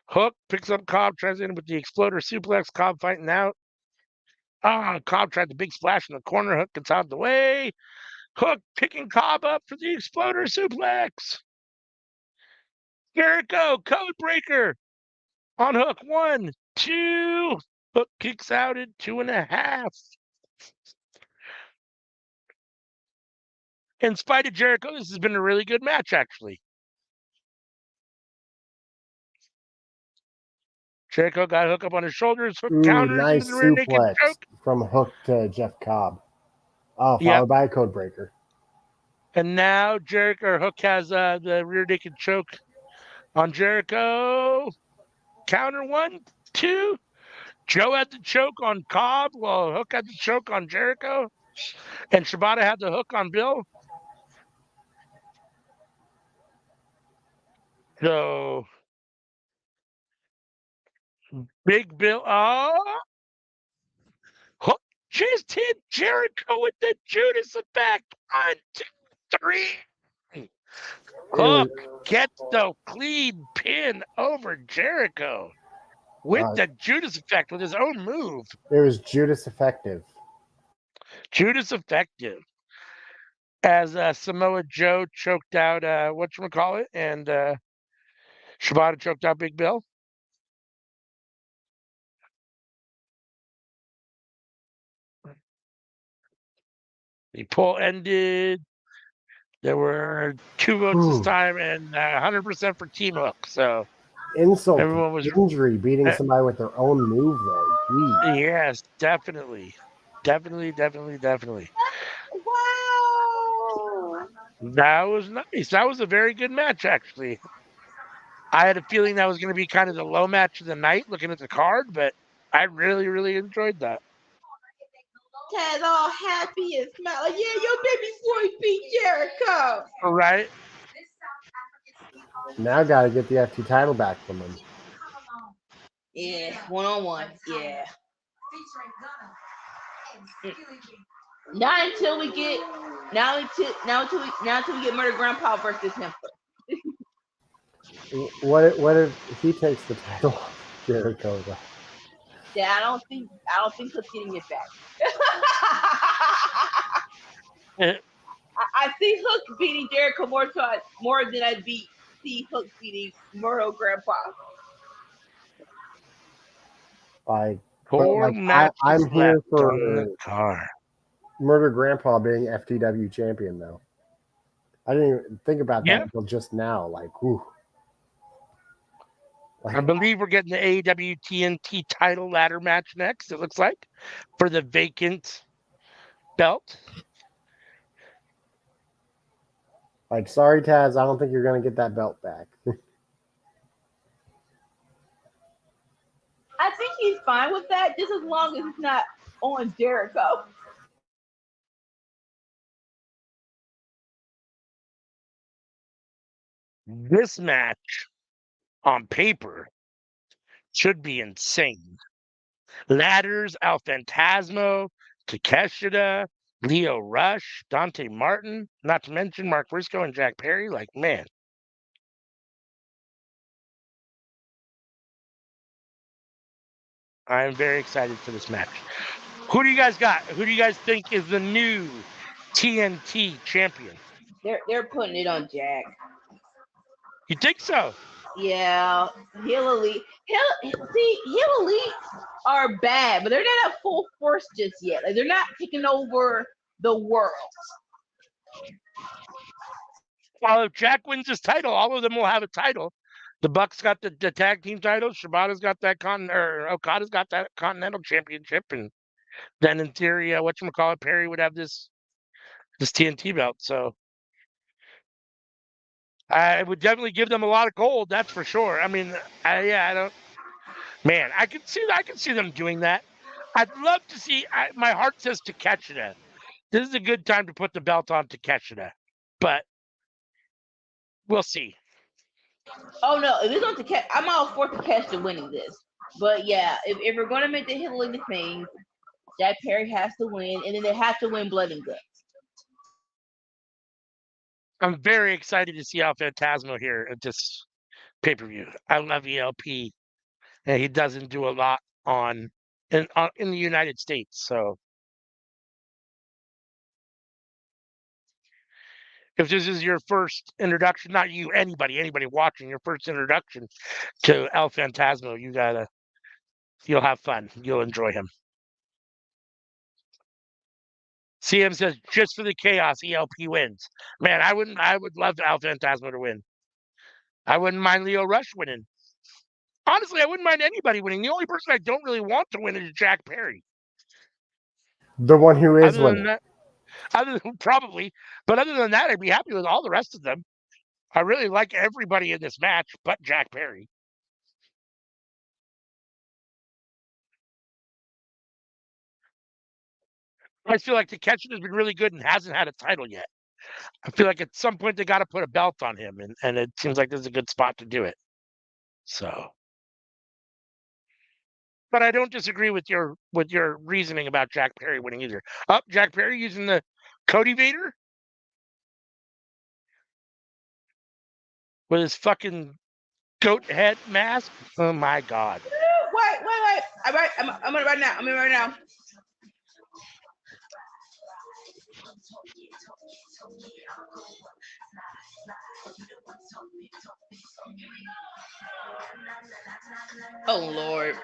Hook picks up Cobb, tries to hit him with the exploder suplex. Cobb fighting out. Cobb tried the big splash in the corner. Hook gets out of the way. Hook picking Cobb up for the exploder suplex. Jericho, code breaker on Hook. 1, 2. Hook kicks out at 2.5. In spite of Jericho, this has been a really good match, actually. Jericho got hook up on his shoulders, hook Ooh, counters nice into the rear naked suplex choke. from Hook to Jeff Cobb. Oh, followed Yep. by a code breaker. And now Hook has the rear naked choke on Jericho. Counter 1, 2. Joe had the choke on Cobb while Hook had the choke on Jericho. And Shibata had the hook on Bill. So Big Bill. Oh, Hook just hit Jericho with the Judas effect. 1, 2, 3. Hook gets the clean pin over Jericho with the Judas effect with his own move. It was Judas effective. Judas effective. As Samoa Joe choked out whatchamacallit, and Shibata choked out Big Bill. The poll ended. There were 2 votes this time, and 100% for Team Hook. So insult everyone was injury beating somebody with their own move, though. Jeez. Yes, definitely. Definitely. Wow. That was nice. That was a very good match, actually. I had a feeling that was going to be kind of the low match of the night looking at the card, but I really, really enjoyed that. Ted's all happy and smiling. Yeah, your baby boy beat Jericho. All right. Now got to get the FT title back from him. Yeah, 1-on-1. Yeah. Not until we get Murder Grandpa versus him. What if he takes the title off Jericho? Yeah, I don't think Hook's getting it back. I see Hook beating Jericho more than I'd see Hook beating Murder Grandpa. I'm here for Murder Grandpa being FTW champion, though. I didn't even think about that until just now. Like, whew. I believe we're getting the AEW TNT title ladder match next, it looks like, for the vacant belt. Like, sorry, Taz, I don't think you're going to get that belt back. I think he's fine with that, just as long as it's not on Jericho. This match on paper should be insane. Ladders, El Phantasmo, Takeshita, Leo Rush, Dante Martin, not to mention Mark Briscoe and Jack Perry. Like, man. I'm very excited for this match. Who do you guys got? Who do you guys think is the new TNT champion? They're putting it on Jack. You think so? Yeah, Heel Elite are bad, but they're not at full force just yet. Like, they're not taking over the world. Well, if Jack wins this title, all of them will have a title. The Bucks got the tag team title. Shibata's got that Okada's got that Continental Championship, and then in theory, Perry would have this TNT belt. So I would definitely give them a lot of gold. That's for sure. I mean, I don't. Man, I can see them doing that. I'd love to see. My heart says Takeshita. This is a good time to put the belt on Takeshita, but we'll see. Oh no, if it's on Takeshita, I'm all for Takeshita winning this. But yeah, if we're gonna make the Hillary the thing, Jack Perry has to win, and then they have to win Blood and Guts. I'm very excited to see El Phantasmo here at this pay-per-view. I love ELP, and he doesn't do a lot in the United States. So if this is your first introduction, not you, anybody watching, your first introduction to El Phantasmo, you'll have fun. You'll enjoy him. CM says, just for the chaos, ELP wins. Man, I would love El Phantasmo to win. I wouldn't mind Leo Rush winning. Honestly, I wouldn't mind anybody winning. The only person I don't really want to win is Jack Perry. The one who is Other than winning. that, probably, but other than that, I'd be happy with all the rest of them. I really like everybody in this match, but Jack Perry. I feel like Takagi has been really good and hasn't had a title yet. I feel like at some point they got to put a belt on him, and it seems like this is a good spot to do it. So, but I don't disagree with your reasoning about Jack Perry winning either. Up, Jack Perry using the Cody Vader with his fucking goat head mask. Oh my god! Wait. I'm in right now. Oh Lord.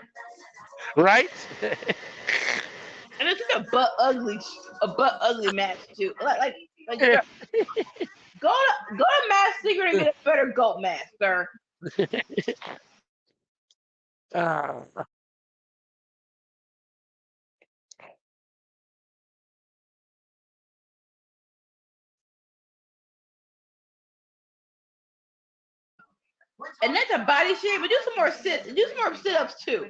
Right? And it's a butt ugly match too. Like Yeah. go to Mask Secret and get a better goat mask, sir. And that's a body shape, but do some more sit-ups too.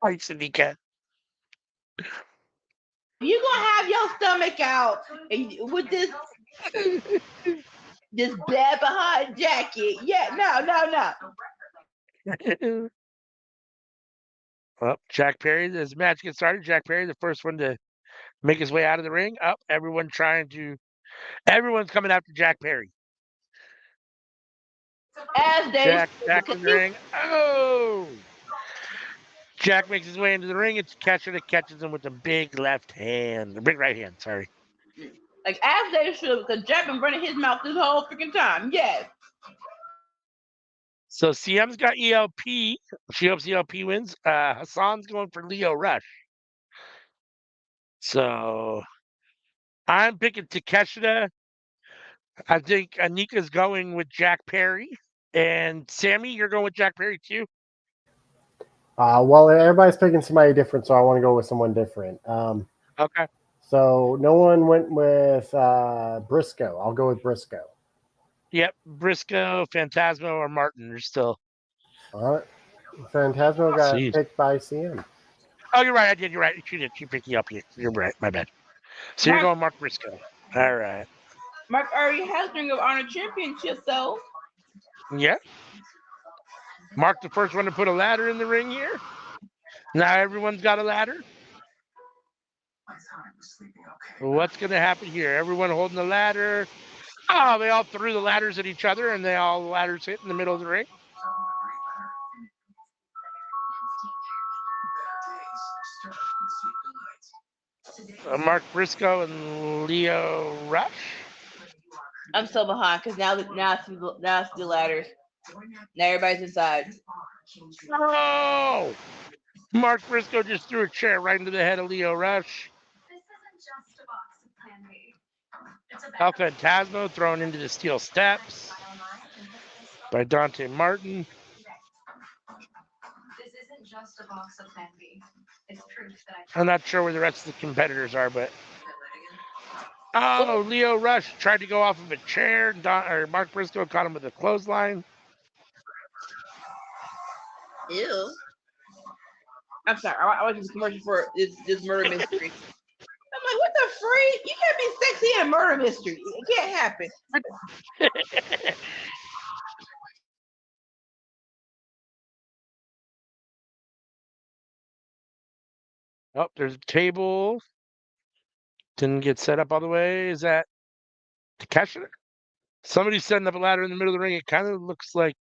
Right, Sanika. You gonna have your stomach out with this bad behind jacket? Yeah, no. Well, Jack Perry, as the match gets started, Jack Perry, the first one to make his way out of the ring. Up, everyone's coming after Jack Perry. As they Jack in the ring. Oh! Jack makes his way into the ring. It's Catcher that catches him with the big left hand, the big right hand. Sorry. Like as they should, because Jack been running his mouth this whole freaking time. Yes. So CM's got ELP. She hopes ELP wins. Hassan's going for Leo Rush. So I'm picking Takeshita. I think Anika's going with Jack Perry. And Sammy, you're going with Jack Perry too? Well, everybody's picking somebody different, so I want to go with someone different. Okay. So no one went with Briscoe. I'll go with Briscoe. Yep. Briscoe, Phantasmo, or Martin are still. Phantasmo got picked by CM. Oh, you're right. I did. You're right. She did. She picked you up. You're right. My bad. So you're going Mark Briscoe. All right. Mark already has Ring of Honor Championship, though. Yeah. Mark, the first one to put a ladder in the ring here. Now everyone's got a ladder. What's going to happen here? Everyone holding the ladder. Oh, they all threw the ladders at each other, and the ladders hit in the middle of the ring. Mark Briscoe and Leo Rush. I'm so behind because now it's the ladders. Now everybody's inside. Oh! Mark Briscoe just threw a chair right into the head of Leo Rush. El Phantasmo thrown into the steel steps by Dante Martin. I'm not sure where the rest of the competitors are, but Leo Rush tried to go off of a chair. Mark Briscoe caught him with a clothesline. Ew. I'm sorry. I was just commercial for this murder mystery. I'm like, what the freak? You can't be sexy in a murder mystery. It can't happen. Oh, there's a table. Didn't get set up all the way. Is that Takeshita? Somebody's setting up a ladder in the middle of the ring. It kind of looks like.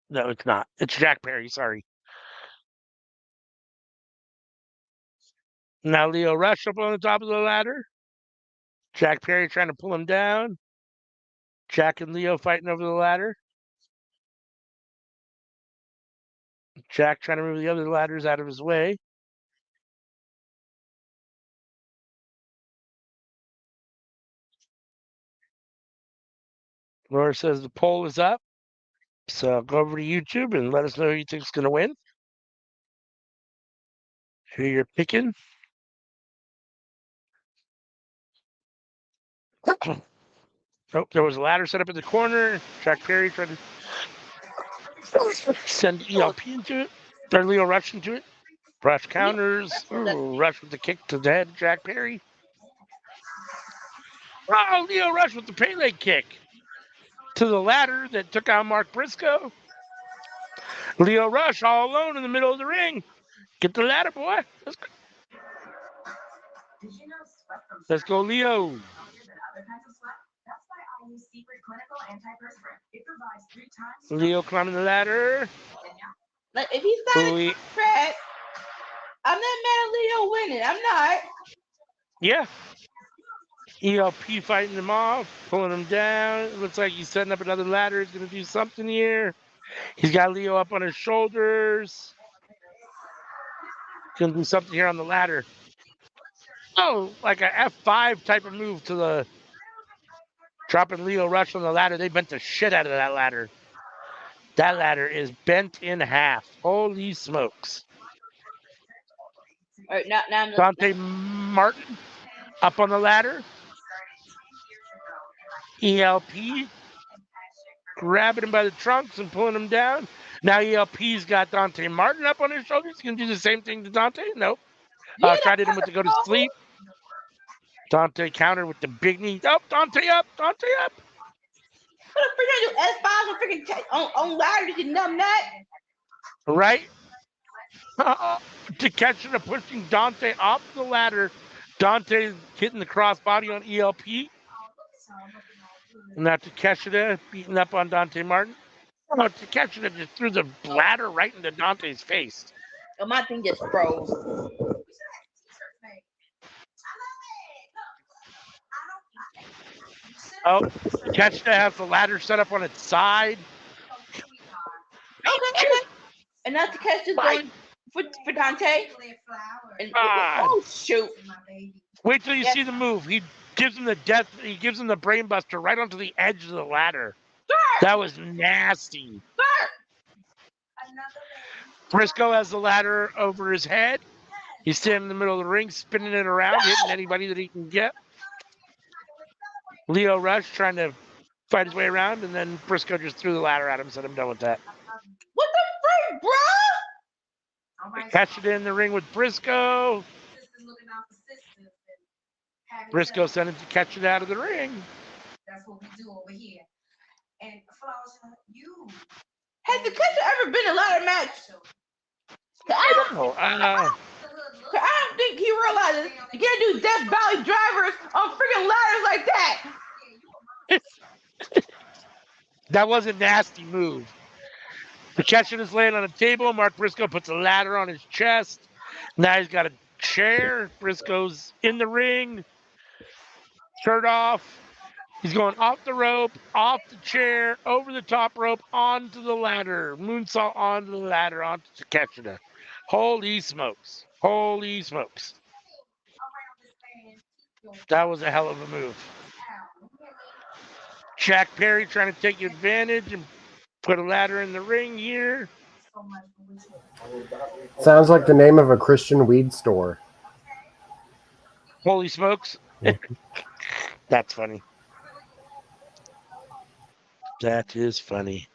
No, it's not. It's Jack Perry. Sorry. Now Leo Rush up on the top of the ladder. Jack Perry trying to pull him down. Jack and Leo fighting over the ladder. Jack trying to move the other ladders out of his way. Laura says the poll is up. So go over to YouTube and let us know who you think is going to win. Who you're picking. Oh, there was a ladder set up in the corner. Jack Perry tried to send ELP into it. Or Leo Rush into it. Rush counters. Ooh, Rush with the kick to the head. Jack Perry. Oh, Leo Rush with the Pele kick to the ladder that took out Mark Briscoe. Leo Rush all alone in the middle of the ring. Get the ladder, boy. Let's go, Leo. Leo climbing the ladder. Like, if he's not a track, I'm not mad at Leo winning. I'm not. Yeah. ELP fighting him off, pulling him down. It looks like he's setting up another ladder. He's going to do something here. He's got Leo up on his shoulders. He's going to do something here on the ladder. Oh, like a F5 type of move to the... Dropping Leo Rush on the ladder. They bent the shit out of that ladder. That ladder is bent in half. Holy smokes. All right, now Dante Martin up on the ladder. ELP grabbing him by the trunks and pulling him down. Now ELP's got Dante Martin up on his shoulders. He's going to do the same thing to Dante? Nope. Tried to hit him with the go to sleep. Dante countered with the big knee. Oh, Dante up. Dante up. What a freaking do S5 and freaking on ladder to numb that? Right? Takeshita pushing Dante off the ladder. Dante hitting the crossbody on ELP. And now Takeshita beating up on Dante Martin. Oh, Takeshita just threw the ladder right into Dante's face. Oh, my thing just froze. Oh, Takeshita has the ladder set up on its side. Okay. And now Takeshita's going for Dante. And, oh, shoot. Wait till you see the move. He gives him the brain buster right onto the edge of the ladder. That was nasty. Briscoe has the ladder over his head. He's standing in the middle of the ring, spinning it around, hitting anybody that he can get. Leo Rush trying to fight his way around, and then Briscoe just threw the ladder at him and said, I'm done with that. What the freak, bro? Catch it in the ring with Briscoe. Briscoe sent him to catch it out of the ring. That's what we do over here. And you has the Takeshita ever been in a ladder match? I don't know. I don't think he realizes you can't do Death Valley drivers on freaking ladders like that. That was a nasty move. Takeshita is laying on a table. Mark Briscoe puts a ladder on his chest. Now he's got a chair. Briscoe's in the ring. Shirt off. He's going off the rope, off the chair, over the top rope, onto the ladder. Moonsault onto the ladder, onto Takeshita. Holy smokes. Holy smokes. That was a hell of a move. Jack Perry trying to take advantage and put a ladder in the ring here. Sounds like the name of a Christian weed store. Holy smokes. That's funny. That is funny.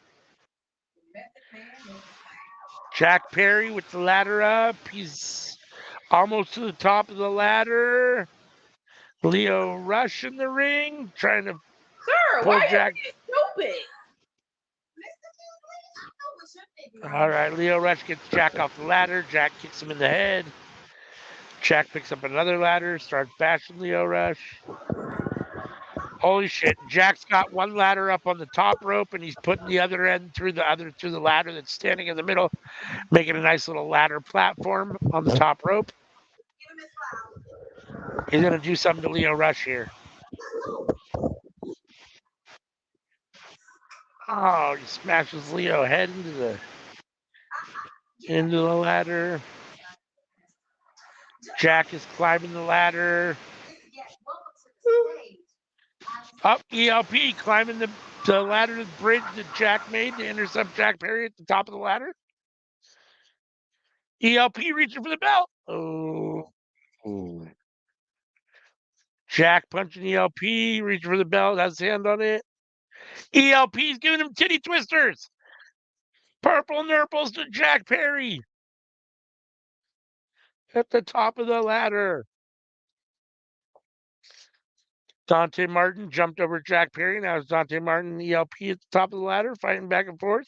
Jack Perry with the ladder up. He's almost to the top of the ladder. Leo Rush in the ring, trying to pull Jack. Stupid. All right, Leo Rush gets Jack off the ladder. Jack kicks him in the head. Jack picks up another ladder, starts bashing Leo Rush. Holy shit! Jack's got one ladder up on the top rope, and he's putting the other end through the ladder that's standing in the middle, making a nice little ladder platform on the top rope. He's gonna do something to Leo Rush here. Oh, he smashes Leo head into the ladder. Jack is climbing the ladder. Up, ELP climbing the The ladder to the bridge that Jack made to intercept Jack Perry at the top of the ladder. ELP reaching for the belt. Oh. Jack punching ELP, reaching for the belt, has his hand on it. ELP's giving him titty twisters. Purple nurples to Jack Perry. At the top of the ladder. Dante Martin jumped over Jack Perry. Now it's Dante Martin and ELP at the top of the ladder, fighting back and forth.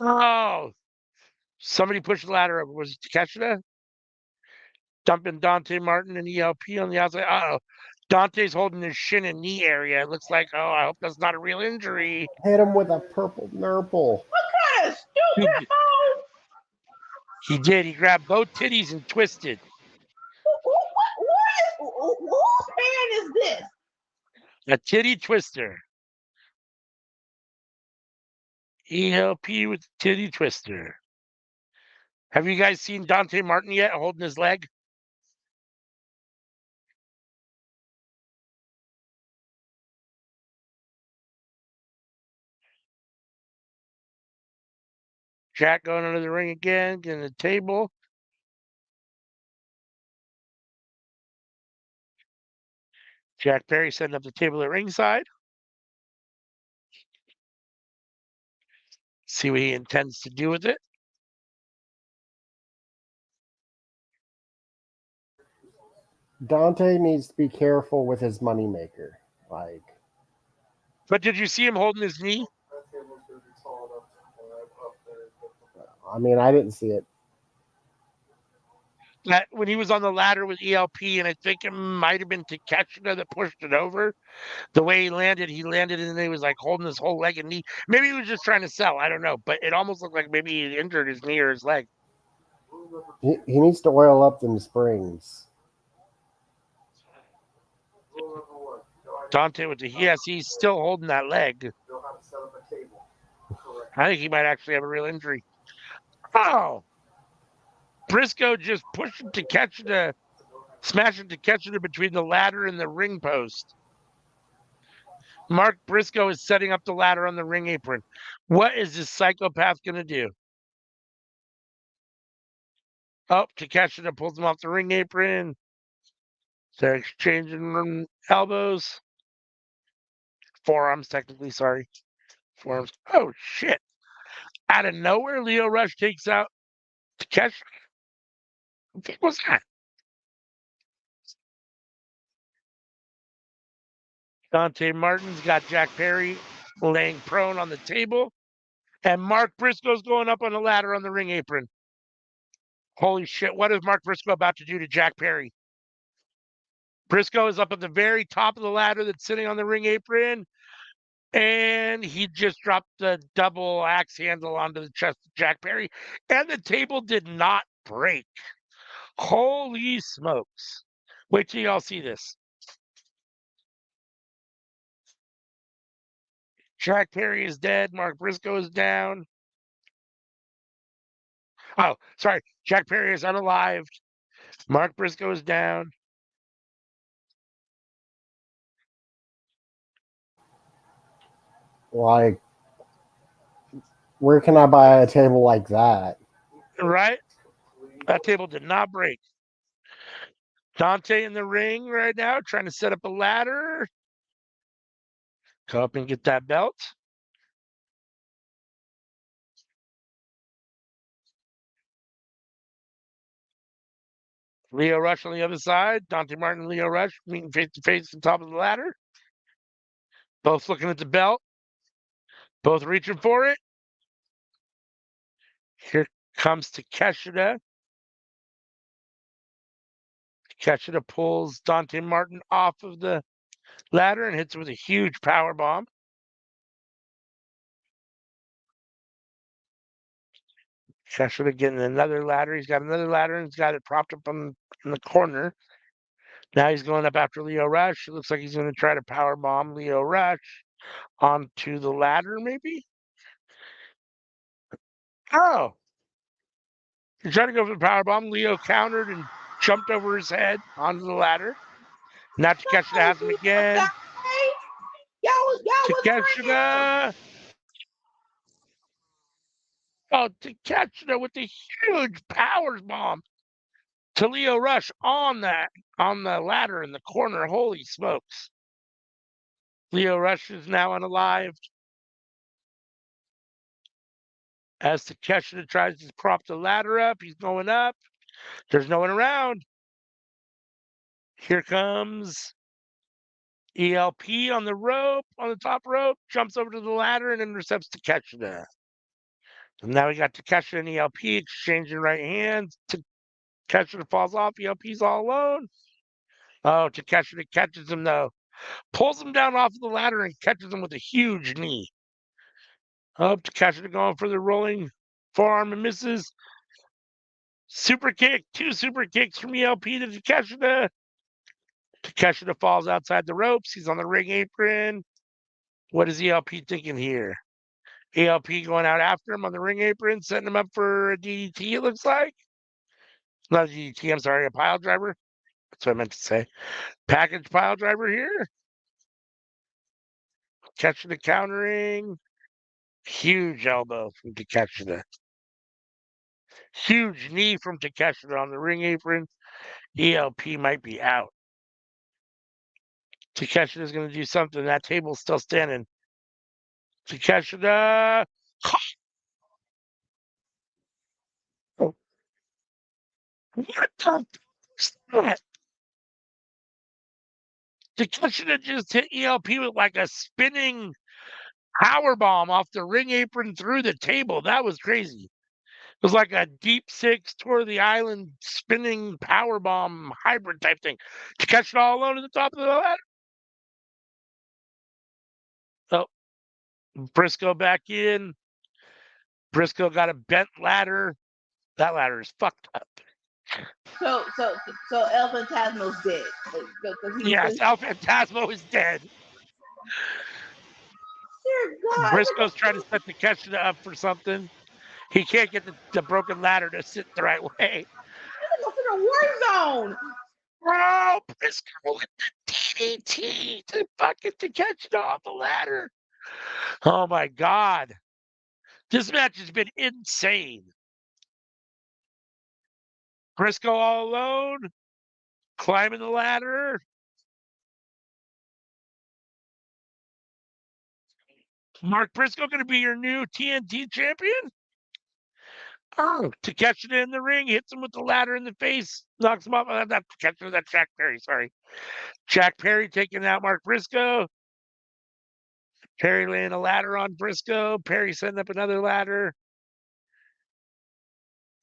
Oh, somebody pushed the ladder over. Was it Takeshita? Dumping Dante Martin and ELP on the outside. Uh-oh. Dante's holding his shin and knee area. It looks like, oh, I hope that's not a real injury. Hit him with a purple nurple. What kind of stupid hoe? He did. He grabbed both titties and twisted. Whose hand is this? A titty twister. ELP with the titty twister. Have you guys seen Dante Martin yet holding his leg? Jack going under the ring again, getting the table. Jack Perry setting up the table at ringside. See what he intends to do with it. Dante needs to be careful with his moneymaker. Like, But did you see him holding his knee? That table's gonna be tall enough to climb up there. I mean, I didn't see it. That when he was on the ladder with ELP, and I think it might have been Takeshita that pushed it over. The way he landed and he was like holding his whole leg and knee. Maybe he was just trying to sell. I don't know. But it almost looked like maybe he injured his knee or his leg. He needs to oil up them springs. Rule number one, Dante with the yes, he's still holding that leg. know how to set up a table. Correct. I think he might actually have a real injury. Oh, Briscoe just pushing Takeshita, smashing Takeshita between the ladder and the ring post. Mark Briscoe is setting up the ladder on the ring apron. What is this psychopath going to do? Oh, Takeshita pulls him off the ring apron. They're exchanging elbows. Forearms, technically, sorry. Forearms. Oh, shit. Out of nowhere, Leo Rush takes out Takeshita. What was that? Dante Martin's got Jack Perry laying prone on the table. And Mark Briscoe's going up on the ladder on the ring apron. Holy shit, what is Mark Briscoe about to do to Jack Perry? Briscoe is up at the very top of the ladder that's sitting on the ring apron. And he just dropped the double axe handle onto the chest of Jack Perry. And the table did not break. Holy smokes. Wait till y'all see this. Jack Perry is dead. Mark Briscoe is down. Oh, sorry. Jack Perry is unalived. Mark Briscoe is down. Like, where can I buy a table like that? Right? That table did not break. Dante in the ring right now, trying to set up a ladder. Come up and get that belt. Leo Rush on the other side. Dante Martin and Leo Rush meeting face to face at the top of the ladder. Both looking at the belt. Both reaching for it. Here comes Takeshita. Takeshita pulls Dante Martin off of the ladder and hits with a huge power bomb. Takeshita getting another ladder. He's got another ladder and he's got it propped up in the corner. Now he's going up after Leo Rush. It looks like he's going to try to power bomb Leo Rush onto the ladder, maybe. Oh, he tried to go for the power bomb. Leo countered and jumped over his head onto the ladder. Now Takeshita has him again. Y'all was Takeshita. Oh, Takeshita with the huge powers bomb to Leo Rush on the ladder in the corner. Holy smokes. Leo Rush is now unalived. As Takeshita tries to prop the ladder up, he's going up. There's no one around. Here comes ELP on the rope, on the top rope, jumps over to the ladder and intercepts Takeshita. And now we got Takeshita and ELP exchanging right hands. Takeshita falls off. ELP's all alone. Oh, Takeshita catches him though. Pulls him down off of the ladder and catches him with a huge knee. Oh, Takeshita going for the rolling forearm and misses. Super kick. 2 super kicks from ELP to Takeshita. Takeshita falls outside the ropes. He's on the ring apron. What is ELP thinking here? ELP going out after him on the ring apron, setting him up for a DDT, it looks like. Not a DDT, I'm sorry, a pile driver. That's what I meant to say. Package pile driver here. Takeshita countering. Huge elbow from Takeshita. Huge knee from Takeshita on the ring apron. ELP might be out. Takeshita's going to do something. That table's still standing. Takeshita. Oh. What the is that? Takeshita just hit ELP with like a spinning power bomb off the ring apron through the table. That was crazy. It was like a deep six tour of the island spinning power bomb hybrid type thing. Takeshita all alone at the top of the ladder. Oh, Briscoe back in. Briscoe got a bent ladder. That ladder is fucked up. So El Phantasmo's dead. Yes, El Phantasmo is dead. Dear God. Briscoe's trying to set Takeshita up for something. He can't get the broken ladder to sit the right way. Go to the war zone. Oh, Briscoe with the DDT to fucking Takeshita off the ladder. Oh my God. This match has been insane. Briscoe all alone, climbing the ladder. Mark Briscoe going to be your new TNT champion? Oh, Takeshita in the ring, hits him with the ladder in the face, knocks him off. Not Takeshita, that's Jack Perry, sorry. Jack Perry taking out Mark Briscoe. Perry laying a ladder on Briscoe. Perry setting up another ladder.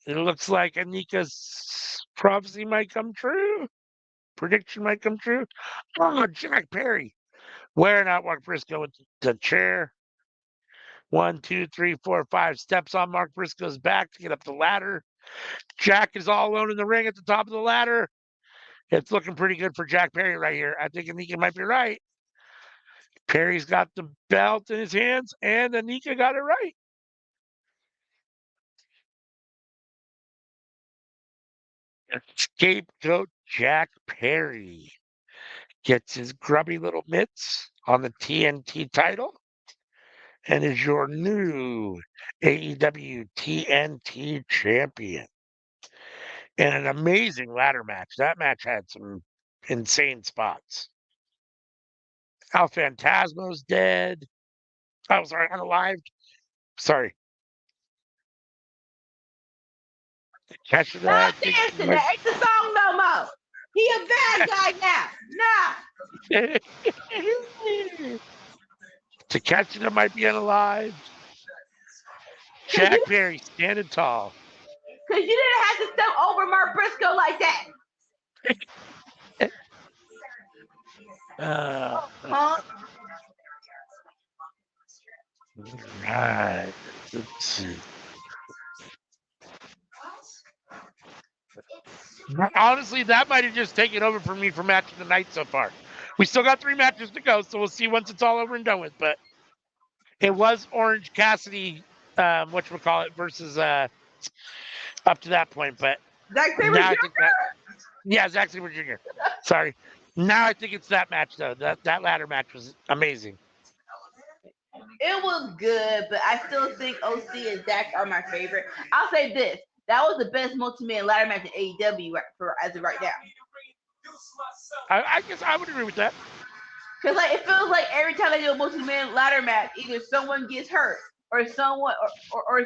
It looks like Anika's prophecy might come true. Prediction might come true. Oh, Jack Perry wearing out Mark Briscoe with the chair. 1, 2, 3, 4, 5 steps on Mark Briscoe's back to get up the ladder. Jack is all alone in the ring at the top of the ladder. It's looking pretty good for Jack Perry right here. I think Anika might be right. Perry's got the belt in his hands, and Anika got it right. Scapegoat Jack Perry gets his grubby little mitts on the TNT title and is your new AEW TNT champion. And an amazing ladder match. That match had some insane spots. El Phantasmo's dead. Oh, sorry, unalived. Sorry. Catching Not that. dancing. That ain't the song no more. He a bad guy now. Nah. Takeshita might be unalived. Jack Perry standing tall. Because you didn't have to step over Mark Briscoe like that. Right. Let's see. Honestly, that might have just taken over for me for match of the night so far. We still got 3 matches to go, so we'll see once it's all over and done with. But it was Orange Cassidy, whatchamacallit, versus up to that point. But Zack Sabre Jr.? Yeah, Zack Sabre Jr. Sorry. Now I think it's that match though. That ladder match was amazing. It was good, but I still think OC and Dak are my favorite. I'll say this: that was the best multi-man ladder match in AEW as of right now. I guess I would agree with that. Cause like it feels like every time they do a multi-man ladder match, either someone gets hurt or someone or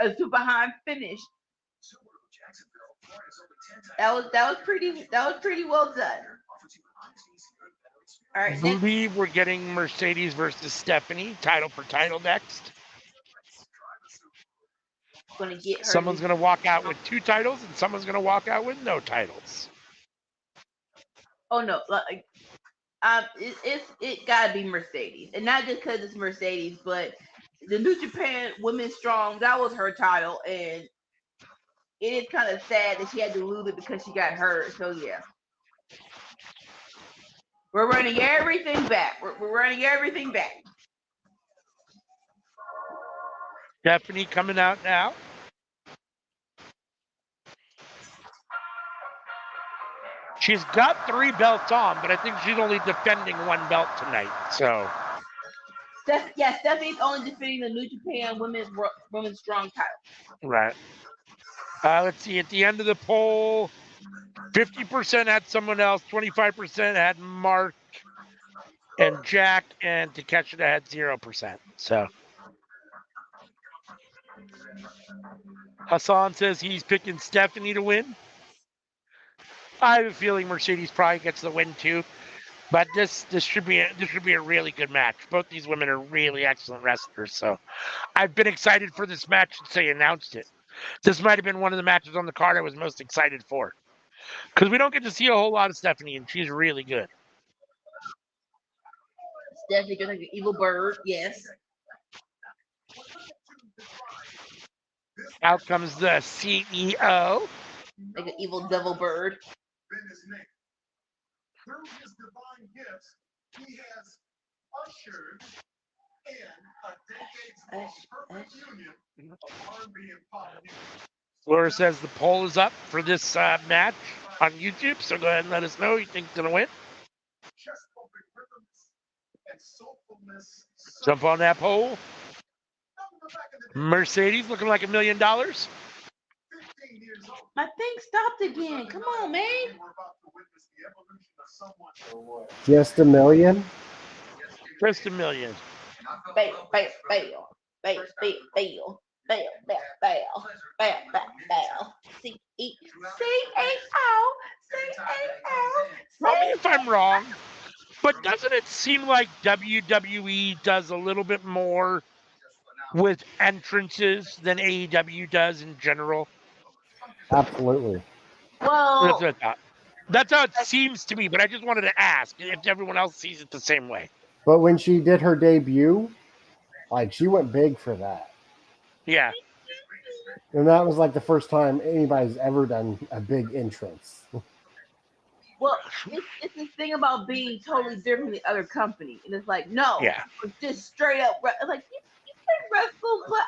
a super behind finish. That was pretty well done. All right, I believe we're getting Mercedes versus Stephanie title for title next. Gonna get her. Someone's gonna walk out with 2 titles, and someone's gonna walk out with no titles. Oh no, like it gotta be Mercedes, and not just because it's Mercedes, but the New Japan Women's Strong, that was her title, and it is kind of sad that she had to lose it because she got hurt. So yeah, we're running everything back. We're running everything back. Stephanie coming out now. She's got 3 belts on, but I think she's only defending 1 belt tonight. So, Stephanie's only defending the New Japan Women's Strong title. Right. Let's see. At the end of the poll, 50% had someone else, 25% had Mark and Jack, and Takeshita had 0%. So, Hassan says he's picking Stephanie to win. I have a feeling Mercedes probably gets the win too, but this should be a really good match. Both these women are really excellent wrestlers, so I've been excited for this match since they announced it. This might have been one of the matches on the card I was most excited for, because we don't get to see a whole lot of Stephanie, and she's really good. Stephanie like an evil bird, yes. Out comes the CEO, like an evil devil bird. Through his divine gifts, he has ushered in a decade's perfect union of R&B and pop music. Laura says the poll is up for this match on YouTube, so go ahead and let us know who you think's going to win. Jump on that poll. Mercedes looking like $1 million. My thing stopped again. Come on, man. Just $1 million? Just $1 million. Bail. Tell me if I'm wrong, but doesn't it seem like WWE does a little bit more with entrances than AEW does in general? Absolutely. Well, that's what I thought. That's how it seems to me, but I just wanted to ask if everyone else sees it the same way. But when she did her debut, like, she went big for that. Yeah. And that was like the first time anybody's ever done a big entrance. Well, it's this thing about being totally different than the other company. And it's like, no, it's just straight up. Like, you can wrestle, but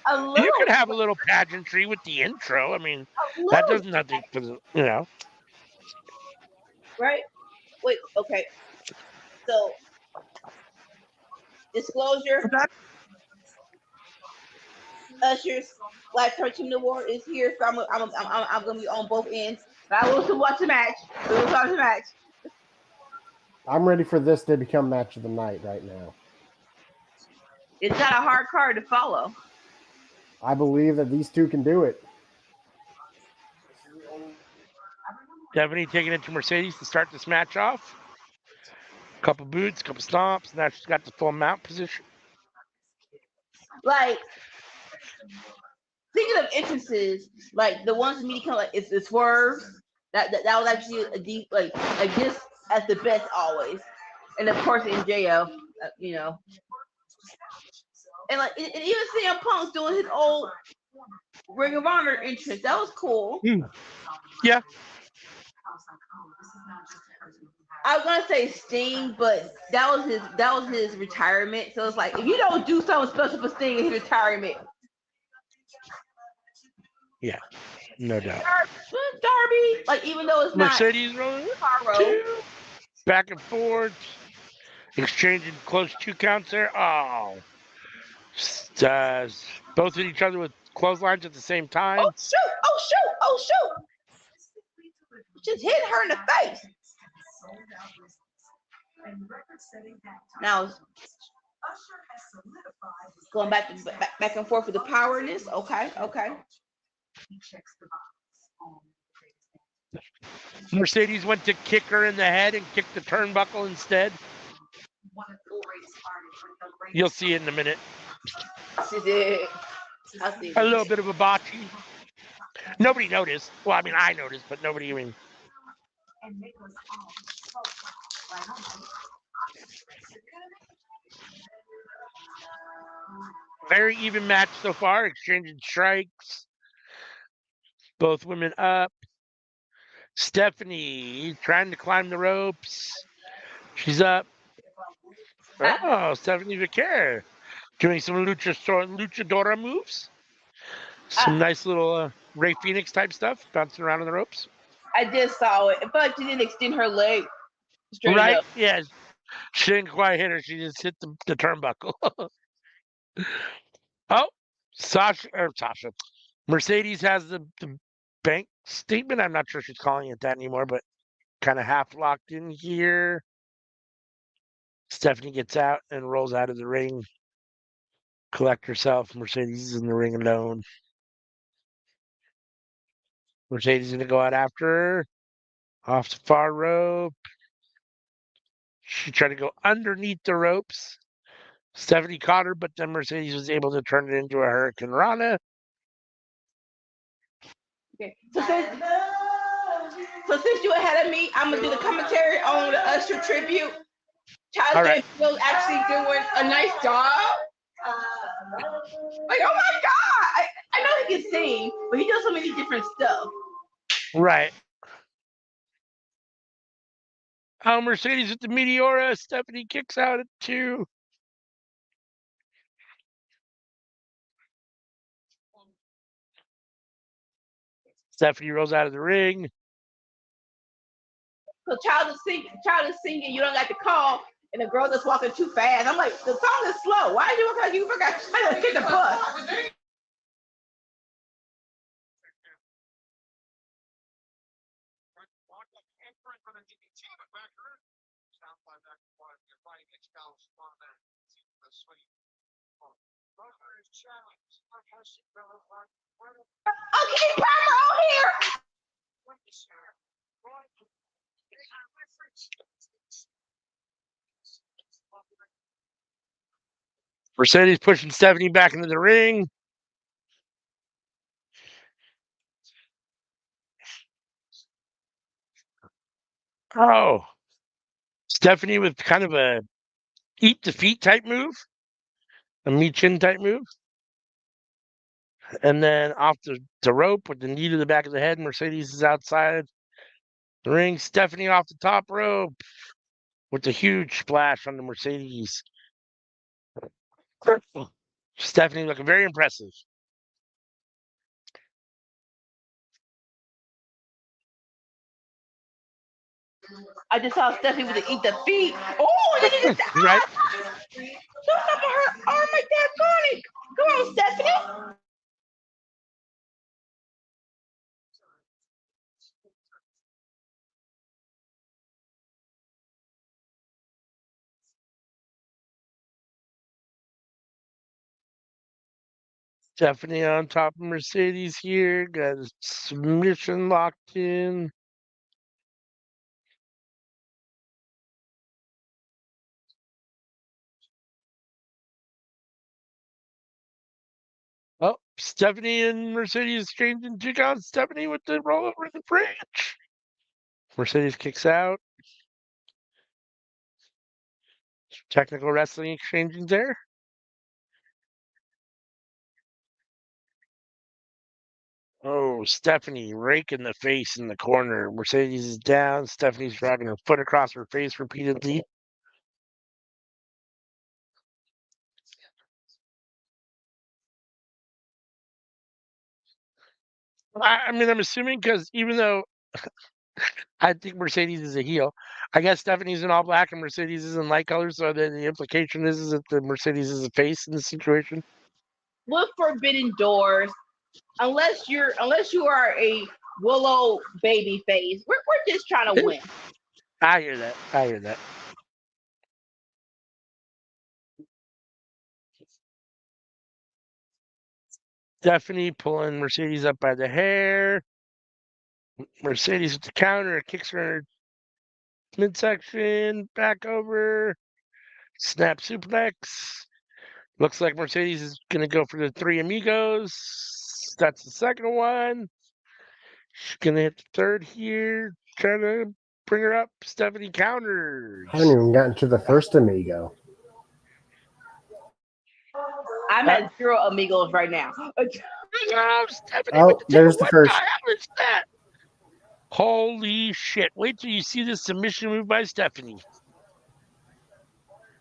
a little. You could have a little pageantry with the intro. I mean, that does nothing for the, Right? Wait, okay. So, disclosure. Usher's Live Cartoon Award is here, so I'm gonna be on both ends. But I will still watch the match. I'm ready for this to become match of the night right now. It's not a hard card to follow. I believe that these two can do it. Stephanie taking it to Mercedes to start this match off. Couple boots, couple stomps. Now she's got the full mount position. Like, thinking of entrances, like the ones me kind of like it's Swerve. That was actually a deep like this as the best always, and of course NJO, and like and even CM Punk's doing his old Ring of Honor entrance. That was cool. Yeah. I was gonna say Sting, but that was his retirement. So it's like if you don't do something special for Sting in his retirement. Yeah. No doubt. Darby, like even though it's not Mercedes rolling Caro. two. Back and forth. Exchanging close 2 counts there. Oh. Both hit each other with clotheslines at the same time. Oh shoot! Oh shoot! Oh shoot! Just hit her in the face. Now going back and forth with the powerness. Okay. Mercedes went to kick her in the head and kicked the turnbuckle instead. You'll see it in a minute. She did. A little bit of a botchy. Nobody noticed. Well, I mean, I noticed, but nobody even. Very even match so far. Exchanging strikes. Both women up. Stephanie trying to climb the ropes. She's up. Oh, Stephanie Vicaire doing some luchadora moves. Some nice little Ray Phoenix type stuff, bouncing around on the ropes. I just saw it. I feel like she didn't extend her leg straight right? up. Yeah. She didn't quite hit her. She just hit the turnbuckle. Oh, Sasha. Mercedes has the bank statement. I'm not sure she's calling it that anymore, but kind of half locked in here. Stephanie gets out and rolls out of the ring. Collect herself. Mercedes is in the ring alone. Mercedes is going to go out after her. Off the far rope. She tried to go underneath the ropes. Stephanie caught her, but then Mercedes was able to turn it into a Hurricane Rana. Okay. So since you're ahead of me, I'm gonna do the commentary on the Usher tribute. Tyler right. was actually doing a nice job. Like, oh my God! I know he can sing, but he does so many different stuff. Right. Oh, Mercedes with the Meteora. Stephanie kicks out at 2. Stephanie rolls out of the ring. So child is singing, you don't got to call, and the girl that's walking too fast. I'm like, the song is slow. Why are you walking like you forgot to get the bus? Okay, proper on here. Mercedes pushing Stephanie back into the ring. Oh. Stephanie with kind of a eat the feet type move. A Michin type move. And then off the rope with the knee to the back of the head. Mercedes is outside the ring. Stephanie off the top rope with a huge splash on the Mercedes. Stephanie looking very impressive. I just saw Stephanie with the eat the feet. Oh, and then just right. Don't up her arm like that, funny. Come on, Stephanie. Stephanie on top of Mercedes here. Got a submission locked in. Oh, Stephanie and Mercedes changing 2 counts. Stephanie with the roll over the bridge. Mercedes kicks out. Technical wrestling exchanging there. Oh, Stephanie raking the face in the corner. Mercedes is down. Stephanie's dragging her foot across her face repeatedly. I mean, I'm assuming because even though I think Mercedes is a heel, I guess Stephanie's in all black and Mercedes is in light colors. So then the implication is that the Mercedes is a face in this situation. Look forbidden doors. Unless you are a Willow baby face, we're just trying to win. I hear that. I hear that. Stephanie pulling Mercedes up by the hair. Mercedes with the counter, kicks her in her midsection, back over, snap suplex. Looks like Mercedes is going to go for the three amigos. That's the second one. She's going to hit the third here. Trying to bring her up. Stephanie counters. Haven't even gotten to the first amigo. I'm at 0 amigos right now. Oh, Stephanie Oh, with the there's the what first. the hell is that? Holy shit. Wait till you see this submission move by Stephanie.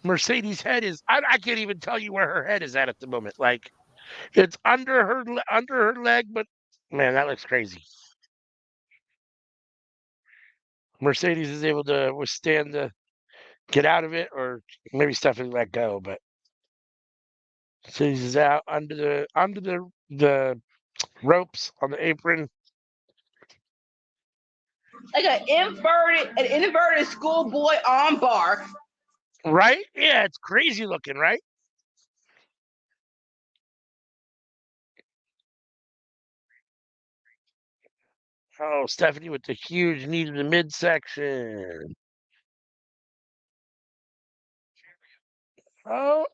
Mercedes' head is, I can't even tell you where her head is at the moment. Like, it's under her leg, but man, that looks crazy. Mercedes is able to withstand the get out of it, or maybe Stephanie let go, but Mercedes is out under the ropes on the apron. Like an inverted schoolboy arm bar. Right? Yeah, it's crazy looking, right? Oh, Stephanie with the huge knee to the midsection. Oh,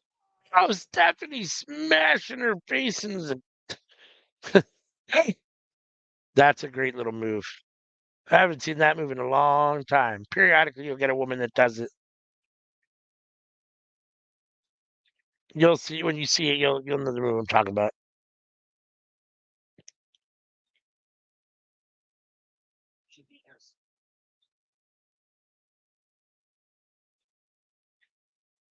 Stephanie smashing her face into the. That's a great little move. I haven't seen that move in a long time. Periodically, you'll get a woman that does it. You'll see when you see it. You'll know the move I'm talking about.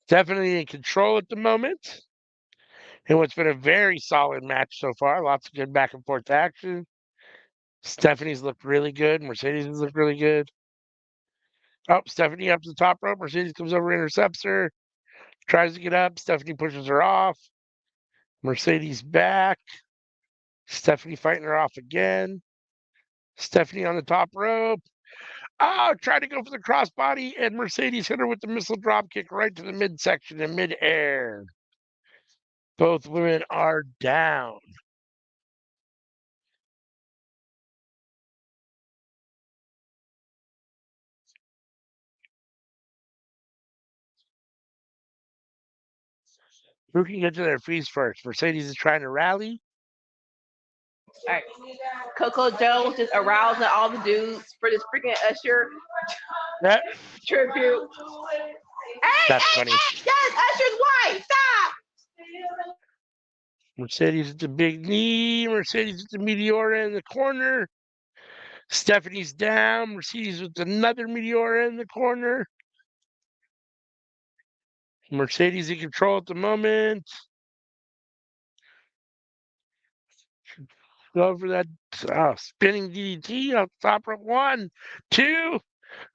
Definitely in control at the moment. And what's been a very solid match so far. Lots of good back and forth action. Stephanie's looked really good. Mercedes has looked really good. Oh, Stephanie up to the top rope. Mercedes comes over, intercepts her. Tries to get up. Stephanie pushes her off. Mercedes back. Stephanie fighting her off again. Stephanie on the top rope. Oh, tried to go for the crossbody, and Mercedes hit her with the missile drop kick right to the midsection in midair. Both women are down. Who can get to their feet first? Mercedes is trying to rally. All right. Coco Jones just arousing all the dudes for this freaking Usher tribute. That's funny. Yes, Usher's wife. Stop. Mercedes with the big knee. Mercedes with the Meteora in the corner. Stephanie's down. Mercedes with another Meteora in the corner. Mercedes in control at the moment. Go for that spinning DDT off the top rope. 1, 2.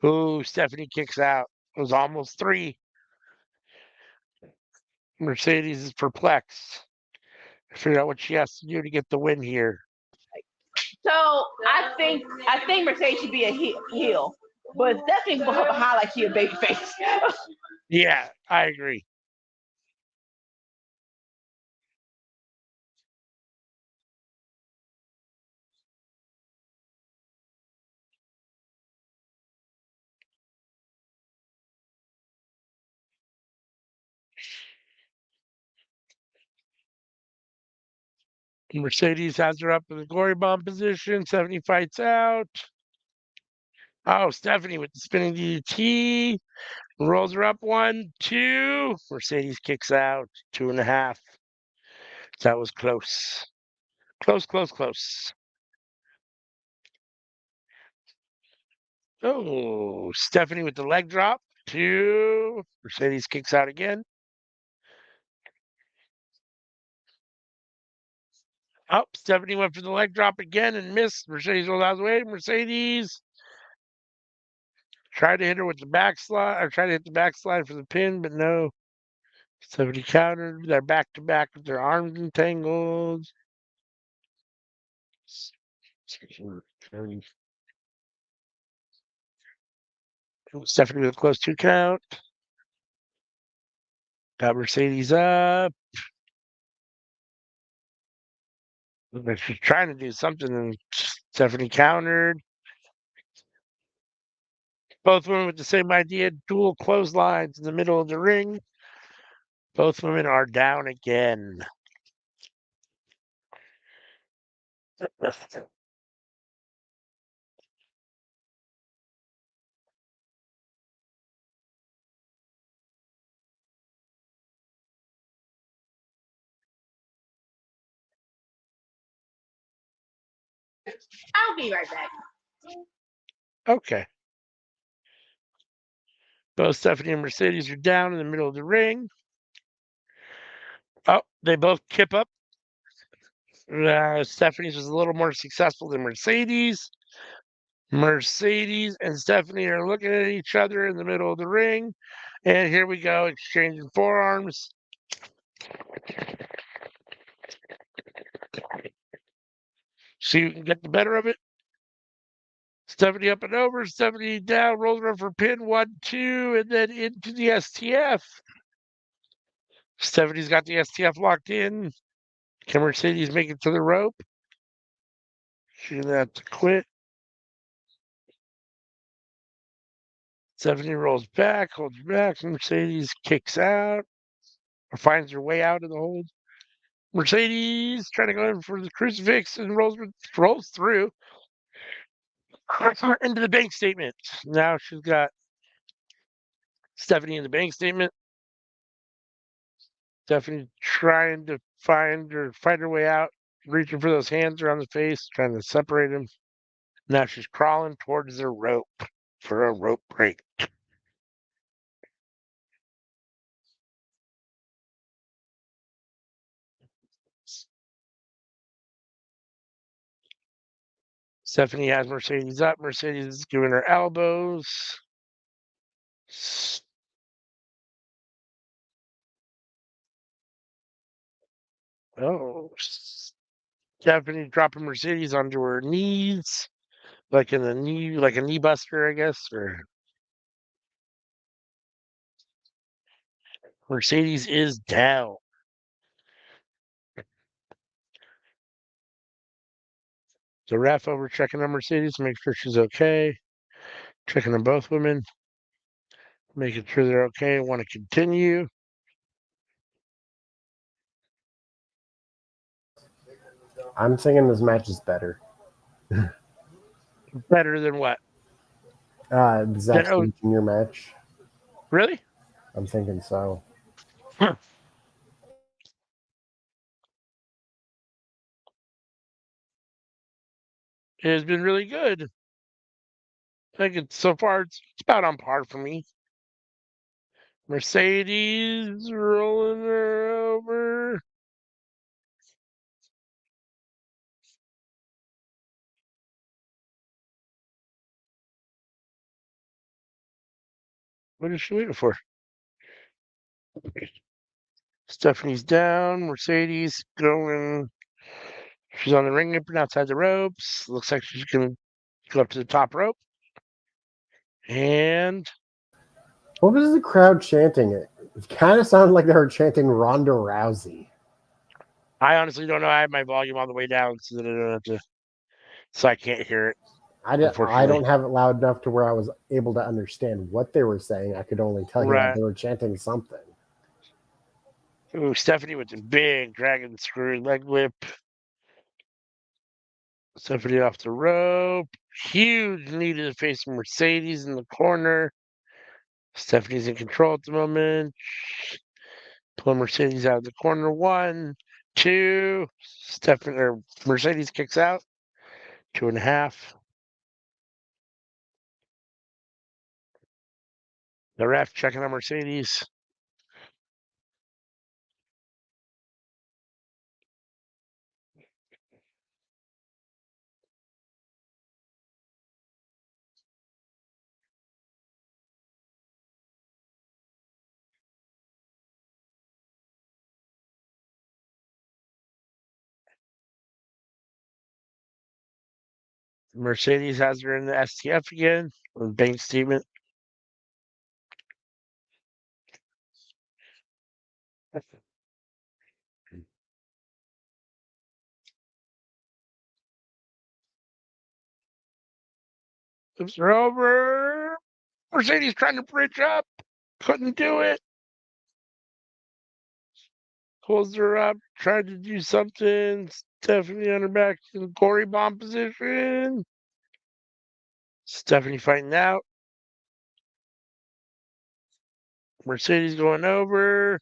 Ooh, Stephanie kicks out. It was almost 3. Mercedes is perplexed. Figure out what she has to do to get the win here. So I think Mercedes should be a heel, but Stephanie behind like she a baby face. Yeah, I agree. Mercedes has her up in the glory bomb position. Stephanie fights out. Oh, Stephanie with the spinning DDT. Rolls her up 1, 2. Mercedes kicks out 2.5. That was close. Close. Oh, Stephanie with the leg drop. 2. Mercedes kicks out again. Oh, Stephanie went for the leg drop again and missed. Mercedes rolled out of the way. Mercedes tried to hit her with the backslide, or tried to hit the backslide for the pin, but no. Stephanie countered. They're back to back with their arms entangled. Stephanie with a close 2 count. Got Mercedes up. She's trying to do something, and Stephanie countered. Both women with the same idea, dual clotheslines in the middle of the ring. Both women are down again. I'll be right back. Okay. Both Stephanie and Mercedes are down in the middle of the ring. Oh, they both kip up. Stephanie's was a little more successful than Mercedes. Mercedes and Stephanie are looking at each other in the middle of the ring. And here we go, exchanging forearms. See who can get the better of it. Stephanie up and over, Stephanie down, rolls her for pin, 1, 2, and then into the STF. Stephanie's got the STF locked in. Can Mercedes make it to the rope? She's gonna have to quit. Stephanie rolls back, holds back. Mercedes kicks out or finds her way out of the hold. Mercedes trying to go in for the crucifix and rolls through into the bank statement. Now she's got Stephanie in the bank statement. Stephanie trying to find her way out, reaching for those hands around the face, trying to separate them. Now she's crawling towards the rope for a rope break. Stephanie has Mercedes up. Mercedes is giving her elbows. Oh, Stephanie dropping Mercedes onto her knees, like a knee buster, I guess. Or Mercedes is down. The ref over checking on Mercedes to make sure she's okay. Checking on both women, making sure they're okay. Want to continue. I'm thinking this match is better. Better than what? The Zack Sabre Jr. match. Really? I'm thinking so. Huh. It has been really good. I think so far it's about on par for me. Mercedes rolling her over. What is she waiting for? Stephanie's down. Mercedes going. She's on the ring apron outside the ropes. Looks like she's going to go up to the top rope. And what was the crowd chanting? It kind of sounded like they were chanting Ronda Rousey. I honestly don't know. I have my volume all the way down so that I don't have to, so I can't hear it. I don't have it loud enough to where I was able to understand what they were saying. I could only tell you that they were chanting something. Ooh, Stephanie with the big dragon screw leg whip. Stephanie off the rope. Huge knee to the face of Mercedes in the corner. Stephanie's in control at the moment. Pull Mercedes out of the corner. 1, 2. Mercedes kicks out. 2.5. The ref checking on Mercedes. Mercedes has her in the STF again with bank statement. Flips her over. Mercedes trying to bridge up. Couldn't do it. Pulls her up. Tried to do something. Stephanie on her back in Gory bomb position. Stephanie fighting out. Mercedes going over.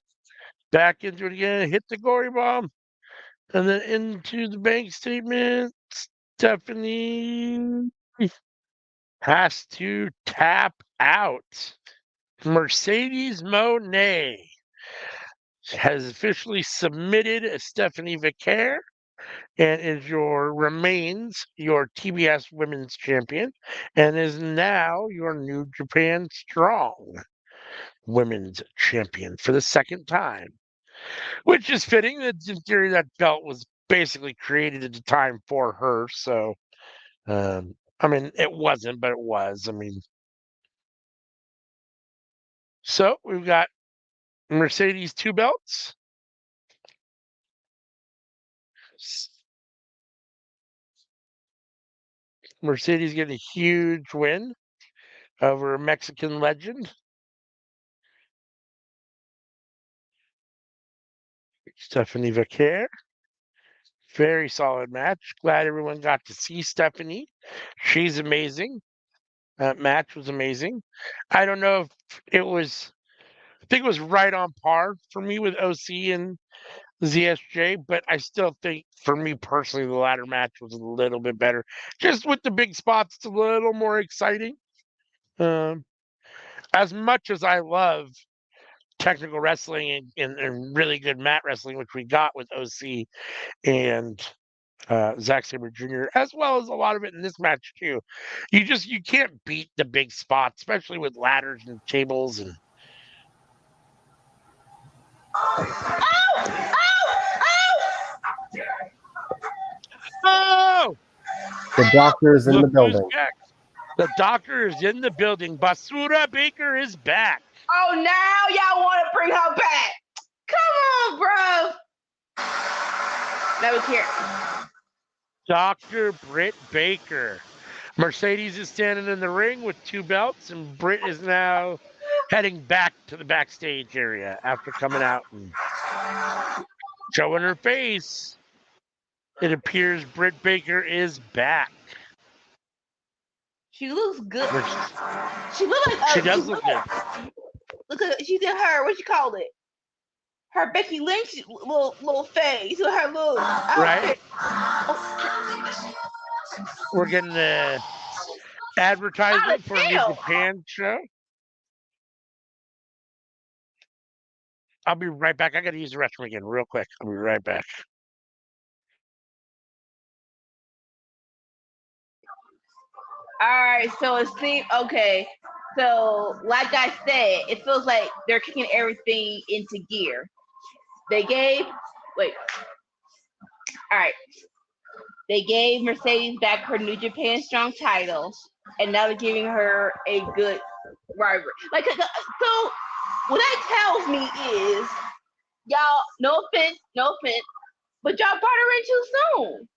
Back into it again. Hit the Gory bomb. And then into the bank statement. Stephanie has to tap out. Mercedes Mone has officially submitted Stephanie Vicaire and remains your TBS Women's Champion and is now your New Japan Strong Women's Champion for the second time, which is fitting. In theory, that belt was basically created at the time for her. So, I mean, it wasn't, but it was. I mean, so we've got Mercedes 2 belts. Mercedes getting a huge win over a Mexican legend. Stephanie Vicaire. Very solid match. Glad everyone got to see Stephanie. She's amazing. That match was amazing. I don't know if it was, I think it was right on par for me with OC and ZSJ, but I still think for me personally, the latter match was a little bit better. Just with the big spots, it's a little more exciting. As much as I love technical wrestling and really good mat wrestling, which we got with OC and Zack Sabre Jr., as well as a lot of it in this match too. You can't beat the big spots, especially with ladders and tables and. Oh! The doctor is in Look the building. who's back. The doctor is in the building. Basura Baker is back. Oh, now y'all want to bring her back? Come on, bro. That was here. Dr. Britt Baker. Mercedes is standing in the ring with 2 belts, and Britt is now heading back to the backstage area after coming out and showing her face. It appears Britt Baker is back. She looks good. She looks like she does look good. Look at she's in her what you call it? Her Becky Lynch little face with her little right. We're getting the advertisement for a New Japan show. I'll be right back. I got to use the restroom again real quick. I'll be right back. All right, so it seems okay. So, like I said, it feels like they're kicking everything into gear. They gave All right. They gave Mercedes back her New Japan Strong title, and now they're giving her a good rivalry. Like, so what that tells me is, y'all, no offense, but y'all brought her in too soon.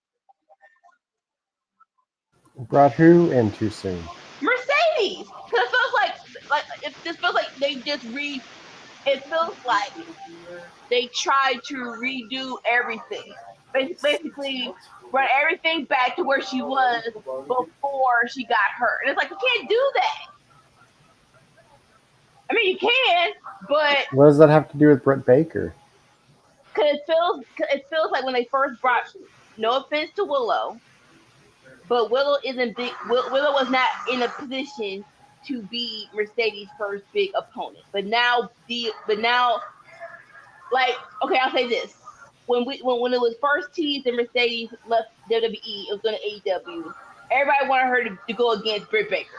Brought who in too soon? Mercedes. Because it feels like they just it feels like they tried to redo everything. Basically run everything back to where she was before she got hurt. And it's like, you can't do that. I mean, you can, but what does that have to do with Britt Baker? Because it feels like when they first brought, no offense to Willow, but Willow isn't big. Willow was not in a position to be Mercedes' first big opponent. But now, like, okay, I'll say this: when it was first teased and Mercedes left WWE, it was going to AEW. Everybody wanted her to go against Britt Baker.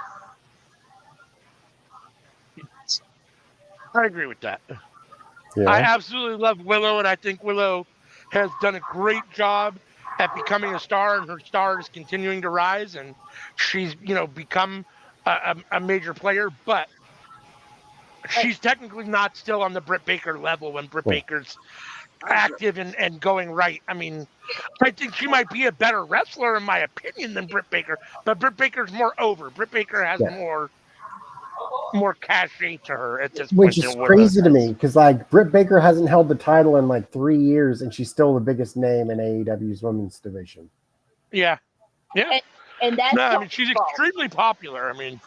I agree with that. Yeah. I absolutely love Willow, and I think Willow has done a great job at becoming a star, and her star is continuing to rise, and she's become a major player, but she's technically not still on the Britt Baker level when Britt Baker's active and going right. I mean, I think she might be a better wrestler in my opinion than Britt Baker, but Britt Baker's more over. Britt Baker has more cachet to her at this point. Which is crazy to me because like Britt Baker hasn't held the title in like 3 years, and she's still the biggest name in AEW's women's division. Yeah. And that's I mean, she's extremely popular. I mean,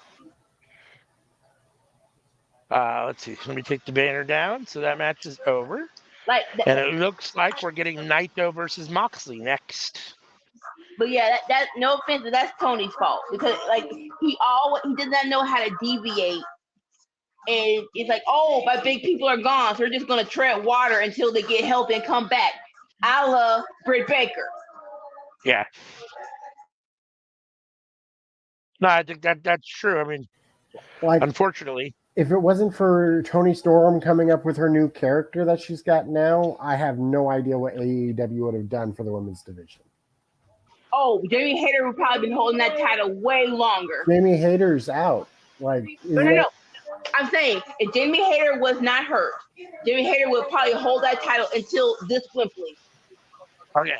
let's see. Let me take the banner down. So that match is over. And it looks like we're getting Naito versus Moxley next. But yeah, that no offense, that's Tony's fault because like he did not know how to deviate, and it's like, oh, my big people are gone, so we're just gonna tread water until they get help and come back. I love Britt Baker. Yeah. No, I think that's true. I mean, like, unfortunately, if it wasn't for Toni Storm coming up with her new character that she's got now, I have no idea what AEW would have done for the women's division. Oh, Jamie Hayter would probably been holding that title way longer. Jamie Hayter's out. Like no. I'm saying if Jamie Hayter was not hurt, Jamie Hayter would probably hold that title until this Wembley. Okay.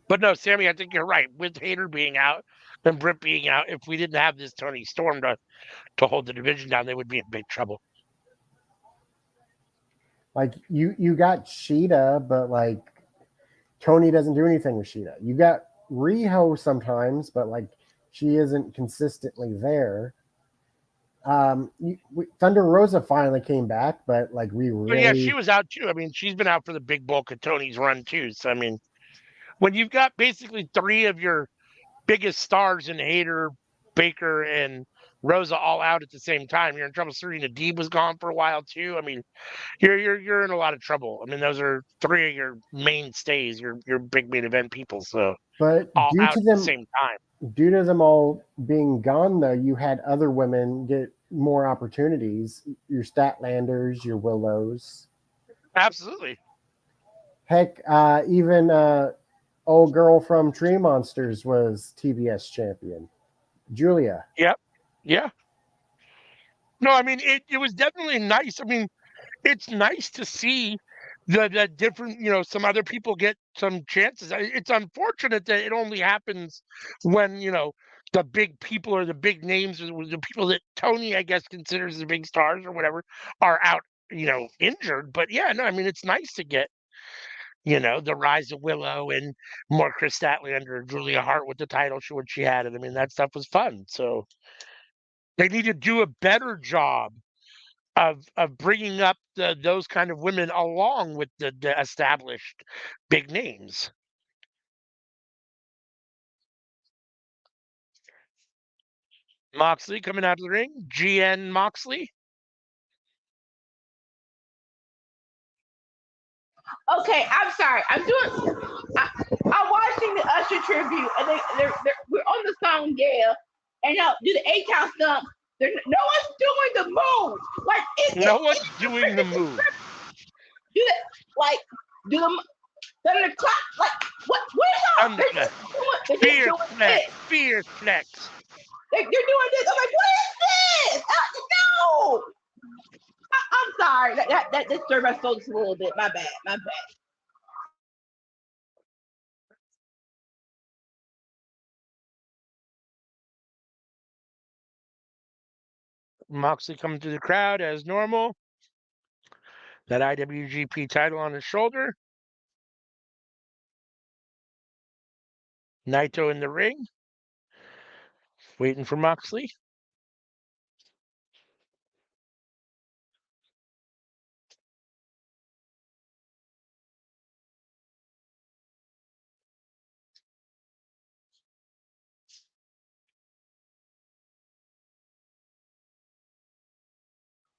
But no, Sammy, I think you're right. With Hayter being out and Britt being out, if we didn't have this Toni Storm to hold the division down, they would be in big trouble. Like you got Sheeta, but like Tony doesn't do anything with Sheeta. You got Riho sometimes, but like she isn't consistently there. Thunder Rosa finally came back, but like yeah, she was out too. I mean, she's been out for the big bulk of Tony's run too. So I mean, when you've got basically 3 of your biggest stars in Hayter, Baker, and Rosa all out at the same time, you're in trouble. Serena Deeb was gone for a while too. I mean, you're in a lot of trouble. I mean, those are 3 of your mainstays, your big main event people. So, but all due out to at them, the same time. Due to them all being gone, though, you had other women get more opportunities. Your Statlanders, your Willows. Absolutely. Heck, even old girl from Tree Monsters was TBS champion. Julia. Yep. Yeah. No, I mean, it was definitely nice. I mean, it's nice to see that different, some other people get some chances. It's unfortunate that it only happens when, the big people or the big names or the people that Tony, I guess, considers the big stars or whatever are out, injured. But yeah, no, I mean, it's nice to get, the rise of Willow and more Chris Statlander, Julia Hart with the title when she had it. I mean, that stuff was fun. So they need to do a better job of bringing up those kind of women along with the established big names. Moxley coming out of the ring. GN Moxley. Okay, I'm sorry. I'm watching the Usher tribute, and we're on the song "Yeah," and now do the 8-count stump. No one's doing the move. Like no one's doing the move. Do that. Like do the clock. Like what? Fear flex. They're doing this. I'm like, what is this? No. I'm sorry. That disturbed my folks a little bit. My bad. Moxley coming through the crowd as normal. That IWGP title on his shoulder. Naito in the ring. Waiting for Moxley.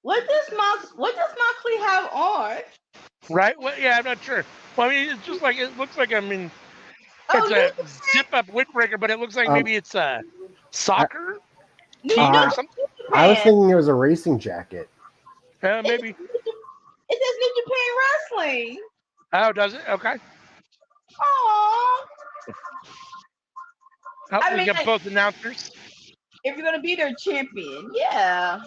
What does Moxley have on? Right? Well, yeah, I'm not sure. Well, I mean, it's just like it looks like. I mean, it's a zip-up windbreaker, but it looks like maybe it's a soccer team or something. I was thinking it was a racing jacket. Maybe. It says New Japan Wrestling. Oh, does it? Okay. Oh, I We mean, got like, both announcers. if you're gonna be their champion, yeah.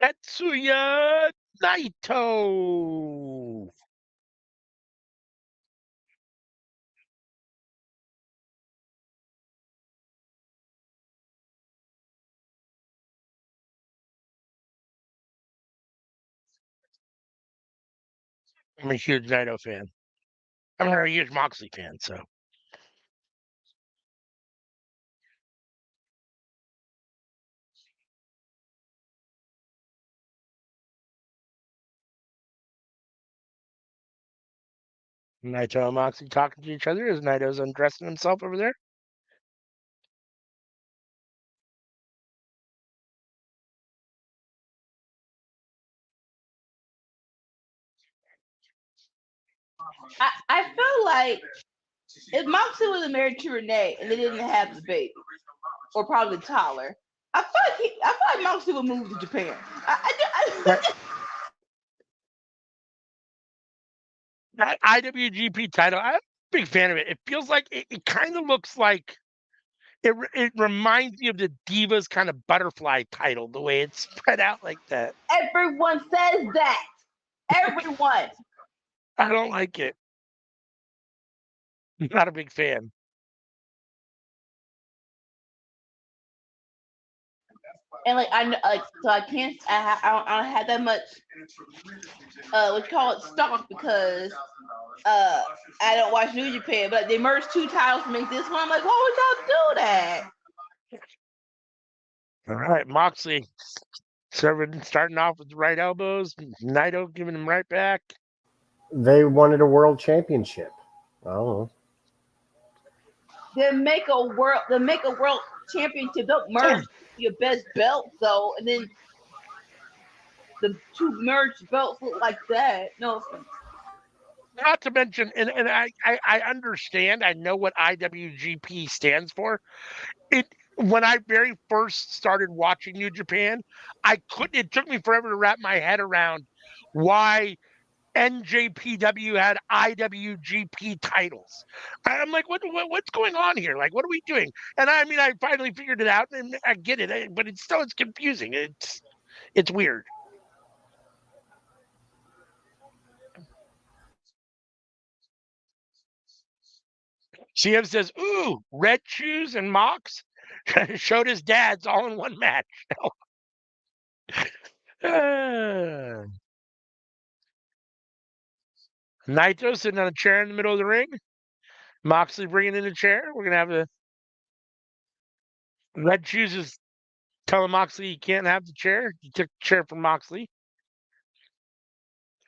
Tetsuya Naito. I'm a huge Naito fan. I'm a huge Moxley fan, so. Naito and Moxley talking to each other as Naito's undressing himself over there. I feel like if Moxley was married to Renee and they didn't have the baby, or probably Tyler, I feel like Moxley would move to Japan. That IWGP title, I'm a big fan of it. It feels like it kind of looks like it reminds me of the Divas kind of butterfly title, the way it's spread out like that. Everyone says that. Everyone. I don't like it. Not a big fan. And like I know, like so I can't. I don't have that much. What you call it, stock, because I don't watch New Japan. But they merged two titles to make this one. I'm like, why would y'all do that? All right, Moxley starting off with the right elbows. Naito giving him right back. They wanted a world championship. Oh. They make a world championship. Don't merge your best belt though, and then the two merged belts look like that. No offense. Not to mention, and I understand. I know what IWGP stands for. When I very first started watching New Japan, it took me forever to wrap my head around why NJPW had IWGP titles. I'm like, what's going on here? Like, what are we doing? And I mean, I finally figured it out, and I get it, but it's confusing. It's weird. CM says, "Ooh, Red Shoes and Mox showed his dads all in one match." Naito sitting on a chair in the middle of the ring. Moxley bringing in a chair. We're gonna have the Red Shoes is telling Moxley he can't have the chair. He took the chair from Moxley.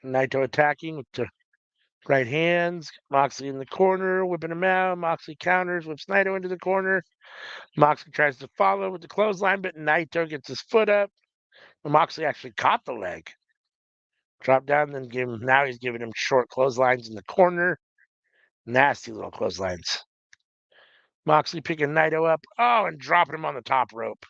Naito attacking with the right hands. Moxley in the corner, whipping him out. Moxley counters, whips Naito into the corner. Moxley tries to follow with the clothesline, but Naito gets his foot up. Moxley actually caught the leg. Drop down, then now he's giving him short clotheslines in the corner. Nasty little clotheslines. Moxley picking Naito up. Oh, and dropping him on the top rope.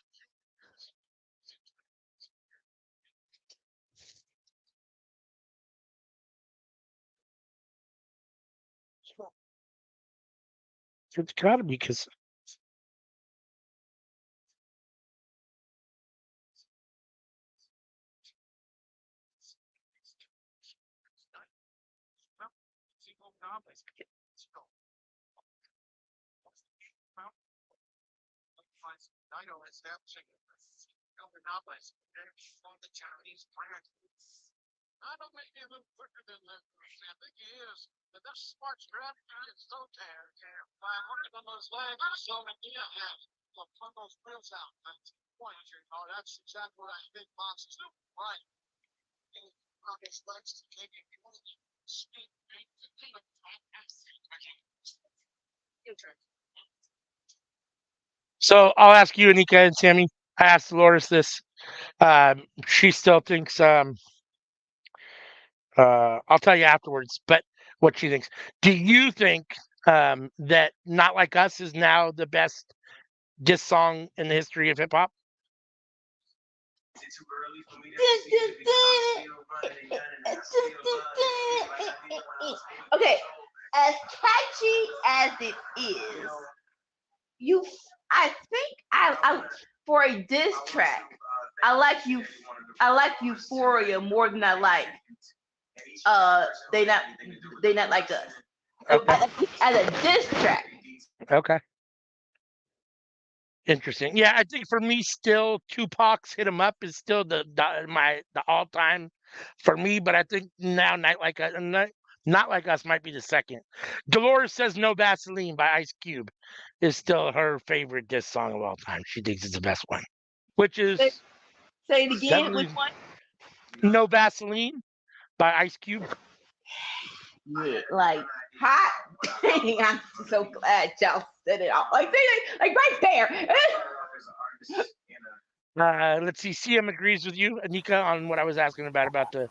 It's got to be because Naito establishing Eldernopolis on the Chinese brand. Naito may be a little quicker than I think he is, but that's smart strategy. It's so tired. By looking on those legs, he's showing an idea to put those wheels out. That's the point. That's exactly what I think Mox is doing. Right. On his legs to take it. Speed. So I'll ask you, Anika and Sammy. I asked Dolores this. She still thinks. I'll tell you afterwards, but what she thinks. Do you think that Not Like Us is now the best diss song in the history of hip hop? Okay, as catchy as it is, I think I for a diss track, I like Euphoria more than I like they not like us. Okay. As a diss track. Okay. Interesting. Yeah, I think for me, still Tupac's "Hit 'Em Up" is still the all time for me. But I think now Not Like Us might be the second. Dolores says "No Vaseline" by Ice Cube is still her favorite diss song of all time. She thinks it's the best one, which is say it again. Which one? "No Vaseline" by Ice Cube. Yeah, like hot. Dang, I'm so glad y'all said it all. Like right there. Let's see. CM agrees with you, Anika, on what I was asking about the.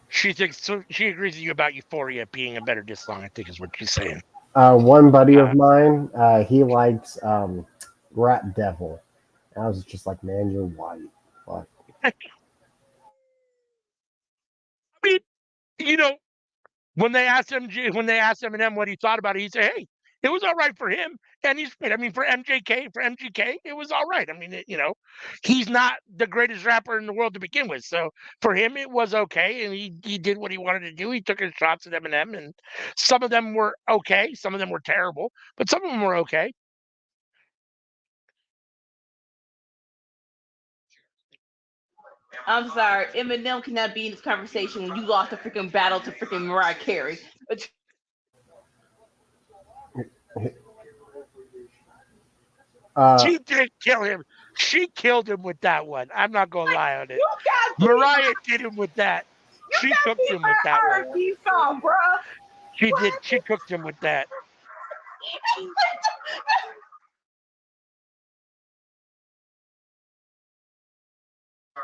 She agrees with you about Euphoria being a better diss song. I think is what she's saying. One buddy of mine, he likes Rat Devil. And I was just like, man, you're white. Fuck. I mean, you know, when they asked Eminem what he thought about it, he said, "Hey, it was all right for him." And he's great. I mean, for MGK, it was all right. I mean, he's not the greatest rapper in the world to begin with. So for him, it was okay. And he did what he wanted to do. He took his shots at Eminem. And some of them were okay. Some of them were terrible. But some of them were okay. I'm sorry. Eminem cannot be in this conversation when you lost a freaking battle to freaking Mariah Carey. She did kill him. She killed him with that one. I'm not gonna lie on it. Mariah did him with that. She cooked him with that one. Song, bro. She did. She cooked him with that.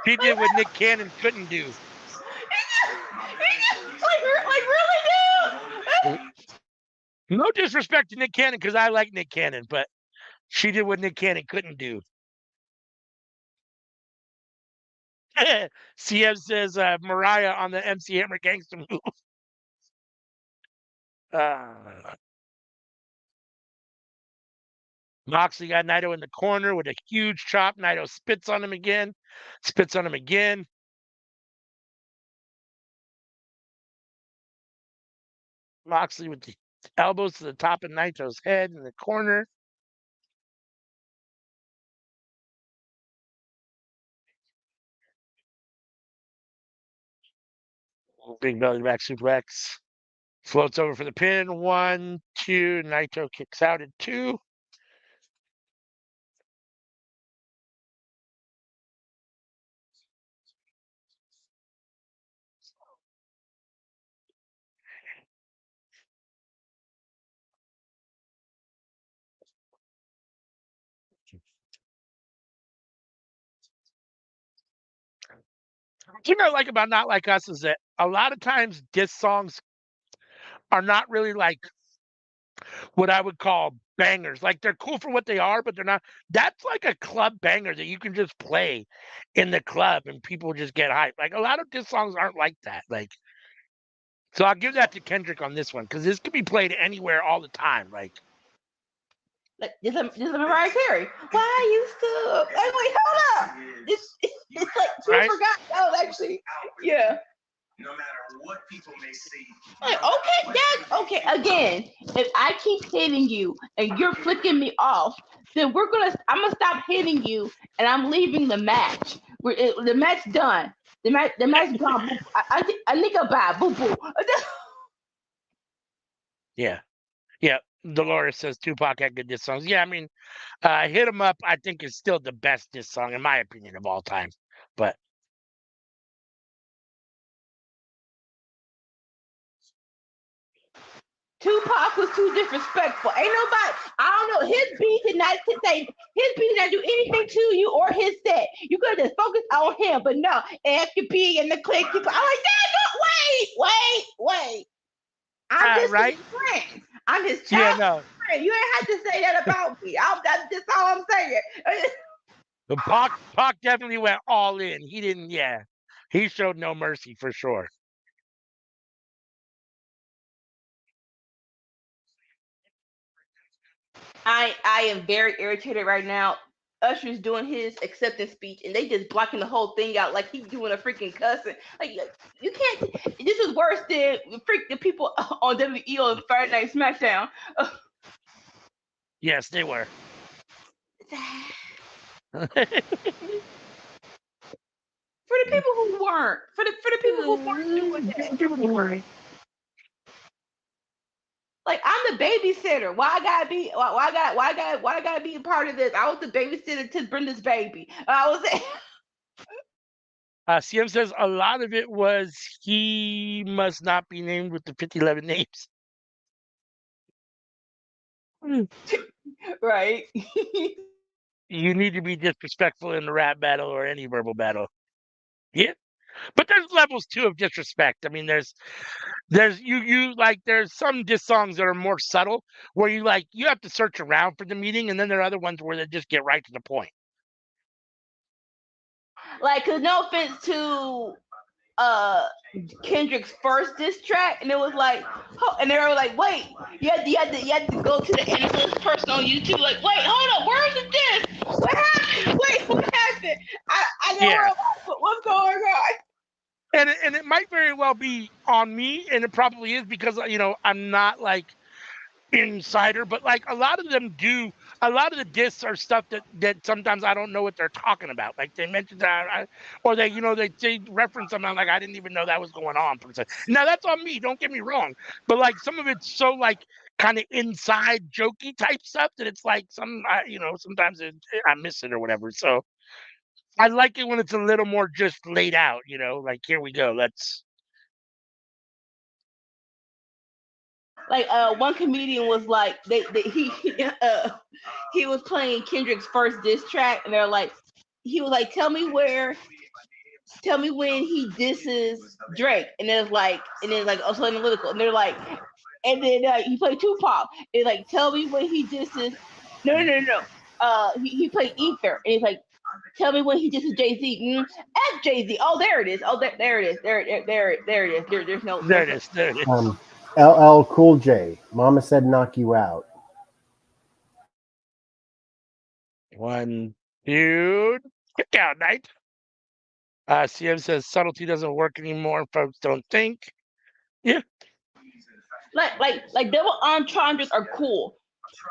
He did what Nick Cannon couldn't do. Like really, dude? No disrespect to Nick Cannon, because I like Nick Cannon, but she did what Nick Cannon couldn't do. CM says Mariah on the MC Hammer Gangsta move. Moxley got Naito in the corner with a huge chop. Naito spits on him again. Moxley with the elbows to the top of Naito's head in the corner. Big belly back suplex. Floats over for the pin. 1, 2. Naito kicks out at 2. The thing I like about Not Like Us is that a lot of times diss songs are not really like what I would call bangers. Like they're cool for what they are, but they're not. That's like a club banger that you can just play in the club and people just get hyped. Like a lot of diss songs aren't like that. Like, so I'll give that to Kendrick on this one because this could be played anywhere all the time. Like this is Mariah Carey. Why you still? Like, wait, hold up. It's like she forgot. Oh, actually, yeah. No matter what people may say. Okay. Again, if I keep hitting you and you're flicking me off, then I'm gonna stop hitting you and I'm leaving the match. The match done. The match gone. I think about boo boo. Yeah. Dolores says Tupac had good diss songs. Yeah, I mean, "Hit 'Em Up" I think is still the best diss song in my opinion of all time. But Tupac was too disrespectful. Ain't nobody. I don't know. His beat did not do anything to you or his set. You could just focus on him, but no. FQP and the click. I'm like, wait. I'm just his friend. I'm his child friend. You ain't had to say that about me. That's just all I'm saying. But Pac definitely went all in. He didn't. Yeah, he showed no mercy for sure. I am very irritated right now. Usher's doing his acceptance speech, and they just blocking the whole thing out like he's doing a freaking cussing. Like you can't. This is worse than the people on WWE on Friday Night SmackDown. Yes, they were. For the people who weren't, for the people who weren't doing that. Like I'm the babysitter. Why I gotta be a part of this? I was the babysitter to Brenda's baby. I was. CM says a lot of it was he must not be named with the 5011 names. Right. You need to be disrespectful in the rap battle or any verbal battle. Yeah. But there's levels too of disrespect. I mean, there's some diss songs that are more subtle where you have to search around for the meaning, and then there are other ones where they just get right to the point. Like, cause no offense to Kendrick's first diss track, and it was like, and they were like, wait, you had to go to the end of this person on YouTube, like, wait, hold up, where's the diss? What happened? Wait, what happened? I don't know what's going on. And it might very well be on me, and it probably is because I'm not like insider, but like a lot of them do. A lot of the discs are stuff that sometimes I don't know what they're talking about. Like they mentioned that, or they reference something. I'm like, I didn't even know that was going on. Now that's on me. Don't get me wrong, but like some of it's so like kind of inside jokey type stuff that it's like sometimes I miss it or whatever. So I like it when it's a little more just laid out. Like here we go. Let's. Like one comedian was like he was playing Kendrick's first diss track, and he was like, tell me when he disses Drake, and then also analytical, and they're like, and then he played Tupac, and like, tell me when he disses no he played Ether, and he's like, tell me when he disses Jay-Z. F Jay-Z. Oh, there it is. Oh, there it is. There it is. There's no. There it is. LL Cool J. Mama said knock you out. One, dude. Kick out night. CM says subtlety doesn't work anymore. Folks don't think. Yeah. Like double entendres are cool.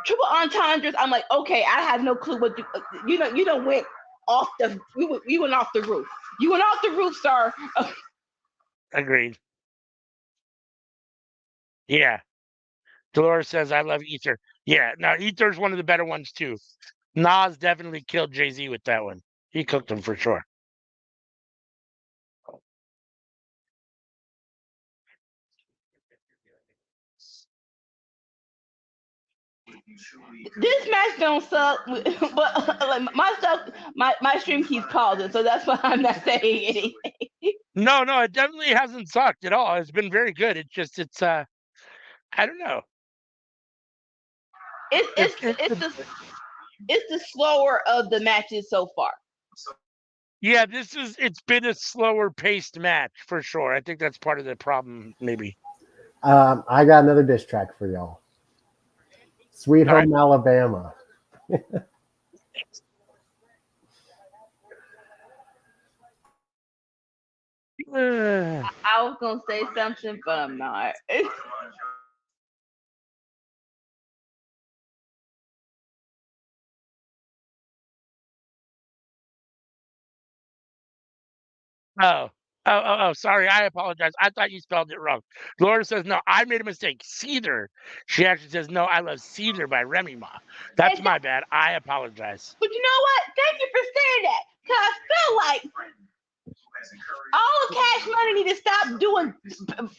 Triple entendres, I'm like, okay, I have no clue what you don't went off the you went off the roof. You went off the roof, sir. Agreed. Yeah. Dolores says, I love Ether. Yeah, now Ether's one of the better ones, too. Nas definitely killed Jay-Z with that one. He cooked him for sure. This match don't suck, but like my stream keeps pausing, so that's why I'm not saying anything. No, it definitely hasn't sucked at all. It's been very good. It's I don't know. It's the slower of the matches so far. Yeah, it's been a slower paced match for sure. I think that's part of the problem, maybe. I got another diss track for y'all. Sweet Home Alabama. I was gonna say something, but I'm not. Oh, sorry. I apologize. I thought you spelled it wrong. Laura says, no, I made a mistake. Cedar. She actually says, no, I love Cedar by Remy Ma. That's my bad. I apologize. But you know what? Thank you for saying that. Because I feel like all of Cash Money need to stop doing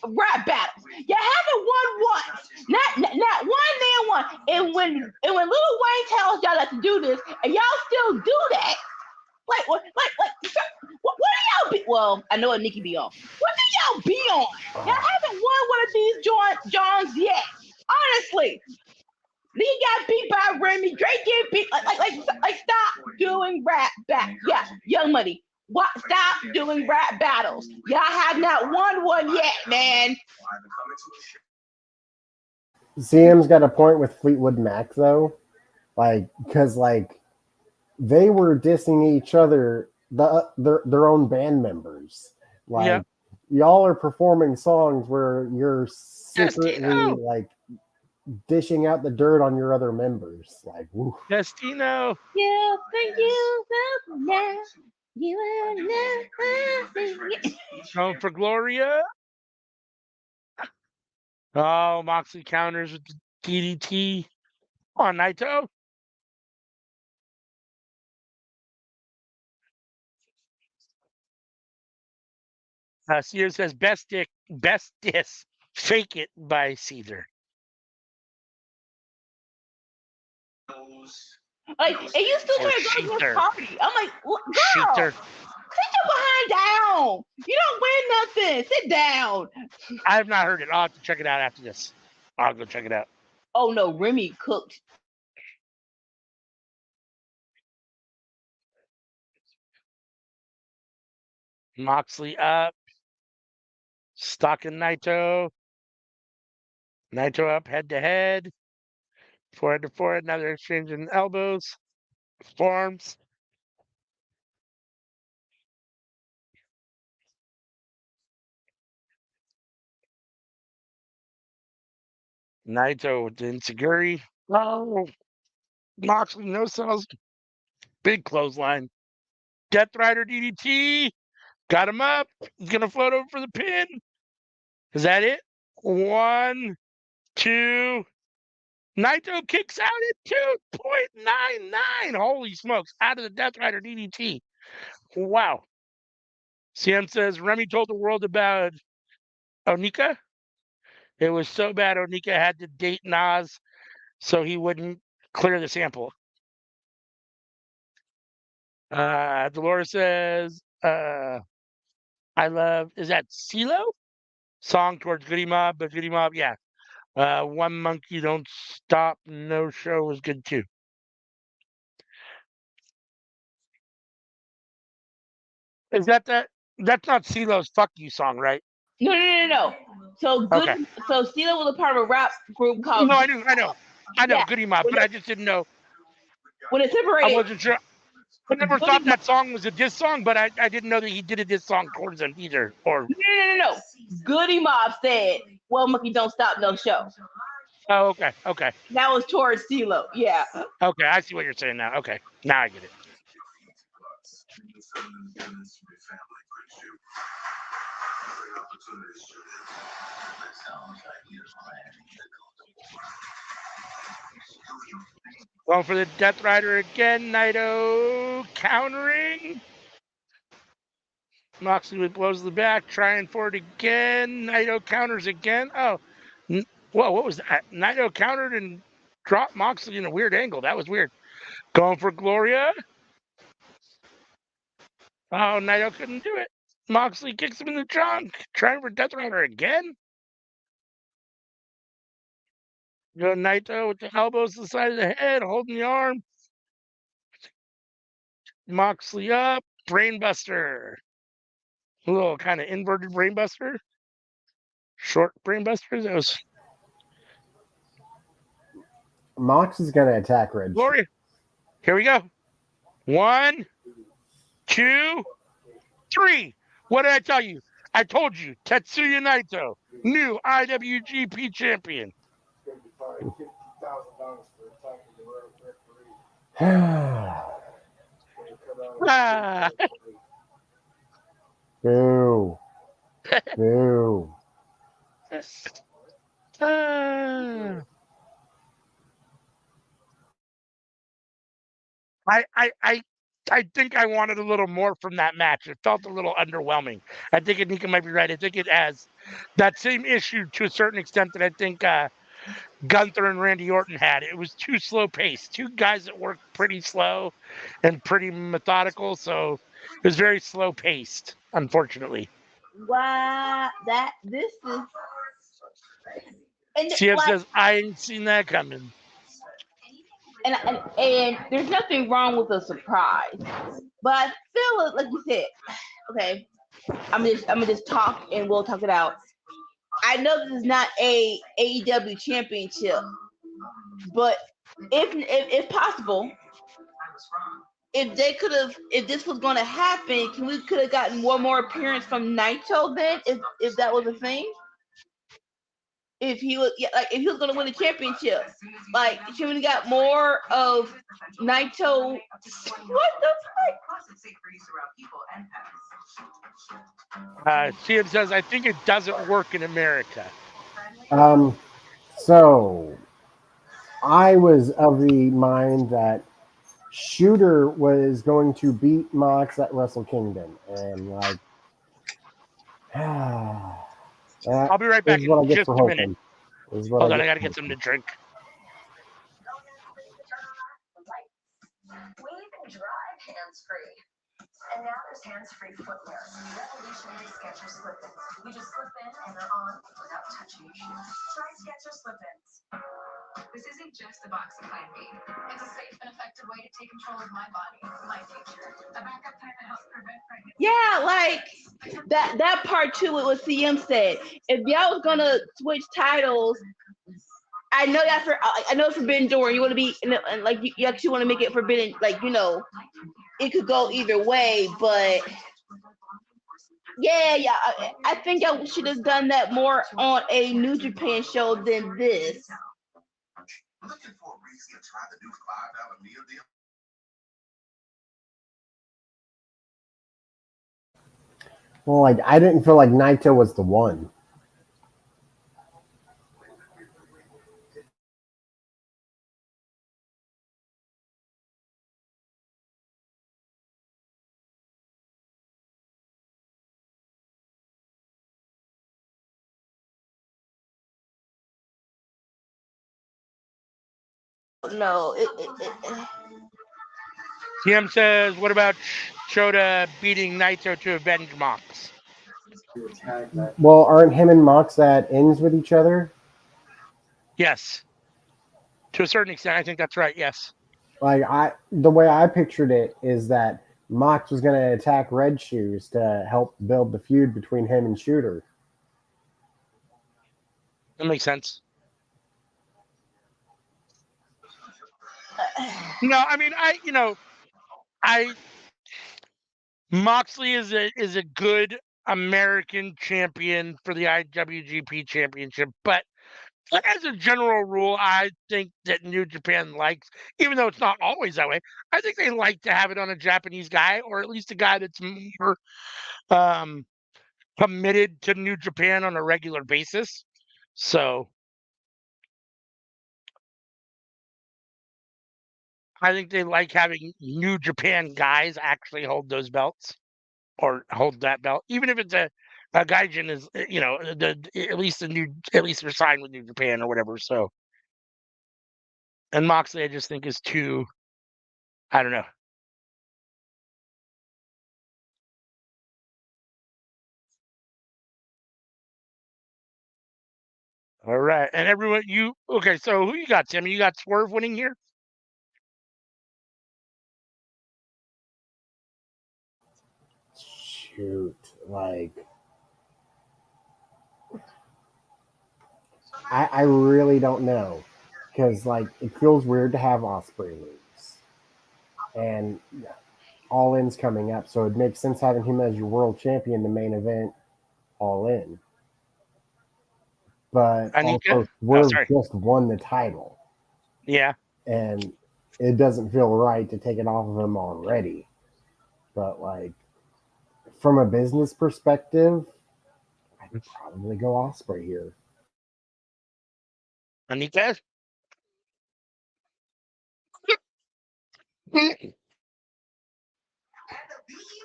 rap battles. You haven't won once. Not one man won. And when Lil Wayne tells y'all that to do this, and y'all still do that, what do y'all be? Well, I know what Nikki be on. What do y'all be on? Y'all haven't won one of these Johns yet. Honestly. Lee got beat by Remy. Drake get beat. Like stop doing rap back. Yeah, Young Money. What? Stop doing rap battles. Y'all have not won one yet, man. CM's got a point with Fleetwood Mac though, like because like they were dissing each other, their own band members. Like y'all are performing songs where you're secretly like dishing out the dirt on your other members. Like, woo. Destino. You think you will now. You will never. Going for Gloria. Oh, Moxley counters with the DDT on Naito. Sears says best diss, fake it by Caesar. Like, and you still trying to go to this party. I'm like, girl, Sheether. sit your behind down. You don't win nothing. Sit down. I have not heard it. I'll have to check it out after this. I'll go check it out. Oh no, Remy cooked. Moxley up. Stalking Naito. Naito up head to head. Forehead to forehead. Now they're exchanging elbows. Forearms. Naito with the Insiguri. Oh, Moxley no sells. Big clothesline. Death Rider DDT. Got him up. He's going to float over for the pin. Is that it? 1, 2. Naito kicks out at 2.99. Holy smokes. Out of the Death Rider DDT. Wow. CM says Remy told the world about Onika. It was so bad Onika had to date Nas so he wouldn't clear the sample. Dolores says, I love, is that CeeLo? Song towards Goody Mob, but Goody Mob, yeah. One Monkey Don't Stop, No Show was good too. Is that's not CeeLo's Fuck You song, right? No. So good. Okay. So CeeLo was a part of a rap group called. No, I know. Yeah. Goody Mob, but I just didn't know. When it separated. I wasn't sure. I never thought that song was a diss song, but I didn't know that he did a diss song towards them either. Or no. Goody Mob said, "Well, Monkey Don't Stop, No Show." Oh, okay. That was towards CeeLo, yeah. Okay, I see what you're saying now. Okay, now I get it. Going for the Death Rider again. Naito countering. Moxley blows the back, trying for it again. Naito counters again. Oh, whoa, what was that? Naito countered and dropped Moxley in a weird angle. That was weird. Going for Gloria. Oh, Naito couldn't do it. Moxley kicks him in the trunk. Trying for Death Rider again. Go Naito with the elbows to the side of the head, holding the arm. Moxley up. Brainbuster. A little kind of inverted brainbuster. Short brainbuster. That was. Mox is going to attack Red. Gloria. Here we go. 1, 2, 3. What did I tell you? I told you. Tetsuya Naito, new IWGP champion. Boo. Boo. I think I wanted a little more from that match. It felt a little underwhelming. I think Anika might be right. I think it has that same issue to a certain extent that I think Gunther and Randy Orton had. It was too slow paced. Two guys that worked pretty slow and pretty methodical. So it was very slow paced, unfortunately. Wow, this is. CF says, I ain't seen that coming. and there's nothing wrong with a surprise, but I feel like you said, okay, I'm gonna just talk and we'll talk it out. I know this is not a AEW championship, but if possible, if this was going to happen, we could have gotten one more appearance from Naito then, if that was a thing. If he was going to win the championship, like should we got more of Naito? What the fuck? CM says, I think it doesn't work in America. So I was of the mind that Shooter was going to beat Mox at Wrestle Kingdom, and like, I'll be right back in just a minute. Hold on, I gotta get something to drink. We even drive hands-free. And now there's hands-free footwear. Revolutionary Skechers slip-ins. You just slip in and they're on without touching your shoes. Try Skechers slip-ins. This isn't just a box of Plan B. It's a safe and effective way to take control of my body, my future. A backup plan that helps prevent pregnancy. Yeah, like that part too with what CM said. If y'all was gonna switch titles, I know I know it's Forbidden Door. You want to be and like you actually want to make it forbidden, like it could go either way. But yeah, I think I should have done that more on a New Japan show than this. Looking for a reason to try the new $5 meal deal? Well, like I didn't feel like Naito was the one. No, CM says, what about Shota beating Naito to avenge Mox? Well, aren't him and Mox at ends with each other? Yes. To a certain extent, I think that's right, yes. Like the way I pictured it is that Mox was going to attack Red Shoes to help build the feud between him and Shooter. That makes sense. No, I mean, Moxley is a good American champion for the IWGP Championship, but as a general rule, I think that New Japan likes, even though it's not always that way, I think they like to have it on a Japanese guy, or at least a guy that's more committed to New Japan on a regular basis. So I think they like having New Japan guys actually hold those belts or hold that belt, even if it's a Gaijin is, at least they're signed with New Japan or whatever. So, and Moxley, I just think is too, I don't know. All right, and everyone, okay? So who you got, Tim? You got Swerve winning here? Shoot, like I really don't know, because like it feels weird to have Osprey lose, and All In's coming up, so it makes sense having him as your world champion, the main event, All In. But also, Swerve just won the title. Yeah. And it doesn't feel right to take it off of him already. But, like, from a business perspective, I'd probably go Osprey here. Anika?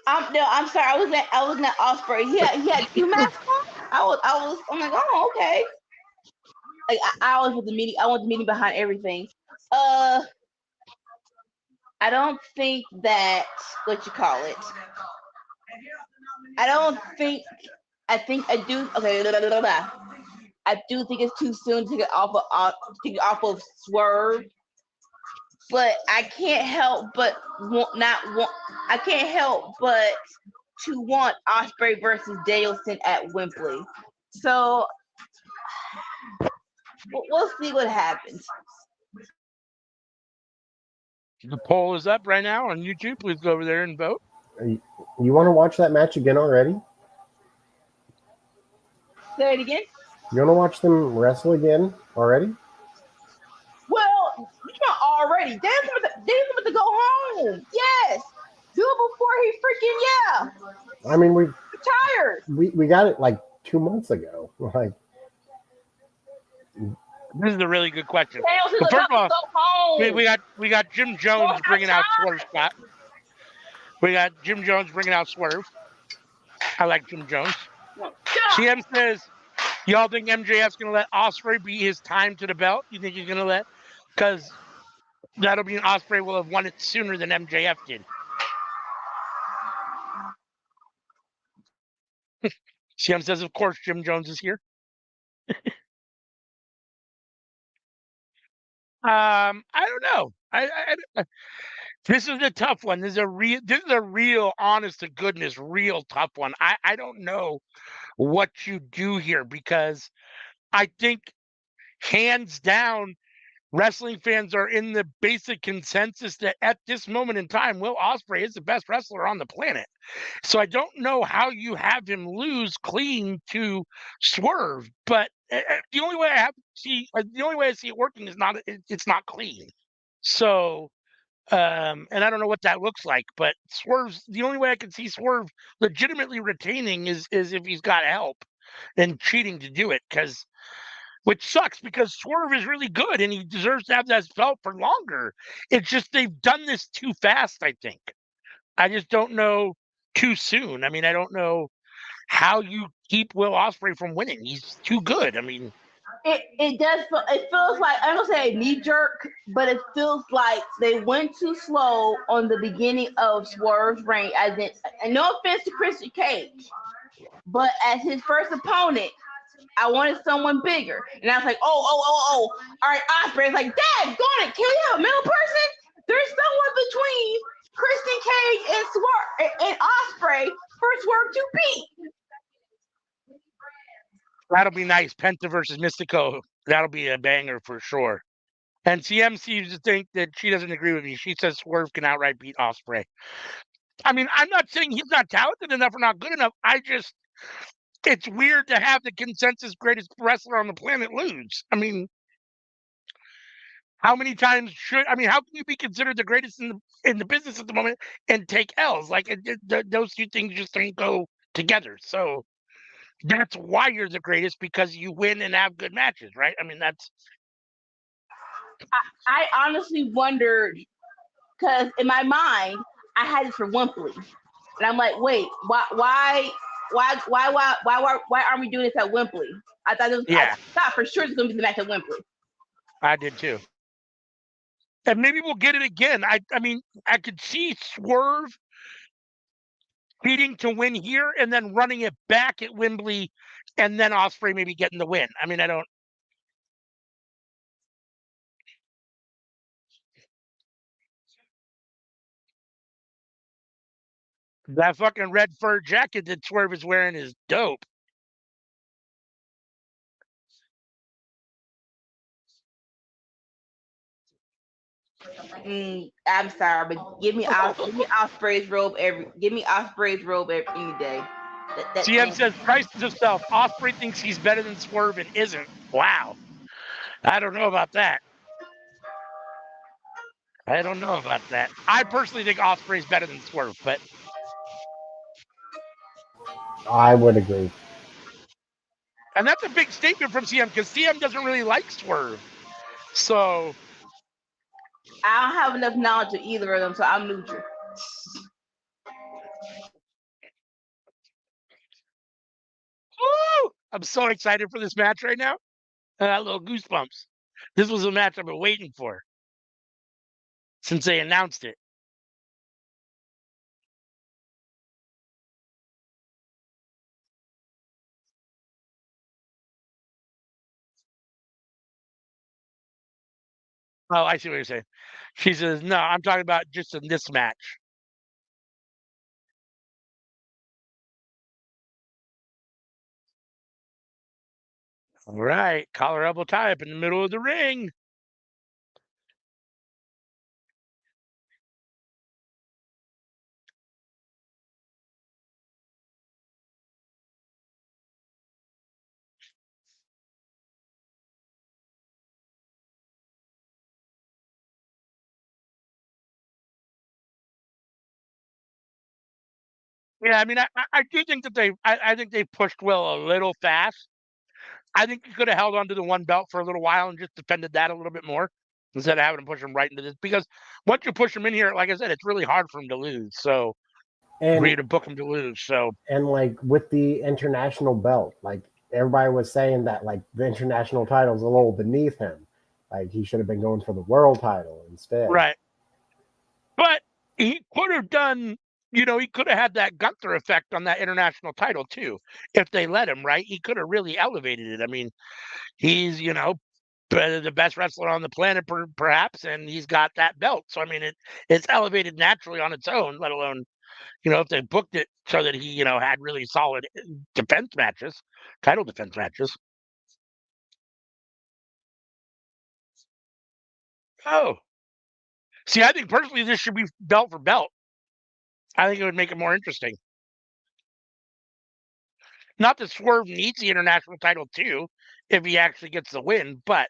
I'm sorry. I was not Osprey. He had two masks on. I'm like, oh, okay. Like I always want the meaning. I want the meaning behind everything. I don't think that what you call it. I think I do. Okay, I do think it's too soon to get off of Swerve. but I can't help but I can't help but to want Osprey versus Danielson at Wembley. So we'll see what happens. The poll is up right now on YouTube. Please go over there and vote. You want to watch that match again already? Say it again. You want to watch them wrestle again already? Well, not already. Danielson about to go home. Yes. Do it before he freaking I mean, retired. we got it like 2 months ago. Like, this is a really good question. Danielson's Well, first about of to all, go home. we got Jim Jones bringing out Swerve Scott. We got Jim Jones bringing out Swerve. I like Jim Jones. CM says, y'all think MJF's going to let Osprey beat his time to the belt? You think he's going to let? Because that'll mean Osprey will have won it sooner than MJF did. CM says, of course, Jim Jones is here. I don't know. This is a tough one. This is a real, honest to goodness, real tough one. I don't know what you do here because I think hands down, wrestling fans are in the basic consensus that at this moment in time, Will Ospreay is the best wrestler on the planet. So I don't know how you have him lose clean to Swerve, but the only way I see it working is it's not clean. So, and I don't know what that looks like, but Swerve's the only way I can see Swerve legitimately retaining is if he's got help and cheating to do it, which sucks because Swerve is really good and he deserves to have that belt for longer. It's just they've done this too fast, I think. I just don't know too soon. I mean, I don't know how you keep Will Ospreay from winning. He's too good. I mean, it does feel, it feels like, I don't say knee jerk, but it feels like they went too slow on the beginning of Swerve's reign. As in, and no offense to Christian Cage, but as his first opponent, I wanted someone bigger. And I was like, all right, Osprey. It's like, Dad, going it. Can we have a middle person? There's someone between Christian Cage and Swerve and Osprey for Swerve to beat. that'll be nice. Penta versus Mystico. That'll be a banger for sure. And CM seems to think that she doesn't agree with me. She says Swerve can outright beat Osprey. I mean, I'm not saying he's not talented enough or not good enough. It's weird to have the consensus greatest wrestler on the planet lose. I mean, how many times how can you be considered the greatest in the business at the moment and take L's? Like those two things just don't go together. So that's why you're the greatest, because you win and have good matches, right? I mean, I honestly wondered, because in my mind I had it for Wembley, and I'm like, wait, why aren't we doing this at Wembley? I thought for sure it's gonna be the match at Wembley. I did too. And maybe we'll get it again. I mean, I could see Swerve beating to win here and then running it back at Wembley and then Osprey maybe getting the win. I mean, I don't. That fucking red fur jacket that Swerve is wearing is dope. I'm sorry, but give me Osprey's robe any day. CM says price himself. Osprey thinks he's better than Swerve and isn't. Wow. I don't know about that. I personally think Osprey's better than Swerve, but I would agree. and that's a big statement from CM because CM doesn't really like Swerve. So I don't have enough knowledge of either of them, so I'm neutral. Woo! I'm so excited for this match right now. I got little goosebumps. This was a match I've been waiting for since they announced it. Oh, I see what you're saying. She says, no, I'm talking about just in this match. All right, collar elbow tie up in the middle of the ring. Yeah, I mean, I do think that I think they pushed Will a little fast. I think he could have held on to the one belt for a little while and just defended that a little bit more instead of having to push him right into this. Because once you push him in here, like I said, it's really hard for him to lose. So for you And to book him to lose. So like with the international belt, like everybody was saying that like the international title's a little beneath him. Like he should have been going for the world title instead. right, but he could have done. You know, he could have had that Gunther effect on that international title too, if they let him. Right, he could have really elevated it. I mean, he's the best wrestler on the planet, perhaps, and he's got that belt. So I mean, it's elevated naturally on its own. Let alone, if they booked it so that he, had really solid defense matches, title defense matches. Oh, see, I think personally this should be belt for belt. I think it would make it more interesting. Not that Swerve needs the international title too, if he actually gets the win, but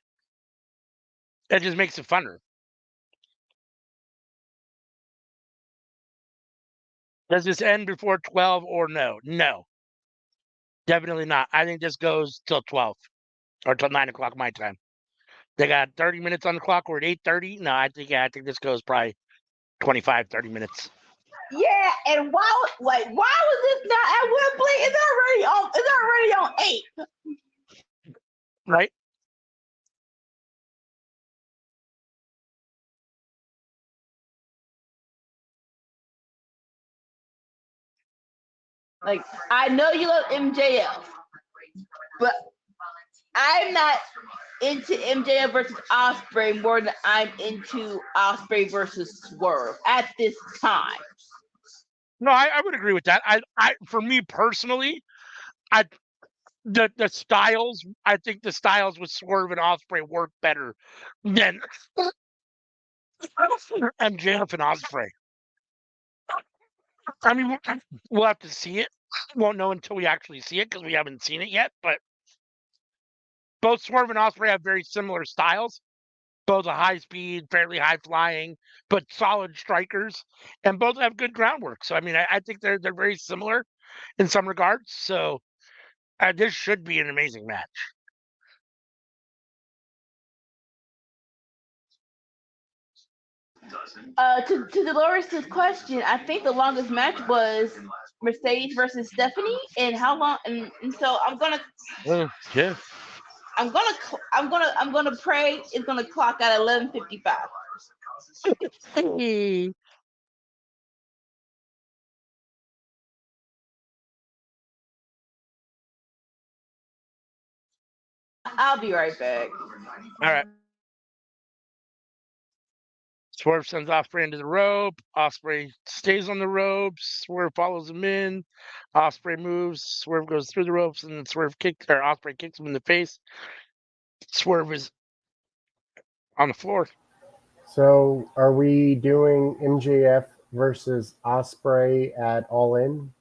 it just makes it funner. Does this end before 12 or no? No, definitely not. I think this goes till 12 or till 9 o'clock my time. They got 30 minutes on the clock. We're at 8:30. No, I think this goes probably 25, 30 minutes. Yeah, and why was this not at Wembley? It's already on 8. Right? Like, I know you love MJF, but I'm not into MJF versus Osprey more than I'm into Osprey versus Swerve at this time. No, I would agree with that. I for me personally, the styles, I think the styles with Swerve and Osprey work better than MJF and Osprey. I mean, we'll have to see it. Won't know until we actually see it because we haven't seen it yet. But both Swerve and Osprey have very similar styles. Both are high speed, fairly high flying, but solid strikers, and both have good groundwork. So I mean, I think they're very similar in some regards. So this should be an amazing match. To Dolores' question, I think the longest match was Mercedes versus Stephanie, and how long? And so I'm gonna. Yeah. I'm gonna pray it's gonna clock at 11:55. I'll be right back. All right. Swerve sends Osprey into the rope. Osprey stays on the ropes. Swerve follows him in. Osprey moves. Swerve goes through the ropes, and then Osprey kicks him in the face. Swerve is on the floor. So, are we doing MJF versus Osprey at All In?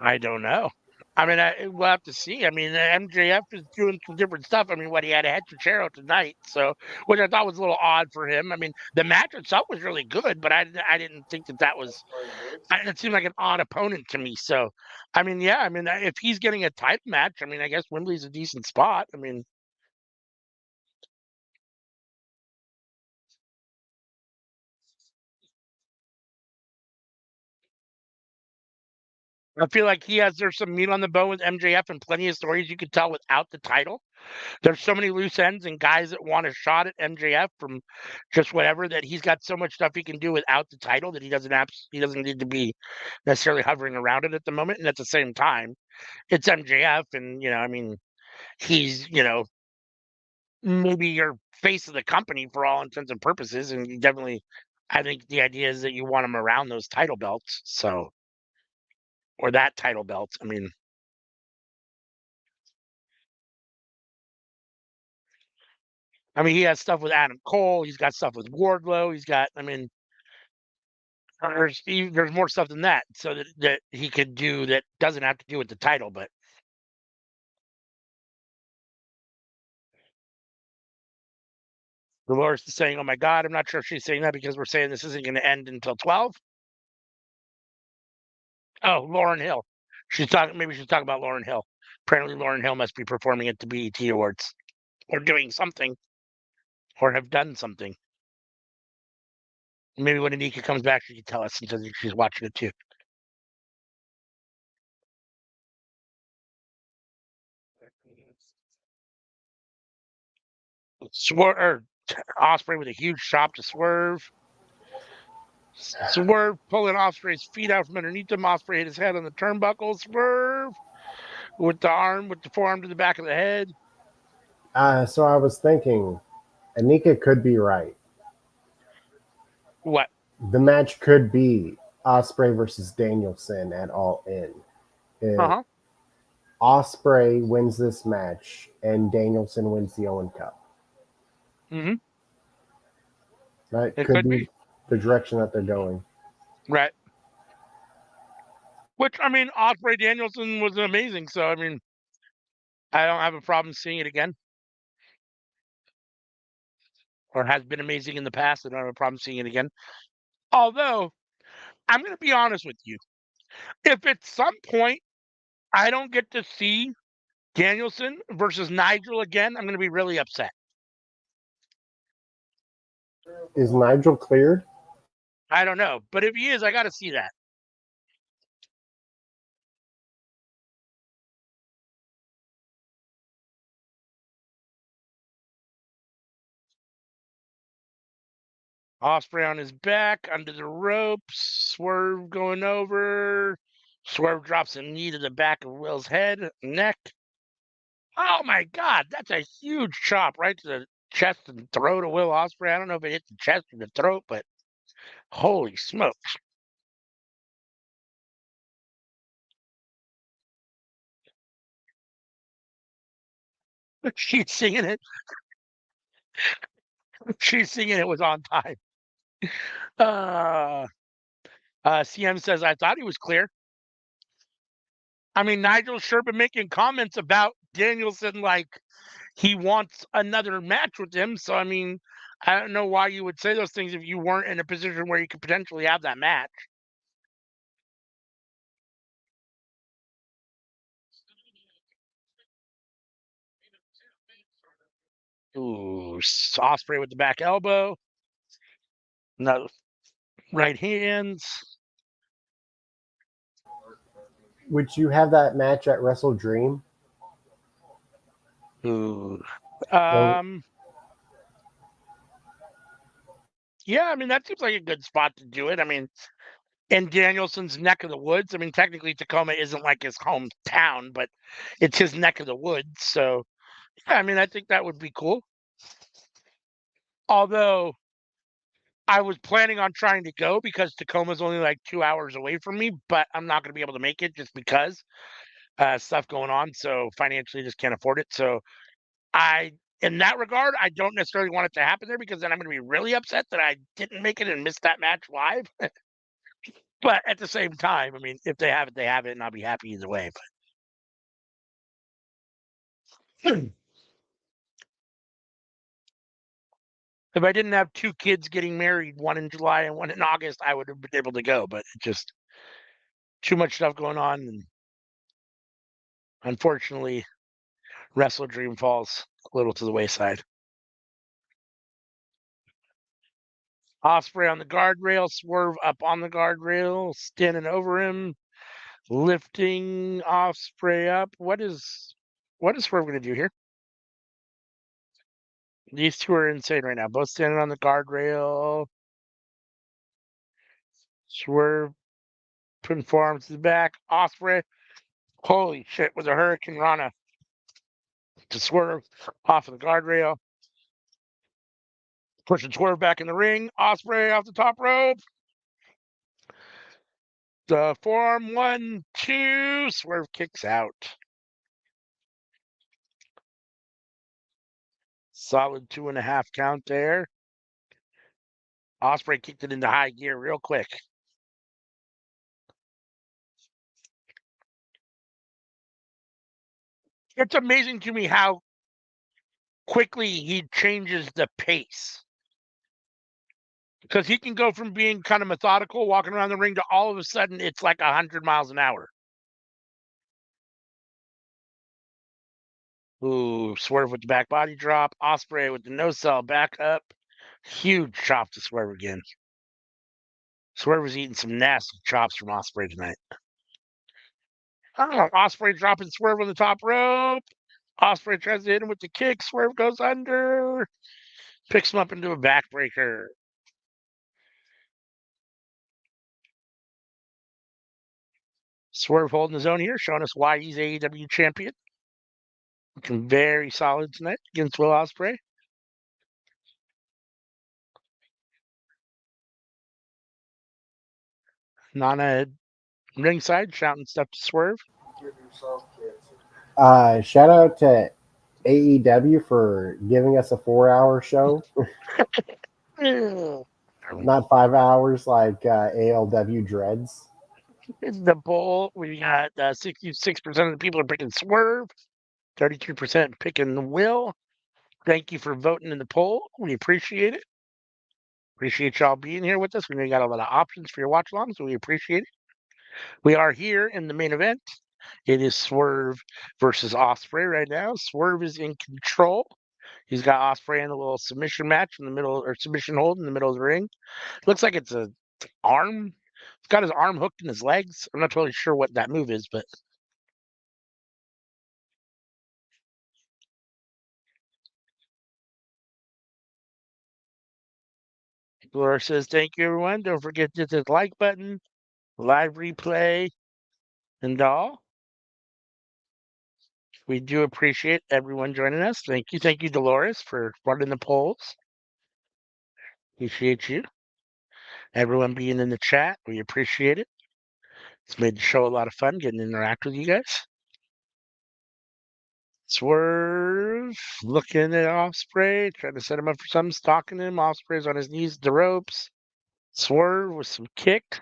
I don't know. I mean, we'll have to see. I mean, MJF is doing some different stuff. I mean, he had a Hechicero tonight, which I thought was a little odd for him. I mean, the match itself was really good, but I didn't think that was. It seemed like an odd opponent to me. So, I mean, yeah. I mean, if he's getting a title match, I mean, I guess Wembley's a decent spot. I mean. I feel like there's some meat on the bone with MJF and plenty of stories you could tell without the title. There's so many loose ends and guys that want a shot at MJF from just whatever, that he's got so much stuff he can do without the title that he doesn't need to be necessarily hovering around it at the moment. And at the same time, it's MJF, and I mean, he's maybe your face of the company for all intents and purposes, and you definitely, I think the idea is that you want him around those title belts, so, or that title belt. I mean, he has stuff with Adam Cole. He's got stuff with Wardlow. He's got, there's more stuff than that, so that he could do that doesn't have to do with the title, but. Dolores is saying, "Oh my God," I'm not sure if she's saying that because we're saying this isn't going to end until 12. Oh, Lauren Hill. Maybe she's talking about Lauren Hill. Apparently, Lauren Hill must be performing at the BET Awards, or doing something, or have done something. Maybe when Anika comes back, she can tell us since she's watching it too. Osprey with a huge chop to Swerve. Swerve pulling Osprey's feet out from underneath him. Osprey hit his head on the turnbuckle. Swerve with the forearm to the back of the head. So I was thinking, Anika could be right. What? The match could be Osprey versus Danielson at All In. Uh-huh. Osprey wins this match, and Danielson wins the Owen Cup. Mm-hmm. That It could be the direction that they're going. Right. Which, Osprey Danielson was amazing, so, I don't have a problem seeing it again. Or has been amazing in the past. I don't have a problem seeing it again. Although, I'm going to be honest with you. If at some point I don't get to see Danielson versus Nigel again, I'm going to be really upset. Is Nigel cleared? I don't know. But if he is, I got to see that. Osprey on his back, under the ropes. Swerve going over. Swerve drops a knee to the back of Will's neck. Oh my God, that's a huge chop right to the chest and throat of Will Osprey. I don't know if it hit the chest or the throat, but holy smokes. She's singing it. She's singing it was on time. CM says, I thought he was clear. Nigel's sure been making comments about Danielson like he wants another match with him. So, I don't know why you would say those things if you weren't in a position where you could potentially have that match. Ooh, Osprey with the back elbow. No, right hands. Would you have that match at Wrestle Dream? Ooh. Yeah, that seems like a good spot to do it. In Danielson's neck of the woods. Technically Tacoma isn't like his hometown, but it's his neck of the woods. So, yeah, I think that would be cool. Although I was planning on trying to go because Tacoma's only like 2 hours away from me, but I'm not going to be able to make it just because stuff going on. So financially just can't afford it. So in that regard, I don't necessarily want it to happen there because then I'm going to be really upset that I didn't make it and missed that match live. But at the same time, if they have it, they have it, and I'll be happy either way. But if I didn't have two kids getting married, one in July and one in August, I would have been able to go. But it's just too much stuff going on, and unfortunately, Wrestle Dream falls a little to the wayside. Osprey on the guardrail, Swerve up on the guardrail, standing over him, lifting Osprey up. What is Swerve going to do here? These two are insane right now. Both standing on the guardrail. Swerve putting forearms to the back. Osprey, holy shit, with a Hurricane Rana to Swerve off of the guardrail. Pushing Swerve back in the ring. Osprey off the top rope. The forearm 1, 2. Swerve kicks out. Solid 2.5 count there. Osprey kicked it into high gear real quick. It's amazing to me how quickly he changes the pace. Because he can go from being kind of methodical, walking around the ring, to all of a sudden it's like 100 miles an hour. Ooh, Swerve with the back body drop. Osprey with the no-sell back up. Huge chop to Swerve again. Swerve was eating some nasty chops from Osprey tonight. Oh, Osprey dropping Swerve on the top rope. Osprey tries to hit him with the kick. Swerve goes under. Picks him up into a backbreaker. Swerve holding his own here, showing us why he's AEW champion. Looking very solid tonight against Will Ospreay. Nana ringside shouting stuff to Swerve. Shout out to AEW for giving us a 4-hour show. Not 5 hours like ALW dreads. In the poll, we got 66% of the people are picking Swerve, 33% picking Will. Thank you for voting in the poll. We appreciate it. Appreciate y'all being here with us. We know you got a lot of options for your watch along, so we appreciate it. We are here in the main event. It is Swerve versus Osprey right now. Swerve is in control. He's got Osprey in a little submission match in the middle, or submission hold in the middle of the ring. Looks like it's a arm. He's got his arm hooked in his legs. I'm not totally sure what that move is, but Laura says, thank you, everyone. Don't forget to hit the like button, live replay, and all. We do appreciate everyone joining us. Thank you. Thank you, Dolores, for running the polls. Appreciate you. Everyone being in the chat, we appreciate it. It's made the show a lot of fun getting to interact with you guys. Swerve looking at Osprey, trying to set him up for something, stalking him. Osprey's on his knees at the ropes. Swerve with some kick.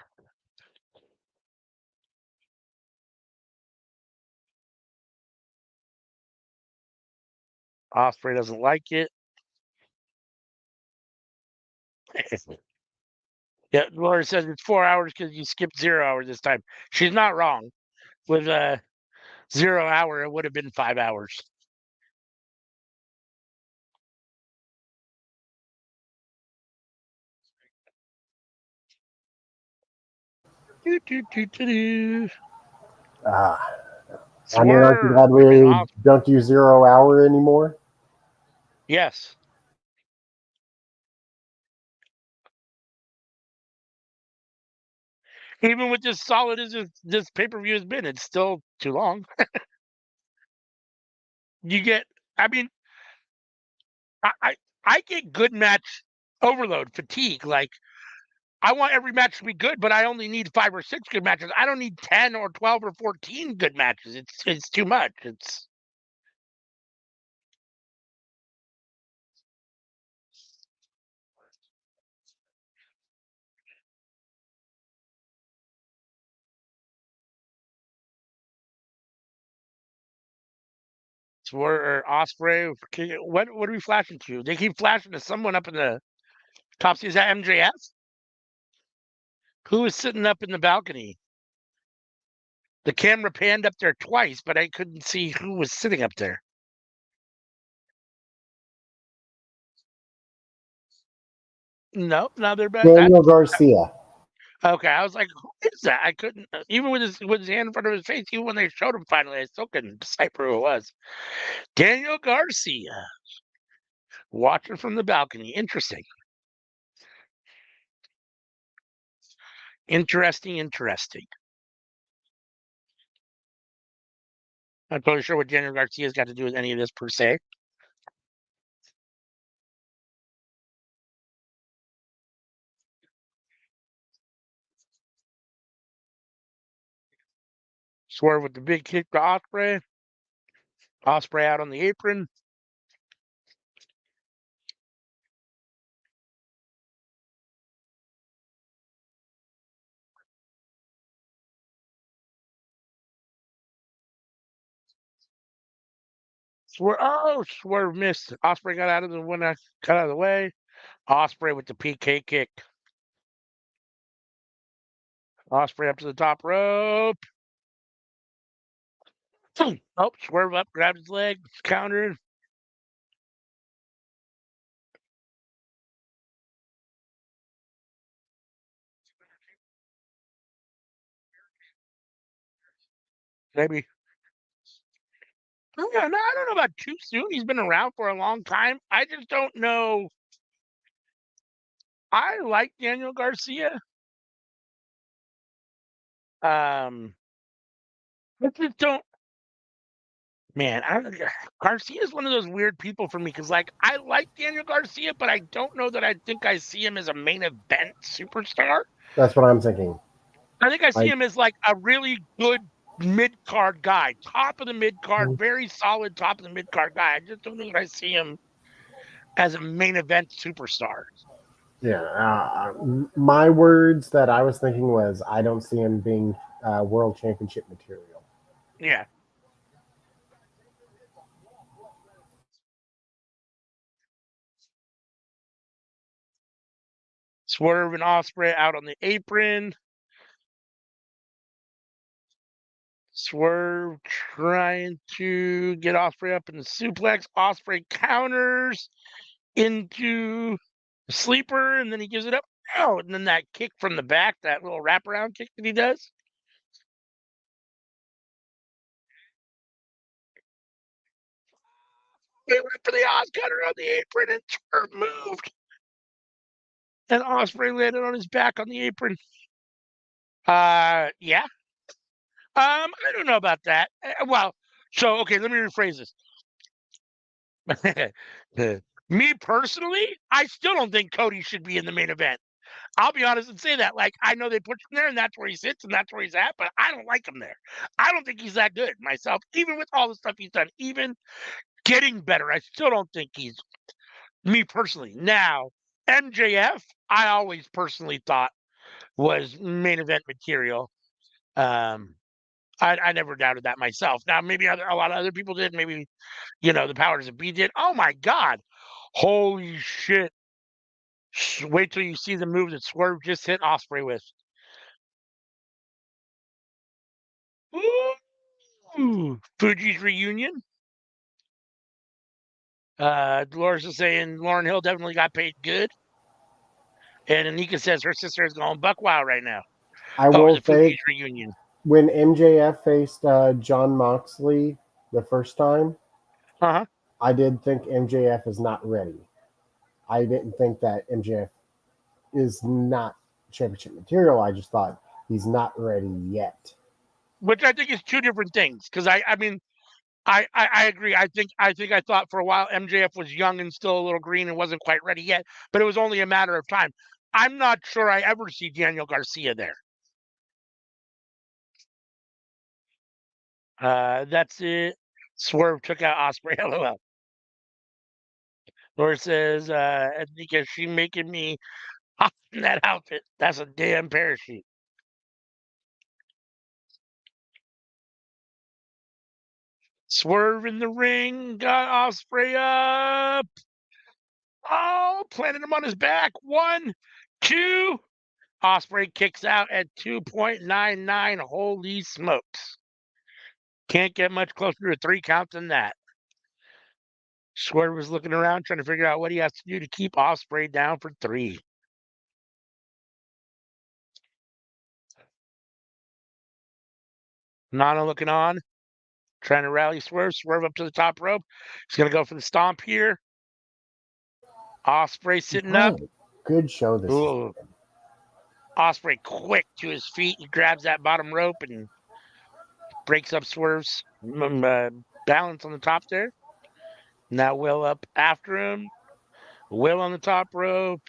Osprey doesn't like it. Yeah, Laura says it's 4 hours because you skipped 0 hours this time. She's not wrong. With a 0 hour, it would have been 5 hours. I mean, aren't you glad we don't do 0 hour anymore? Yes. Even with as solid as this pay-per-view has been, it's still too long. You get, I mean, I get good match overload, fatigue. Like, I want every match to be good, but I only need 5 or 6 good matches. I don't need 10 or 12 or 14 good matches. It's too much. It's where Osprey. What are we flashing to? They keep flashing to someone up in the top seat. Is that MJS? Who is sitting up in the balcony? The camera panned up there twice, but I couldn't see who was sitting up there. No, they're back. Daniel Garcia. Okay, I was like, who is that? I couldn't, even with his hand in front of his face, even when they showed him finally, I still couldn't decipher who it was. Daniel Garcia. Watching from the balcony. Interesting. Interesting. Not totally sure what Daniel Garcia's got to do with any of this per se. Swerve with the big kick to Osprey. Osprey out on the apron. Swerve missed. Osprey got out of the way. Osprey with the PK kick. Osprey up to the top rope. Oh, Swerve up, grabs his leg, countered. Maybe. Yeah, no, I don't know about too soon. He's been around for a long time. I just don't know. I like Daniel Garcia. I just don't. Man, Garcia is one of those weird people for me because, like, I like Daniel Garcia, but I don't know that I think I see him as a main event superstar. That's what I'm thinking. I think I see him as like a really good mid-card guy, top of the mid-card, very solid top of the mid-card guy. I just don't think I see him as a main event superstar. Yeah, my words that I was thinking was I don't see him being world championship material. Yeah. Swerve and Osprey out on the apron. Swerve trying to get Osprey up in the suplex. Osprey counters into the sleeper, and then he gives it up. Oh, and then that kick from the back, that little wraparound kick that he does. They went for the Oz cutter on the apron, and Swerve moved. And Osprey landed on his back on the apron. Yeah. I don't know about that. Well, so okay, let me rephrase this. Me personally, I still don't think Cody should be in the main event. I'll be honest and say that. Like, I know they put him there, and that's where he sits, and that's where he's at, but I don't like him there. I don't think he's that good myself, even with all the stuff he's done, even getting better. I still don't think he's me personally. Now, MJF, I always personally thought was main event material. I never doubted that myself. Now, maybe a lot of other people did. Maybe, the powers that be did. Oh, my God. Holy shit. Wait till you see the move that Swerve just hit Osprey with. Ooh, Fuji's reunion. Dolores is saying Lauren Hill definitely got paid good. And Anika says her sister is going buck wild right now. I will the say, Fuji's reunion. When MJF faced John Moxley the first time, I did think MJF is not ready. I didn't think that MJF is not championship material. I just thought he's not ready yet. Which I think is two different things. Because I agree. I think I thought for a while MJF was young and still a little green and wasn't quite ready yet, but it was only a matter of time. I'm not sure I ever see Daniel Garcia there. That's it. Swerve took out Osprey. LOL. Laura says, Anika, she making me hot in that outfit. That's a damn parachute. Swerve in the ring, got Osprey up. Oh, planted him on his back. 1, 2. Osprey kicks out at 2.99. Holy smokes. Can't get much closer to a 3 count than that. Swerve was looking around trying to figure out what he has to do to keep Osprey down for 3. Nana looking on, trying to rally Swerve. Swerve up to the top rope. He's going to go for the stomp here. Osprey sitting up. Good show this Ooh. Osprey quick to his feet. He grabs that bottom rope and breaks up Swerve's balance on the top there. Now Will up after him. Will on the top rope.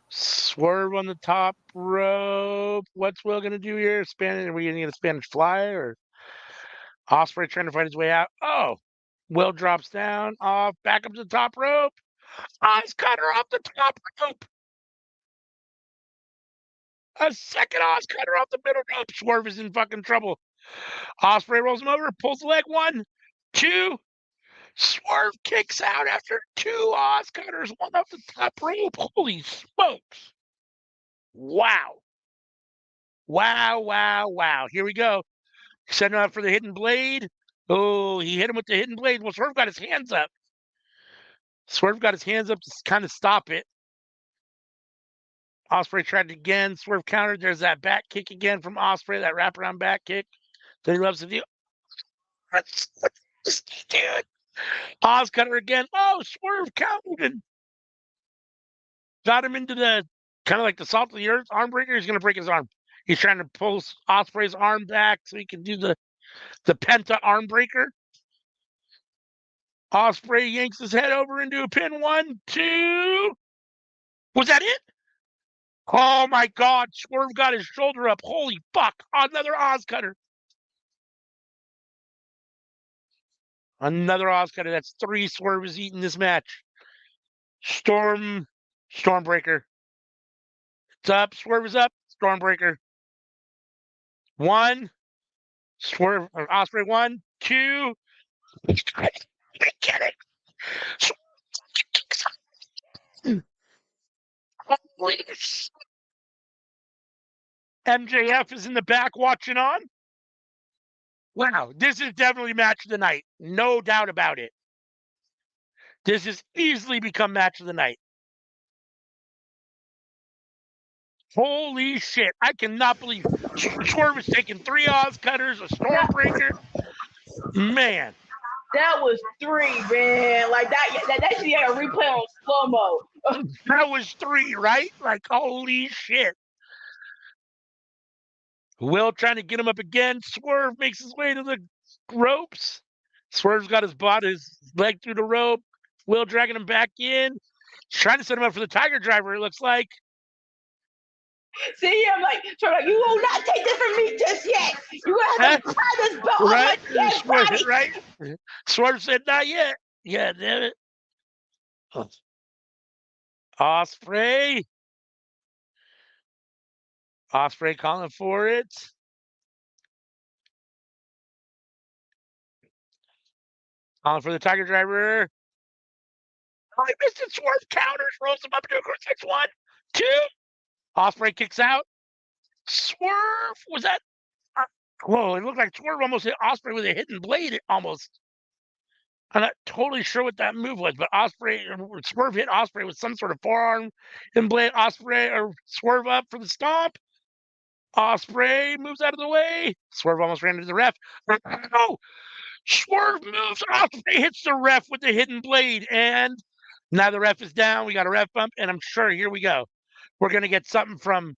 Swerve on the top rope. What's Will going to do here? Are we going to get a Spanish fly or Osprey trying to find his way out. Oh, Will drops down, off, back up to the top rope. Oz cutter off the top rope. A second Oz cutter off the middle rope. Swerve is in fucking trouble. Osprey rolls him over, pulls the leg. 1, 2. Swerve kicks out after 2 Oz cutters, 1 off the top rope. Holy smokes. Wow. Wow, wow, wow. Here we go. Setting up for the hidden blade. Oh, he hit him with the hidden blade. Well, Swerve got his hands up. Swerve got his hands up to kind of stop it. Osprey tried it again. Swerve countered. There's that back kick again from Osprey, that wraparound back kick that he loves to do. Dude. Oz cutter again. Oh, Swerve countered and got him into the kind of like the salt of the earth arm breaker. He's going to break his arm. He's trying to pull Osprey's arm back so he can do the penta arm breaker. Osprey yanks his head over into a pin. 1, 2. Was that it? Oh my God. Swerve got his shoulder up. Holy fuck. Another Oz cutter. Another Oz cutter. That's 3 Swerve is eating this match. Stormbreaker. It's up. Swerve is up. Stormbreaker. 1. Swerve. Osprey 1, 2. Get it. Holy shit. MJF is in the back watching on. Wow, this is definitely match of the night. No doubt about it. This has easily become match of the night. Holy shit. I cannot believe Swerve is taking 3 Oz cutters, a Stormbreaker. Man. That was 3, man. Like that should have a replay on slow-mo. That was 3, right? Like, holy shit. Will trying to get him up again. Swerve makes his way to the ropes. Swerve's got his leg through the rope. Will dragging him back in. He's trying to set him up for the Tiger Driver, it looks like. See, I'm like, you will not take this from me just yet. You will have to tie this belt right? on my dead body. Right? Swerve said, not yet. Yeah, damn it. Osprey. Osprey calling for it. Calling for the Tiger Driver. Oh, he missed it. Swerve counters, rolls him up into a crucifix. 1, 2. Osprey kicks out. Swerve, was that? Whoa, it looked like Swerve almost hit Osprey with a hidden blade, almost. I'm not totally sure what that move was, but Swerve hit Osprey with some sort of forearm and blade. Osprey or Swerve up for the stomp. Osprey moves out of the way. Swerve almost ran into the ref. No! Swerve moves. Osprey hits the ref with the hidden blade, and now the ref is down. We got a ref bump, and I'm sure here we go. We're gonna get something from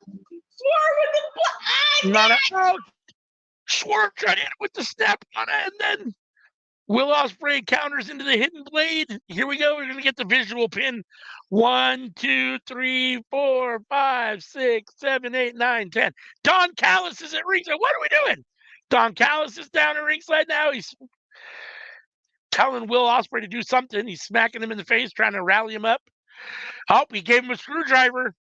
Swerve with the Nana. Oh, Swerve tried to hit with the snap Nana, and then Will Osprey counters into the hidden blade. Here we go. We're gonna get the visual pin. 1, 2, 3, 4, 5, 6, 7, 8, 9, 10. Don Callis is at ringside. What are we doing? Don Callis is down at ringside now. He's telling Will Osprey to do something. He's smacking him in the face, trying to rally him up. Oh, he gave him a screwdriver.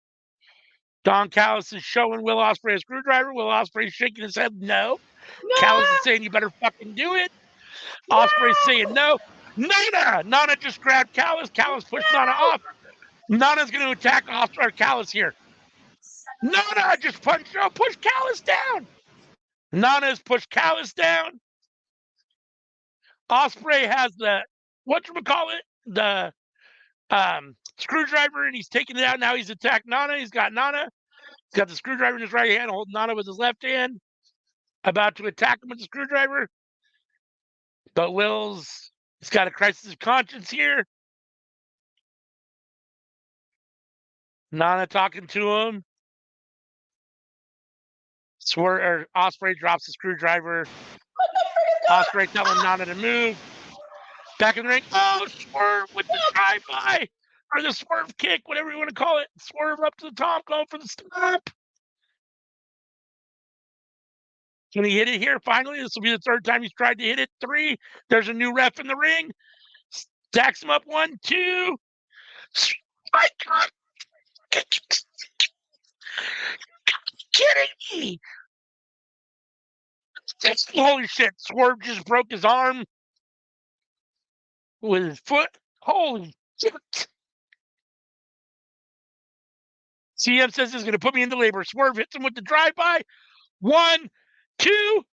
Don Callis is showing Will Osprey a screwdriver. Will Osprey shaking his head, no. Callis is saying, you better fucking do it. Osprey's saying no. Nana just grabbed Callis. Callis pushed Nana off. Nana's going to attack Callis here. Nana just push Callis down. Nana's pushed Callis down. Osprey has the, the screwdriver, and he's taking it out. Now he's attacked Nana. He's got Nana. He's got the screwdriver in his right hand, holding Nana with his left hand. About to attack him with the screwdriver. But he's got a crisis of conscience here. Nana talking to him. Osprey drops the screwdriver. Osprey telling Nana to move. Back in the ring. Oh, Swerve with the drive-by. Or the Swerve kick, whatever you want to call it. Swerve up to the top, going for the stomp. Can he hit it here finally? This will be the third time he's tried to hit it. 3. There's a new ref in the ring. Stacks him up. 1, 2. My God. Kidding me? Holy shit. Swerve just broke his arm with his foot. Holy shit. CM says this is going to put me into labor. Swerve hits him with the drive-by. 1, 2.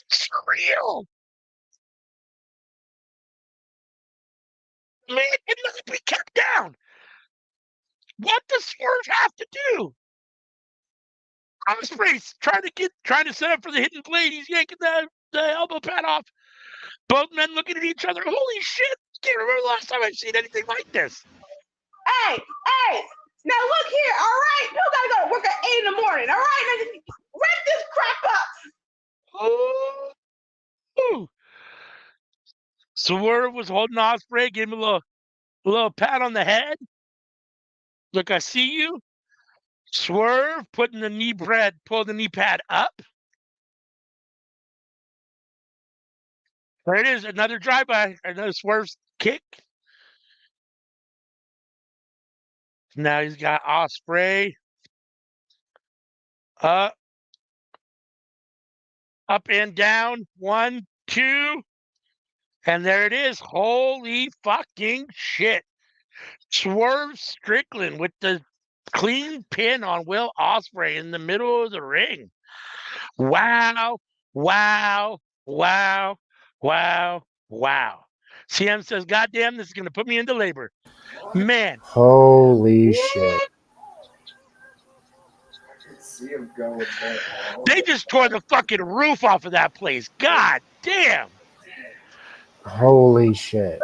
It's real. Man, it must be kept down. What does Swerve have to do? Osprey's trying to set up for the hidden blade. He's yanking the elbow pad off. Both men looking at each other. Holy shit! Can't remember the last time I've seen anything like this. Hey, now look here, all right? You gotta go to work at 8 in the morning, all right? Now just wrap this crap up. Ooh. Swerve was holding Osprey, gave him a little pat on the head. Look, I see you. Swerve putting pull the knee pad up. There it is, another drive-by, another Swerve's kick. Now he's got Osprey up and down. 1, 2, and there it is. Holy fucking shit! Swerve Strickland with the clean pin on Will Osprey in the middle of the ring. Wow! Wow! Wow! Wow! Wow! CM says, "Goddamn, this is going to put me into labor." Man. Holy shit. They just tore the fucking roof off of that place. God damn. Holy shit.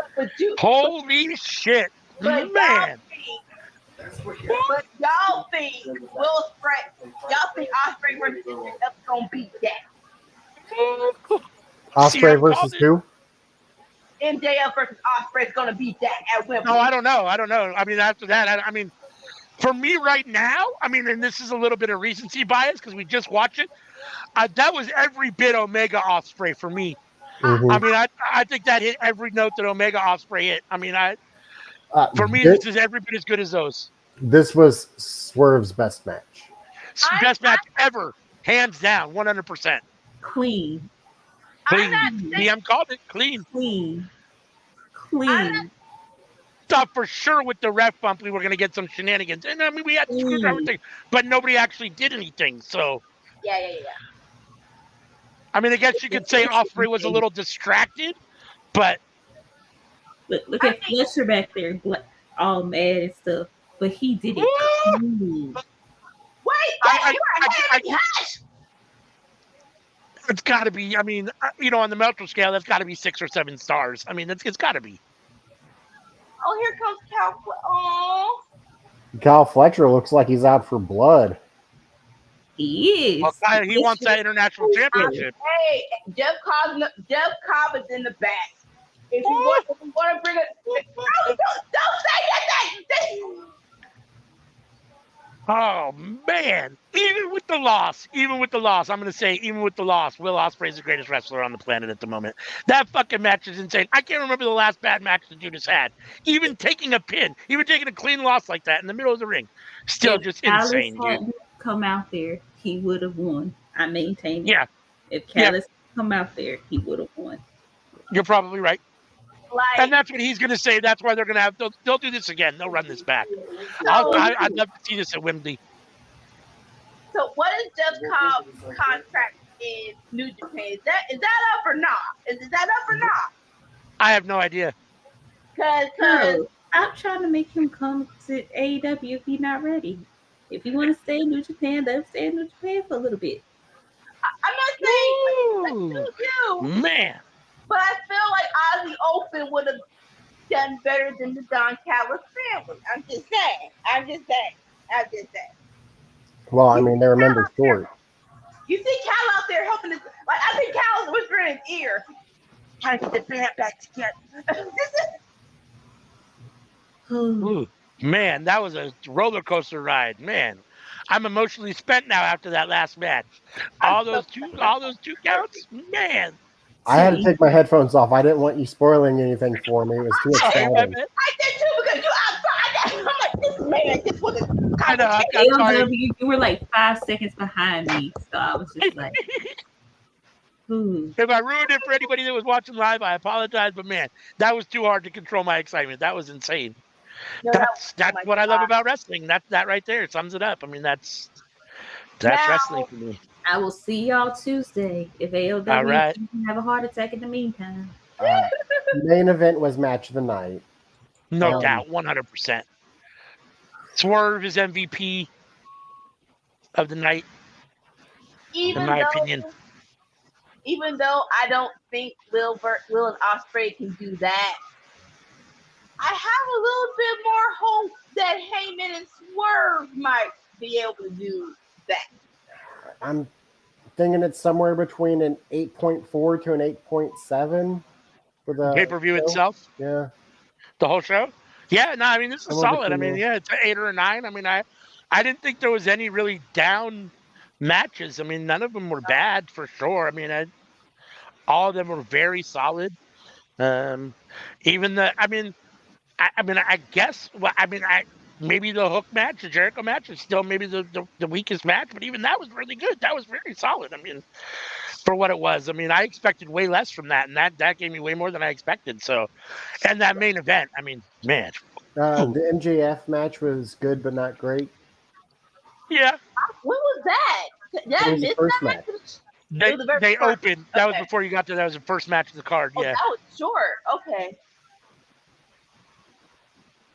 Holy shit. But Man. y'all think Osprey versus MJF gonna beat that? Osprey versus who? MJF versus Osprey is gonna beat that at Wimbledon. No, I don't know. I mean, after that, I mean, for me right now, I mean, and this is a little bit of recency bias because we just watched it. That was every bit Omega Osprey for me. Mm-hmm. I mean, I think that hit every note that Omega Osprey hit. I mean, for me, this is every bit as good as those. This was Swerve's best match. Best match ever, hands down, 100%. Clean. DM called it clean. Thought for sure with the ref bump we were going to get some shenanigans, and I mean we had the screwdriver thing, but nobody actually did anything. So yeah. I mean, I guess you could say Osprey was a little distracted, but look at Fletcher back there, all mad and stuff, but he did it clean. Wait, it's got to be. I mean, on the Meltzer scale, that's got to be 6 or 7 stars. I mean, it's got to be. Oh, here comes Cal. Oh, Kyle Fletcher looks like he's out for blood. He is. Well, he wants that international championship. Hey, Jeff Cobb is in the back. If you want to bring it, don't say that. Oh man! Even with the loss, I'm going to say, even with the loss, Will Ospreay is the greatest wrestler on the planet at the moment. That fucking match is insane. I can't remember the last bad match the dude has had. Even taking a pin, even taking a clean loss like that in the middle of the ring, still just insane, dude. Come out there, he would have won. I maintain. Yeah. If Callis come out there, he would have won. You're probably right. And that's what he's going to say. That's why they're going to have. They'll do this again. They'll run this back. I'd love to see this at Wembley. So, what is Jeff Cobb's contract in New Japan? Is that up or not? Is that up or not? I have no idea. Cause I'm trying to make him come to AEW if he's not ready. If you want to stay in New Japan, let him stay in New Japan for a little bit. I'm not saying you, man. But I feel like Ozzy Open would have done better than the Don Callis family. I'm just saying. Well, I mean, they remember short. You see Cal out there helping us. Like, I think Cal is whispering in his ear, trying to get the band back together. Ooh, man, that was a roller coaster ride. Man, I'm emotionally spent now after that last match. All those two counts, man. I had to take my headphones off. I didn't want you spoiling anything for me. It was too Sorry, my exciting. bad. I did too because you outside. I'm like, this man just was a I know. I'm sorry. AEW, you were like 5 seconds behind me, so I was just like, If I ruined it for anybody that was watching live, I apologize. But man, that was too hard to control my excitement. That was insane. No, That's oh my what I love God. about wrestling. That right there sums it up. I mean, that's Now- wrestling for me. I will see y'all Tuesday. If AEW All right. can have a heart attack in the meantime. Main event was match of the night. No doubt, 100%. Swerve is MVP of the night, in my opinion. Even though I don't think Will and Osprey can do that, I have a little bit more hope that Heyman and Swerve might be able to do that. I'm thinking it's somewhere between an 8.4 to an 8.7 for the Pay-per-view show. itself, Yeah. the whole show. Yeah, no, I mean, this is Somewhere solid. I between mean, there. yeah, it's an 8 or a 9. I mean, I didn't think there was any really down matches. I mean, none of them were bad for sure. I mean, all of them were very solid. Even I guess. Well, maybe the Hook match, the Jericho match, is still maybe the weakest match, but even that was really good. That was very solid. I mean, for what it was. I mean, I expected way less from that, and that gave me way more than I expected. So, and that main event, I mean, man. The MJF match was good, but not great. Yeah. When was that? Did I It was the miss first that? match. It was the very They first. opened. That was Okay. before you got there. That was the first match of the card. Oh, Yeah. that was short. Okay.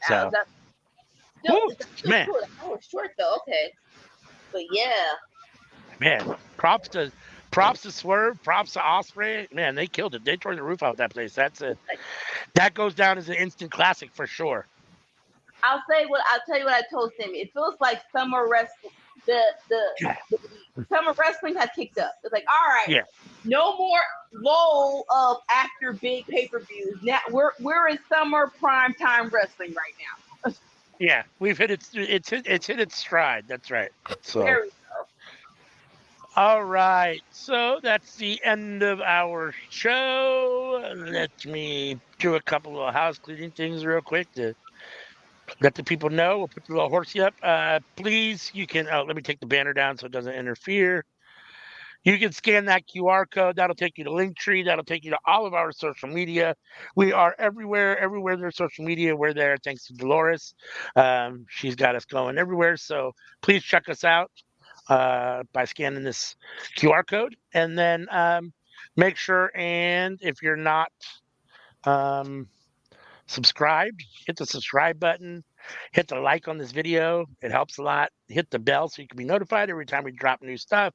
So, man. Cool. That was short though. Okay. But yeah. Man, props to Swerve, props to Osprey. Man, they killed it. They tore the roof off that place. That goes down as an instant classic for sure. I'll tell you what I told Sammy. It feels like summer wrestling. The summer wrestling has kicked up. It's like, all right, Yeah. no more lull of after big pay-per-views. Now we're in summer prime time wrestling right now. Yeah, we've hit it's hit its stride. That's right. So There we go. all right. So that's the end of our show. Let me do a couple of house cleaning things real quick to let the people know. We'll put the little horsey up. Please, you can let me take the banner down so it doesn't interfere. You can scan that QR code. That'll take you to Linktree. That'll take you to all of our social media. We are everywhere. Everywhere there's social media, we're there. Thanks to Dolores. She's got us going everywhere. So please check us out by scanning this QR code. And then make sure, and if you're not subscribed, hit the subscribe button. Hit the like on this video. It helps a lot. Hit the bell so you can be notified every time we drop new stuff.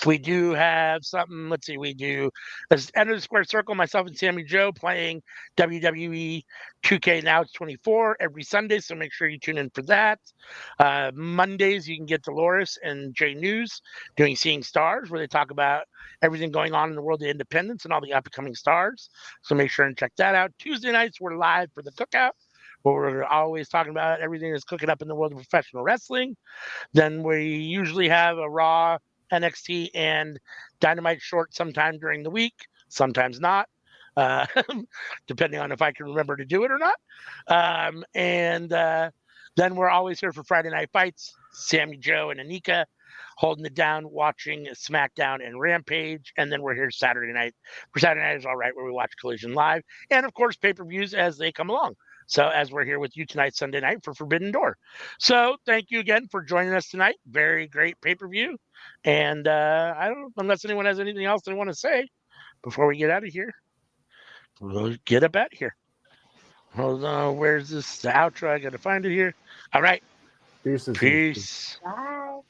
We do have something. Let's see. We do this End of the Square Circle, myself and Sammy Joe playing WWE 2K Now It's 24 every Sunday. So make sure you tune in for that. Mondays, you can get Dolores and Jay News doing Seeing Stars, where they talk about everything going on in the world of independence and all the upcoming stars. So make sure and check that out. Tuesday nights, we're live for the Cookout, where we're always talking about everything that's cooking up in the world of professional wrestling. Then we usually have a Raw, NXT, and Dynamite short sometime during the week, sometimes not, depending on if I can remember to do it or not. Then we're always here for Friday Night Fights, Sammy Joe and Anika holding it down, watching SmackDown and Rampage. And then we're here Saturday night for Saturday Night is All Right, where we watch Collision Live. And, of course, pay-per-views as they come along. So as we're here with you tonight, Sunday night, for Forbidden Door. So thank you again for joining us tonight. Very great pay-per-view. And I don't know, unless anyone has anything else they want to say before we get out of here, we'll get up out of here. Hold on, where's this outro? I got to find it here. All right. Peace. Peace. Bye.